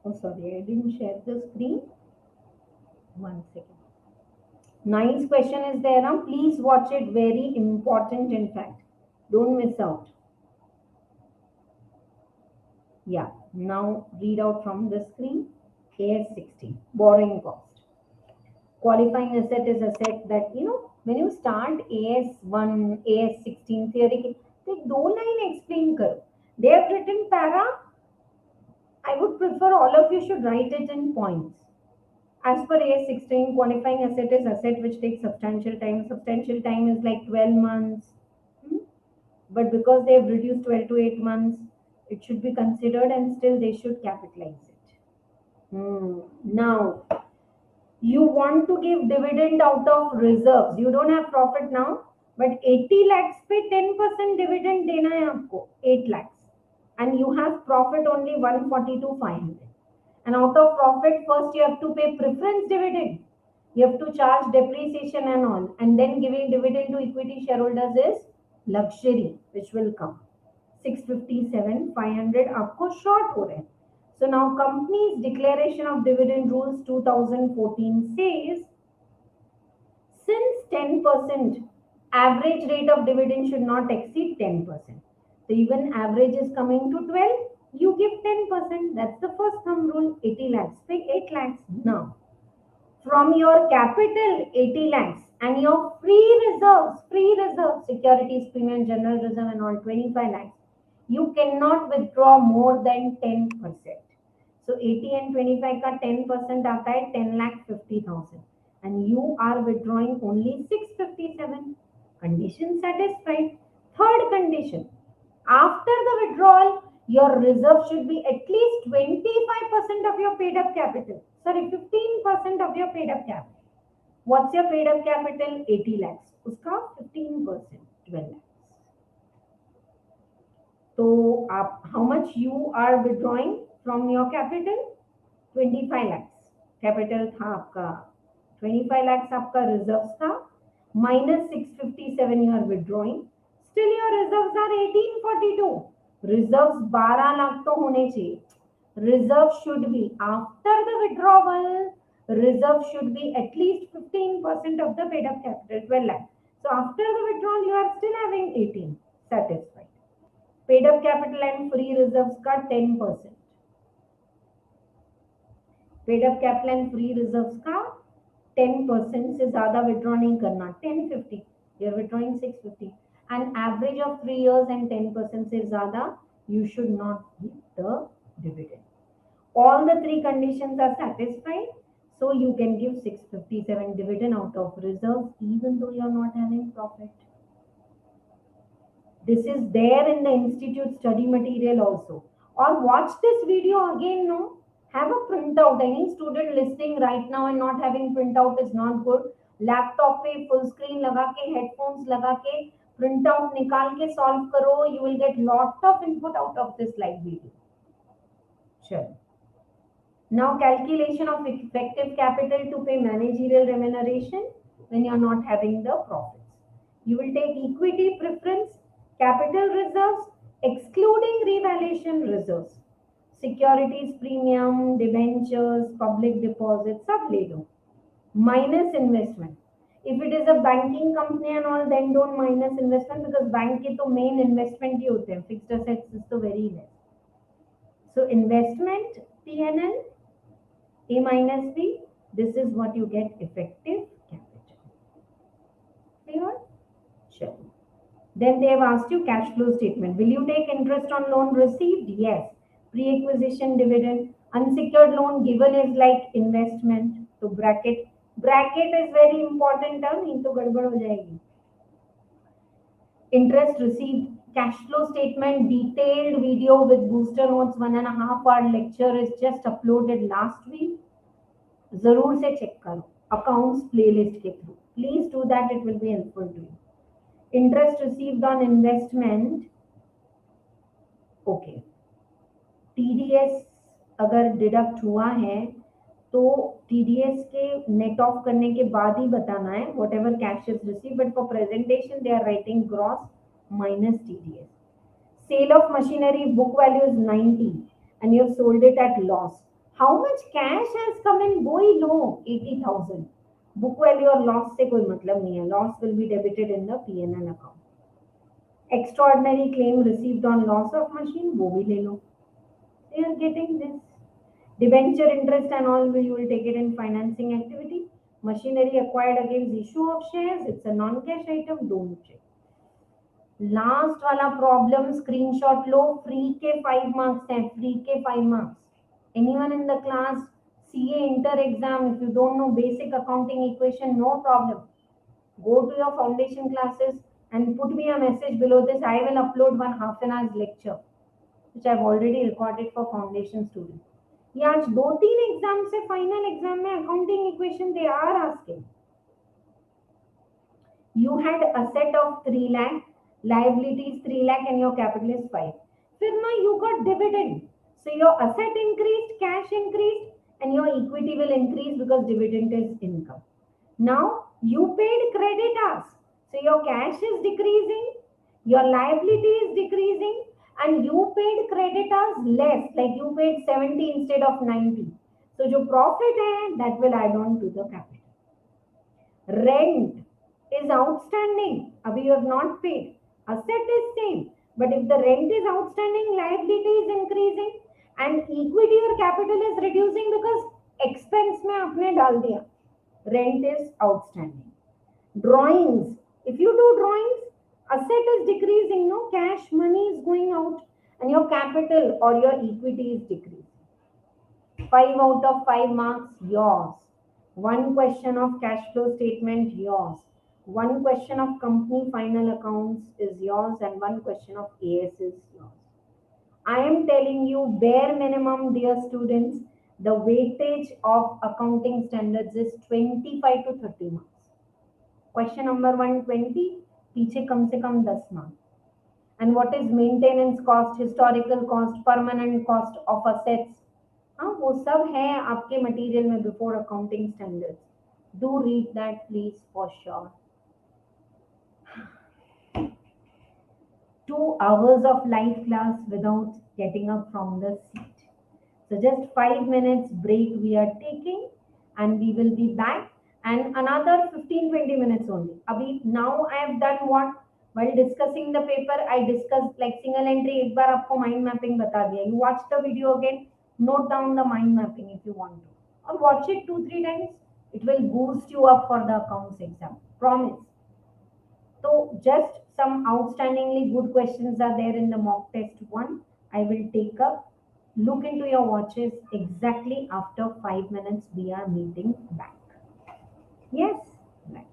Oh, sorry, I didn't share the screen. 1 second. Nice question is there now. Please watch it. Very important, in fact. Don't miss out. Yeah. Now read out from the screen. AS 16. Borrowing cost. Qualifying asset is asset that, when you start AS1, AS 16 theory, they don't line explain kar. They have written para. I would prefer all of you should write it in points. As per AS 16, qualifying asset is asset which takes substantial time. Substantial time is like 12 months. But because they have reduced 12 to 8 months, it should be considered and still they should capitalize it. Now, you want to give dividend out of reserves. You don't have profit now, but 80 lakhs पे 10% dividend देना है आपको, 8 lakhs. And you have profit only 142,500. And out of profit, first you have to pay preference dividend. You have to charge depreciation and all. And then giving dividend to equity shareholders is luxury, which will come. 657,500 आपको short हो रहे हैं. So now company's declaration of dividend rules 2014 says, since 10% average rate of dividend should not exceed 10%. So even average is coming to 12, you give 10%. That's the first thumb rule. 80 lakhs, pay 8 lakhs. Now, from your capital 80 lakhs and your free reserves, securities, premium, general reserve and all 25 lakhs, you cannot withdraw more than 10%. So 80 and 25 का 10% आता है 10,50,000 and you are withdrawing only 657. Condition satisfied. Third condition, after the withdrawal, your reserve should be at least 25% of your paid up capital. Sorry, 15% of your paid up capital. What's your paid up capital? 80 lakhs. उसका 15%, 12 lakhs. So, how much you are withdrawing from your capital? 25 lakhs. Capital था आपका 25 lakhs आपका reserves था. Minus 657 you are withdrawing. Still your reserves are 1842. Reserves 12 lakh तो होने चाहिए. Reserve should be, after the withdrawal, reserve should be at least 15% of the paid up capital, 12 lakh. So after the withdrawal, you are still having 18. Satisfied. Paid up capital and free reserves का 10%. Paid up capital and free reserves का 10% से ज़्यादा withdraw नहीं करना. 1050. You are withdrawing 650. An average of 3 years and 10% से ज़्यादा, you should not give the dividend. All the three conditions are satisfied. So you can give 657 dividend out of reserves even though you're not having profit. This is there in the institute study material also. Or watch this video again, no? Have a printout. Any student listening right now and not having printout is not good. Laptop पे full screen लगा के headphones लगा के printout निकाल के solve करो. You will get lot of input out of this live video. Sure. Now calculation of effective capital to pay managerial remuneration when you are not having the profits. You will take equity preference, capital reserves, excluding revaluation reserves, securities premium, debentures, public deposits, सब ले लो. Minus investment. If it is a banking company and all, then don't minus investment because bank के तो main investment ही होते हैं. Fixed assets is तो very less. So investment P&L A minus B, this is what you get effective capital. Clear? Sure. Then they have asked you cash flow statement. Will you take interest on loan received? Yes. Pre-acquisition dividend. Unsecured loan given is like investment. So bracket. Bracket is very important term. नहीं तो गड़बड़ हो जाएगी. Interest received. Cash flow statement detailed video with booster notes 1.5 hour lecture is just uploaded last week. जरूर से check करो accounts playlist के through. Please do that, it will be helpful to you. Interest received on investment. Okay, TDS अगर deduct हुआ है तो TDS के net of करने के बाद ही बताना है whatever cash is receive, but for presentation they are writing gross minus TDS. Sale of machinery book value is 90 and you have sold it at loss. How much cash has come in? वो ही लो 80,000. Book value और loss से कोई मतलब नहीं है. Loss will be debited in the P&L account. Extraordinary claim received on loss of machine, वो भी ले लो. They are getting this. Debenture interest and all you will take it in financing activity. Machinery acquired against issue of shares, it's a non-cash item, don't check. Last वाला problem screenshot लो. Free के 5 marks हैं. Free के 5 marks. Anyone in the class CA inter exam, if you don't know basic accounting equation, no problem, go to your foundation classes and put me a message below this. I will upload one half an hour's lecture which I've already recorded for foundation students. ये आज 2-3 exam से final exam में accounting equation they are asking. You had asset of 3 lakh, liabilities 3 lakh and your capital is 5. फिर ना you got dividend. So your asset increased, cash increased, and your equity will increase because dividend is income. Now you paid creditors, so your cash is decreasing, your liability is decreasing, and you paid creditors less, like you paid 70 instead of 90. So जो profit है that will add on to the capital. Rent is outstanding. Abhi you have not paid. Asset is same, but if the rent is outstanding, liability is increasing. And equity or capital is reducing because expense में आपने डाल दिया. Rent is outstanding. Drawings. If you do drawings, asset is decreasing, no cash money is going out, and your capital or your equity is decreasing. 5 out of 5 marks yours. One question of cash flow statement yours. One question of company final accounts is yours, and one question of AS is yours. I am telling you bare minimum, dear students, the weightage of accounting standards is 25 to 30 marks. Question number 120, पीछे कम से कम 10 marks. And what is maintenance cost, historical cost, permanent cost of assets? हाँ, वो सब है आपके material में before accounting standards. Do read that please for sure. 2 hours of live class without getting up from the seat. So just 5 minutes break we are taking and we will be back and another 15-20 minutes only. Abhi now I have done what? While discussing the paper, I discussed like single entry. एक बार आपको mind mapping बता दिया. You watch the video again, note down the mind mapping if you want to, or watch it 2-3 times. It will boost you up for the accounts exam. Promise. So just some outstandingly good questions are there in the mock test 1. I will take up Look into your watches. Exactly after 5 minutes, we are meeting back. Yes? Right.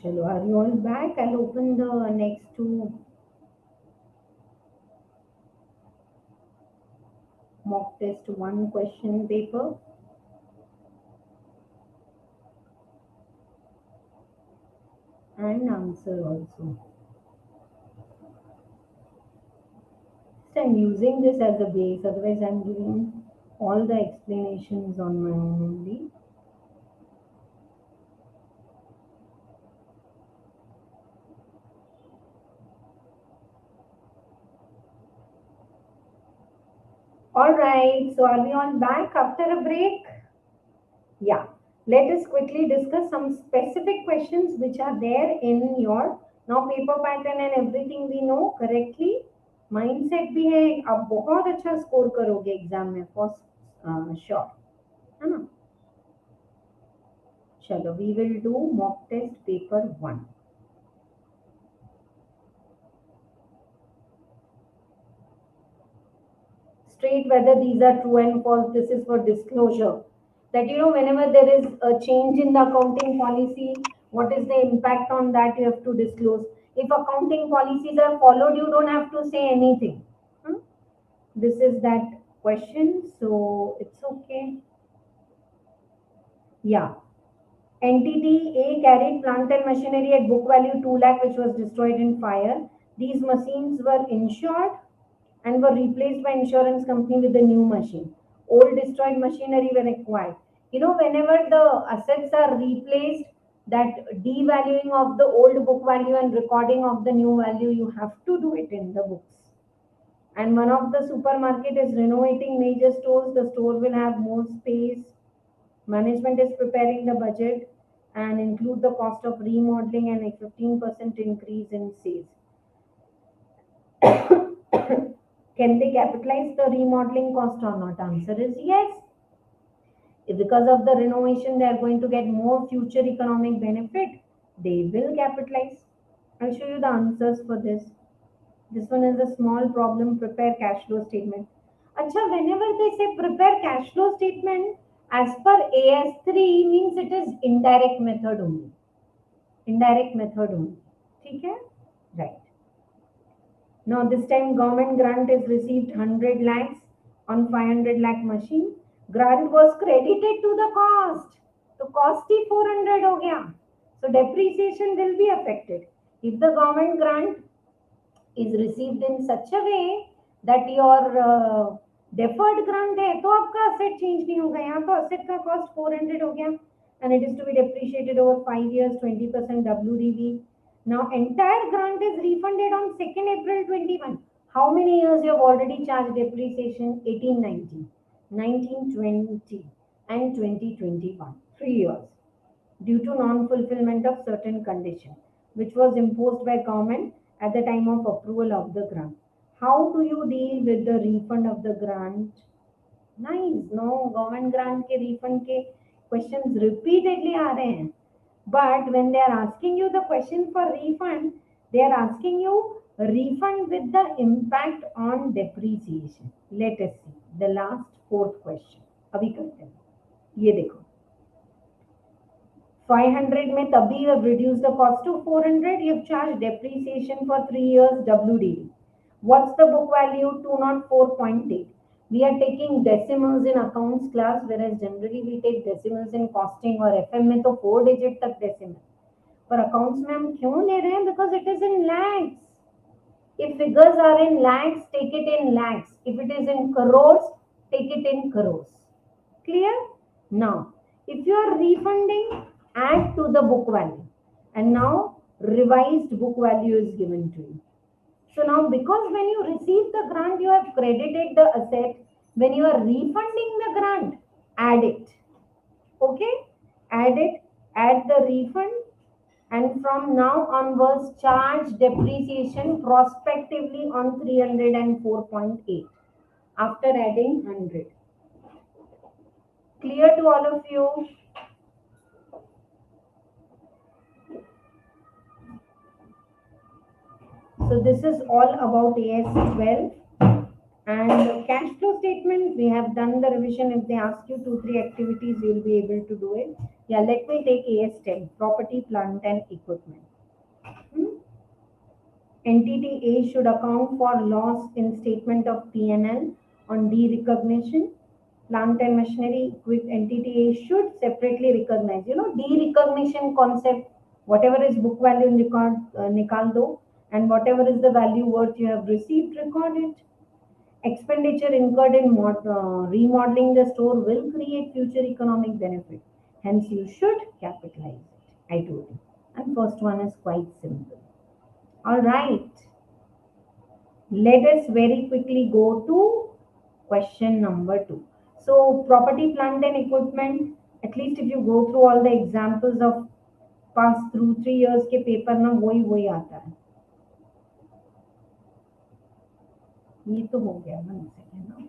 Chalo, are you all back? I'll open the next two mock test one question paper and answer also. So I'm using this as a base, otherwise I'm giving all the explanations on my own only. All right, so are we on back after a break? Yeah. Let us quickly discuss some specific questions which are there in your now paper pattern and everything we know correctly. Mindset भी है आप बहुत अच्छा score करोगे exam में for sure है ना चलो we will do mock test paper one straight whether these are true and false. This is for disclosure. That whenever there is a change in the accounting policy, what is the impact on that you have to disclose. If accounting policies are followed, you don't have to say anything. Hmm? This is that question, so it's okay. Yeah. Entity A carried plant and machinery at book value 2 lakh, which was destroyed in fire. These machines were insured and were replaced by insurance company with the new machine. Old destroyed machinery were acquired. Whenever the assets are replaced, that devaluing of the old book value and recording of the new value, you have to do it in the books. And one of the supermarket is renovating major stores. The store will have more space. Management is preparing the budget and include the cost of remodeling and a 15% increase in sales. Can they capitalize the remodeling cost or not? Answer is yes. If because of the renovation they are going to get more future economic benefit, they will capitalize. I'll show you the answers for this. This one is a small problem. Prepare cash flow statement. Acha, whenever they say prepare cash flow statement, as per AS3 means it is indirect method only. Indirect method only. Okay? Right. Now this time government grant is received 100 lakhs on 500 lakh machine. Grant was credited to the cost. So cost ही 400 हो गया. So depreciation will be affected. If the government grant is received in such a way that your deferred grant है तो आपका asset change नहीं होगा. यहाँ तो asset का cost 400 हो गया and it is to be depreciated over 5 years, 20% WDV. Now entire grant is refunded on 2nd April 21. How many years you have already charged depreciation? 18, 19, 19, 20 and 2021. 3 years due to non-fulfillment of certain condition which was imposed by government at the time of approval of the grant. How do you deal with the refund of the grant? Nice. No, government grant के refund के questions repeatedly आ रहे हैं. But when they are asking you the question for refund, they are asking you refund with the impact on depreciation. Let us see the last 4th question. अभी करते हैं. ये देखो. 500 में तभी you have reduced the cost to 400. You have charged depreciation for 3 years WDV. What's the book value? 204.8. We are taking decimals in accounts class, whereas generally we take decimals in costing or FM में तो 4 digit तक decimal. पर accounts में हम क्यों ले रहे हैं? Because it is in lakhs. If figures are in lakhs, take it in lakhs. If it is in crores, take it in crores. Clear? Now, if you are refunding, add to the book value. And now revised book value is given to you. So now because when you receive the grant, you have credited the asset. When you are refunding the grant, add it. Okay? Add it, add the refund. And from now onwards, charge depreciation prospectively on 304.8 after adding 100. Clear to all of you? So this is all about AS12 and cash flow statement. We have done the revision. If they ask you 2-3 activities, you will be able to do it. Yeah, let me take AS10, property, plant and equipment. Entity A should account for loss in statement of P&L on derecognition. Plant and machinery, entity A should separately recognize. Derecognition concept, whatever is book value record, nikal do. And whatever is the value worth you have received, record it. Expenditure incurred in remodeling the store will create future economic benefit. Hence, you should capitalize it. I told you. And first one is quite simple. All right. Let us very quickly go to question number 2. So, property, plant and equipment, at least if you go through all the examples of past through 3 years के paper ना वही आता है. ये तो हो गया ना second.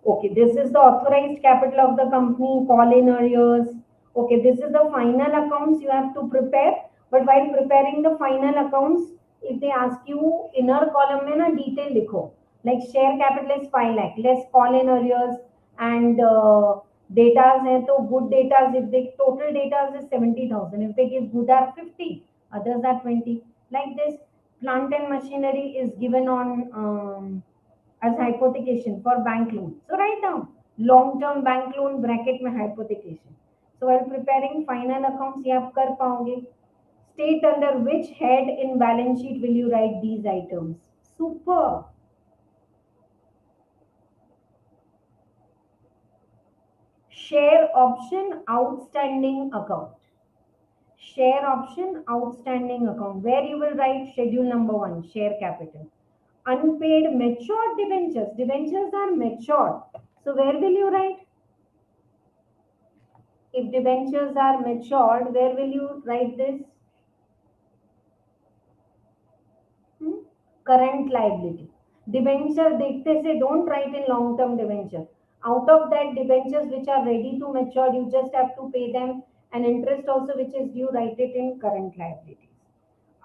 Okay, this is the authorized capital of the company, call in arrears. Okay, this is the final accounts you have to prepare. But while preparing the final accounts, if they ask you inner column में ना detail लिखो. Like share capital is 5 lakh, less call in arrears and datas है तो good datas, if they total datas is 70,000. If they give good are 50, others are 20. Like this, plant and machinery is given on as hypothecation for bank loan. So write down long-term bank loan bracket में hypothecation. So while preparing final accounts, ये आप कर पाओगे. State under which head in balance sheet will you write these items? Super. Share option outstanding account. Share option outstanding account. Where you will write schedule number 1, share capital. Unpaid matured debentures. Debentures are matured. So where will you write? If debentures are matured, where will you write this? Current liability. Debenture देखते से don't write in long term debenture. Out of that debentures which are ready to mature, you just have to pay them, and interest also which is due, write it in current liabilities.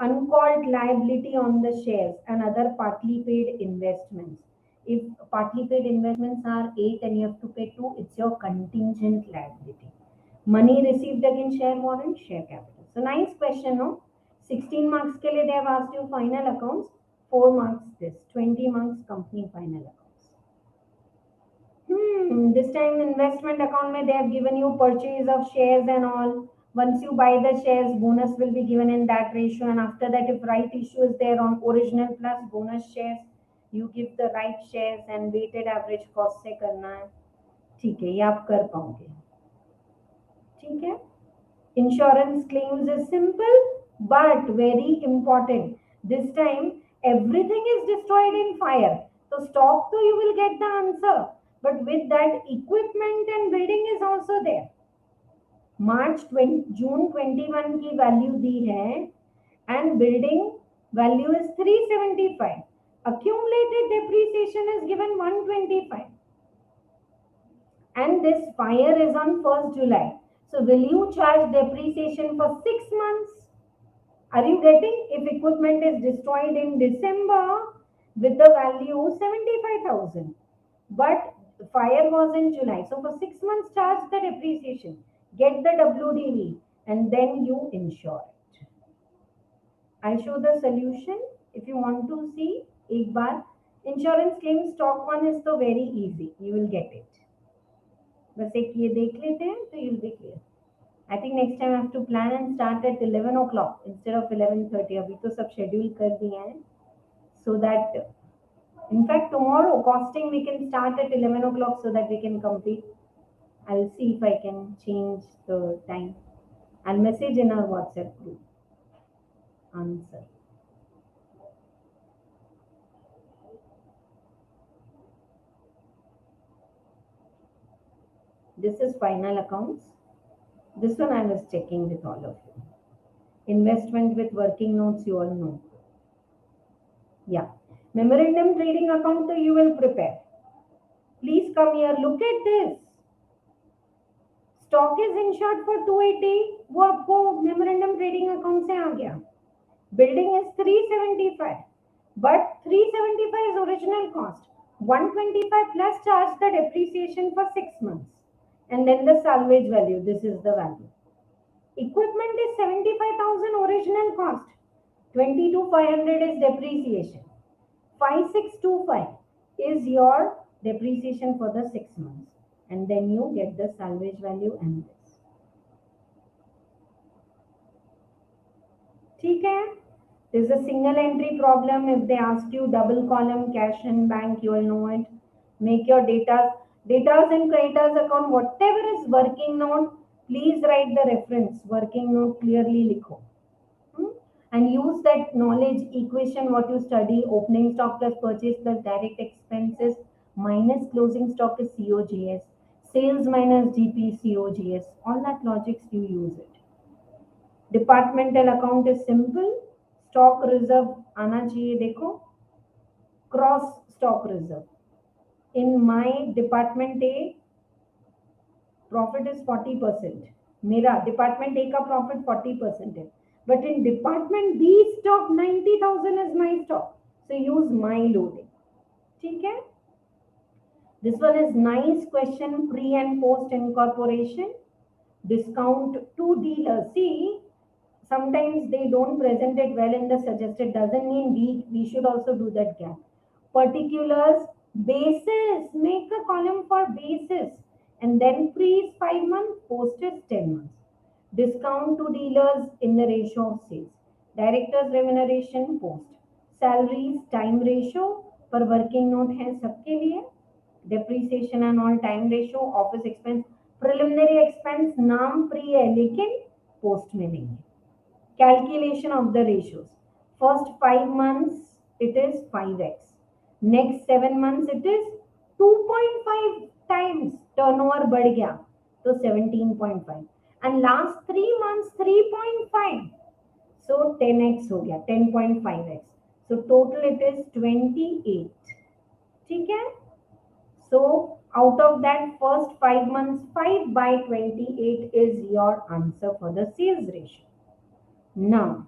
Uncalled liability on the shares and other partly paid investments. If partly paid investments are 8 and you have to pay 2, it's your contingent liability. Money received against share warrant, share capital. So nice question, no? 16 marks के लिए they have asked you final accounts, 4 marks this, 20 marks company final accounts. This time investment account mein they have given you purchase of shares and all. Once you buy the shares, bonus will be given in that ratio, and after that if right issue is there on original plus bonus shares, you give the right shares and weighted average cost से करना है. ठीक है, ये आप कर पाओगे. ठीक है. Insurance claims is simple but very important. This time everything is destroyed in fire. So stock so you will get the answer. But with that equipment and building is also there. June 21 की value दी है and building value is 375. Accumulated depreciation is given 125. And this fire is on 1st July. So will you charge depreciation for 6 months? Are you getting? If equipment is destroyed in December with the value 75,000, but fire was in July. So for 6 months charge the depreciation, get the WDV and then you insure it. I'll show the solution if you want to see. एक बार insurance claim stock one is so very easy. You will get it. बस एक ये देख लेते हैं तो you'll be clear. I think next time I have to plan and start at 11 o'clock instead of 11:30. अभी तो सब schedule कर दिया है. So that, in fact, tomorrow costing we can start at 11 o'clock so that we can complete. I'll see if I can change the time. I'll message in our WhatsApp group. Answer. This is final accounts. This one I was checking with all of you. Investment with working notes, you all know. Yeah. Memorandum trading account, so you will prepare. Please come here. Look at this. Stock is insured for 280. वो आपको memorandum trading account से आ गया. Building is 375. But 375 is original cost. 125 plus charge the depreciation for 6 months. And then the salvage value. This is the value. Equipment is 75,000 original cost. 22,500 is depreciation. 5,625 is your depreciation for the 6 months. And then you get the salvage value and this. ठीक है? This is a single entry problem. If they ask you double column cash and bank, you will know it. Make your data and creditors account, whatever is working note, please write the reference. Working note clearly likho. And use that knowledge equation what you study. Opening stock plus purchase plus direct expenses minus closing stock is COGS. Sales minus GP COGS. All that logics you use it. Departmental account is simple. Stock reserve आना चाहिए देखो. Cross stock reserve. In my department A, profit is 40%. मेरा department A का profit 40% है. But in department B stock 90,000 is my stock. So use my loading. ठीक है? This one is nice question. Pre and post incorporation. Discount to dealer. See, sometimes they don't present it well in the suggested. Doesn't mean we should also do that gap. Particulars Basis, make a column for basis. And then pre is 5 months, post is 10 months. Discount to dealers in the ratio of sales. Directors remuneration post. Salaries time ratio पर working note है सबके लिए. Depreciation and all time ratio. Office expense. Preliminary expense नाम pre है लेकिन post में नहीं है. Calculation of the ratios. First 5 months it is 5x. Next 7 months it is 2.5 times. Turnover बढ़ गया तो 17.5. And last 3 months 3.5. So 10x हो गया 10.5x. So total it is 28. ठीक है? So out of that first 5 months 5 by 28 is your answer for the sales ratio. Now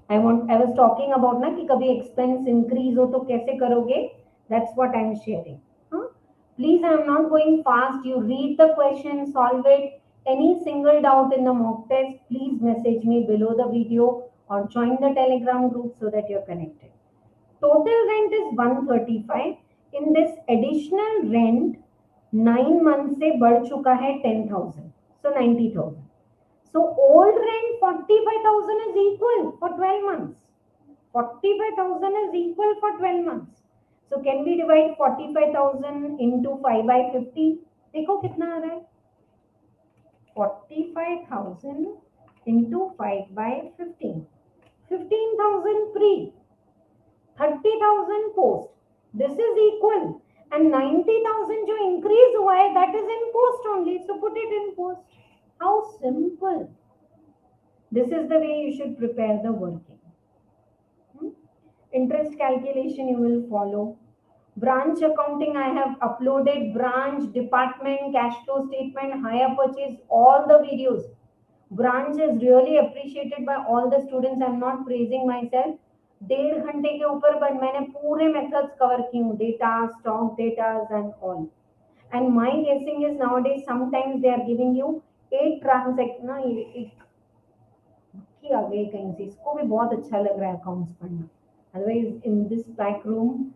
I was talking about ना कि कभी expense increase हो तो कैसे करोगे? That's what I'm sharing. Please, I'm not going fast. You read the question, solve it. Any single doubt in the mock test, please message me below the video or join the Telegram group so that you're connected. Total rent is 135. In this additional rent, 9 months से बढ़ चुका है 10,000. So 90,000. So old rent 45,000 is equal for 12 months. 45,000 is equal for 12 months. So can we divide 45,000 into 5 by 50? देखो कितना आ रहा है? 45,000 into 5 by 15. 15,000 pre. 30,000 post. This is equal. And 90,000 जो increase हुआ है, that is in post only. So put it in post. How simple. This is the way you should prepare the working. Interest calculation you will follow. Branch accounting I have uploaded. Branch, department, cash flow statement, hire purchase, all the videos. Branch is really appreciated by all the students. I'm not praising myself. 1.5 घंटे के ऊपर but मैंने पूरे methods cover की हूँ. Data, stock datas and all. And my guessing is nowadays sometimes they are giving you 8 transaction ना, ये एक की आ गई कहीं से, इसको भी बहुत अच्छा लग रहा है अकाउंट्स पढ़ना. Otherwise in this back room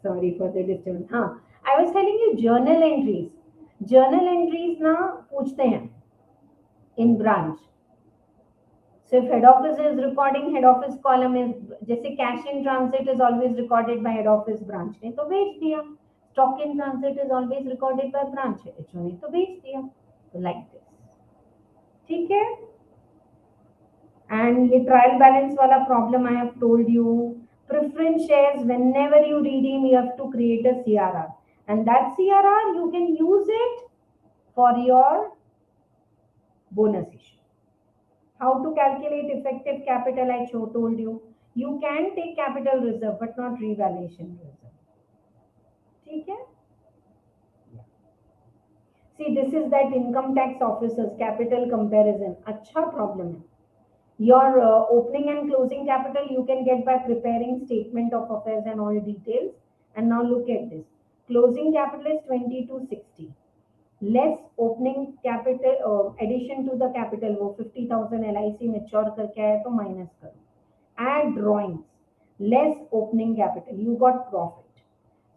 sorry for the disturbance. हाँ, I was telling you journal entries. Journal entries ना पूछते हैं in branch. So if head office is recording, head office column is जैसे cash in transit is always recorded by head office branch ने तो भेज दिया. Stock in transit is always recorded by branch, HO ने तो भेज दिया. तो like this. ठीक है? And ये trial balance वाला problem I have told you. Preference shares, whenever you redeem, you have to create a CRR. And that CRR, you can use it for your bonus issue. How to calculate effective capital, I told you. You can take capital reserve, but not revaluation reserve. ठीक है? See, this is that income tax officers capital comparison. अच्छा problem है. Your opening and closing capital you can get by preparing statement of affairs and all details. And now look at this. Closing capital is 2260. Less opening capital addition to the capital वो 50,000 LIC mature करके आया तो minus करो. Add drawings. Less opening capital. You got profit.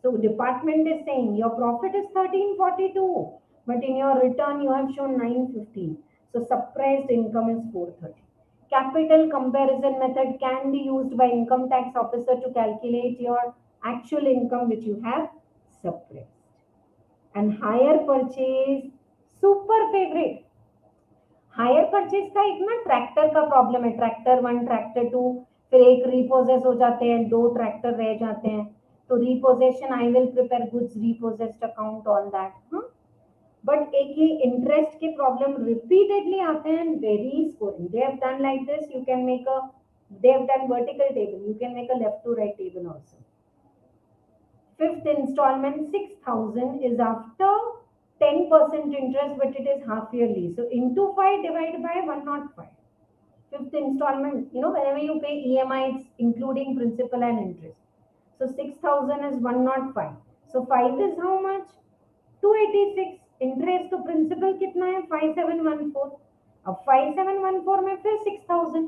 So department is saying your profit is 1342, but in your return you have shown 915. So suppressed income is 430. Capital comparison method can be used by income tax officer to calculate your actual income which you have suppressed. And hire purchase, super favorite. Hire purchase का एक ना tractor का problem है. Tractor 1, tractor 2, फिर एक repossess हो जाते हैं, 2 ट्रैक्टर रह जाते हैं. तो repossession I will prepare goods repossessed account all that. But एक ही इंटरेस्ट के प्रॉब्लम रिपीटेडली आते हैं. Very scoring. They have done like this. You can make a, they have done vertical table. You can make a left to right table also. Fifth installment 6,000 is after 10% interest, but it is half yearly. So into 5 divided by 105. Fifth installment, you know, whenever you pay EMI, it's including principal and interest. So 6,000 is 105. So 5 is how much? 286. Interest to principal कितना है? 5714. अब 5714 में फिर 6,000.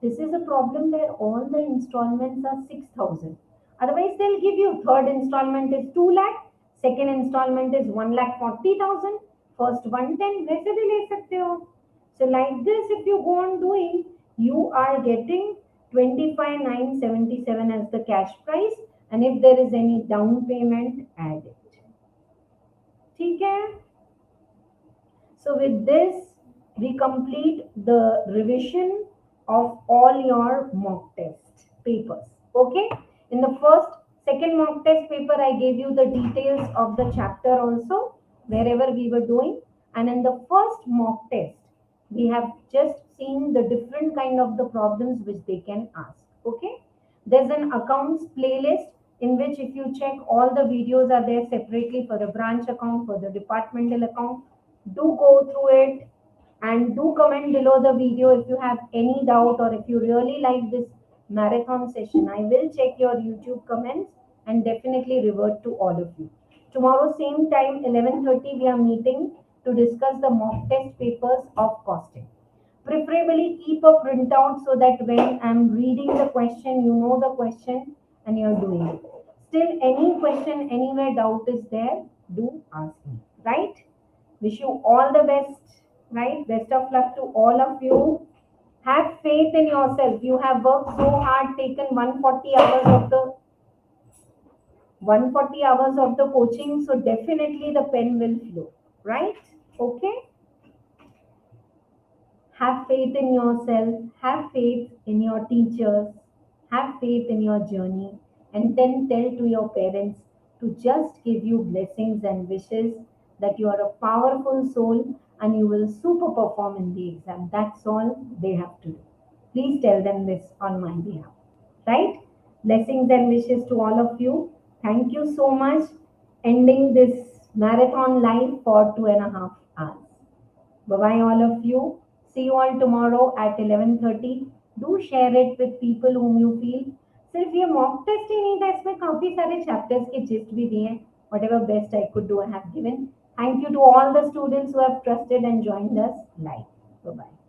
This is a problem where all the installments are 6,000. Otherwise, they'll give you third installment is 2 lakh, second installment is 1,40,000, first 110, वैसे भी ले सकते हो. So like this, if you go on doing, you are getting 25,977 as the cash price, and if there is any down payment, add it. ठीक है? So with this, we complete the revision of all your mock test papers. Okay? In the second mock test paper, I gave you the details of the chapter also, wherever we were doing. And in the first mock test, we have just seen the different kind of the problems which they can ask. Okay? There's an accounts playlist in which if you check, all the videos are there separately for the branch account, for the departmental account. Do go through it and do comment below the video if you have any doubt, or if you really like this marathon session. I will check your YouTube comments and definitely revert to all of you. Tomorrow same time 11:30 we are meeting to discuss the mock test papers of costing. Preferably keep a printout so that when I'm reading the question, you know the question and you're doing it. Still, any question, anywhere doubt is there, do ask me, right? Wish you all the best, right? Best of luck to all of you. Have faith in yourself. You have worked so hard, taken 140 hours of the 140 hours of the coaching, so definitely the pen will flow, right? Okay? Have faith in yourself, have faith in your teachers, have faith in your journey, and then tell to your parents to just give you blessings and wishes that you are a powerful soul and you will super perform in the exam. That's all they have to do. Please tell them this on my behalf, right? Blessings and wishes to all of you. Thank you so much. Ending this marathon live for 2.5 hours. Bye-bye all of you. See you all tomorrow at 11:30. Do share it with people whom you feel. सिर्फ ये mock test ही नहीं था, इसमें काफी सारे chapters के gist भी दिए हैं. Whatever best I could do, I have given. Thank you to all the students who have trusted and joined us live. Bye-bye.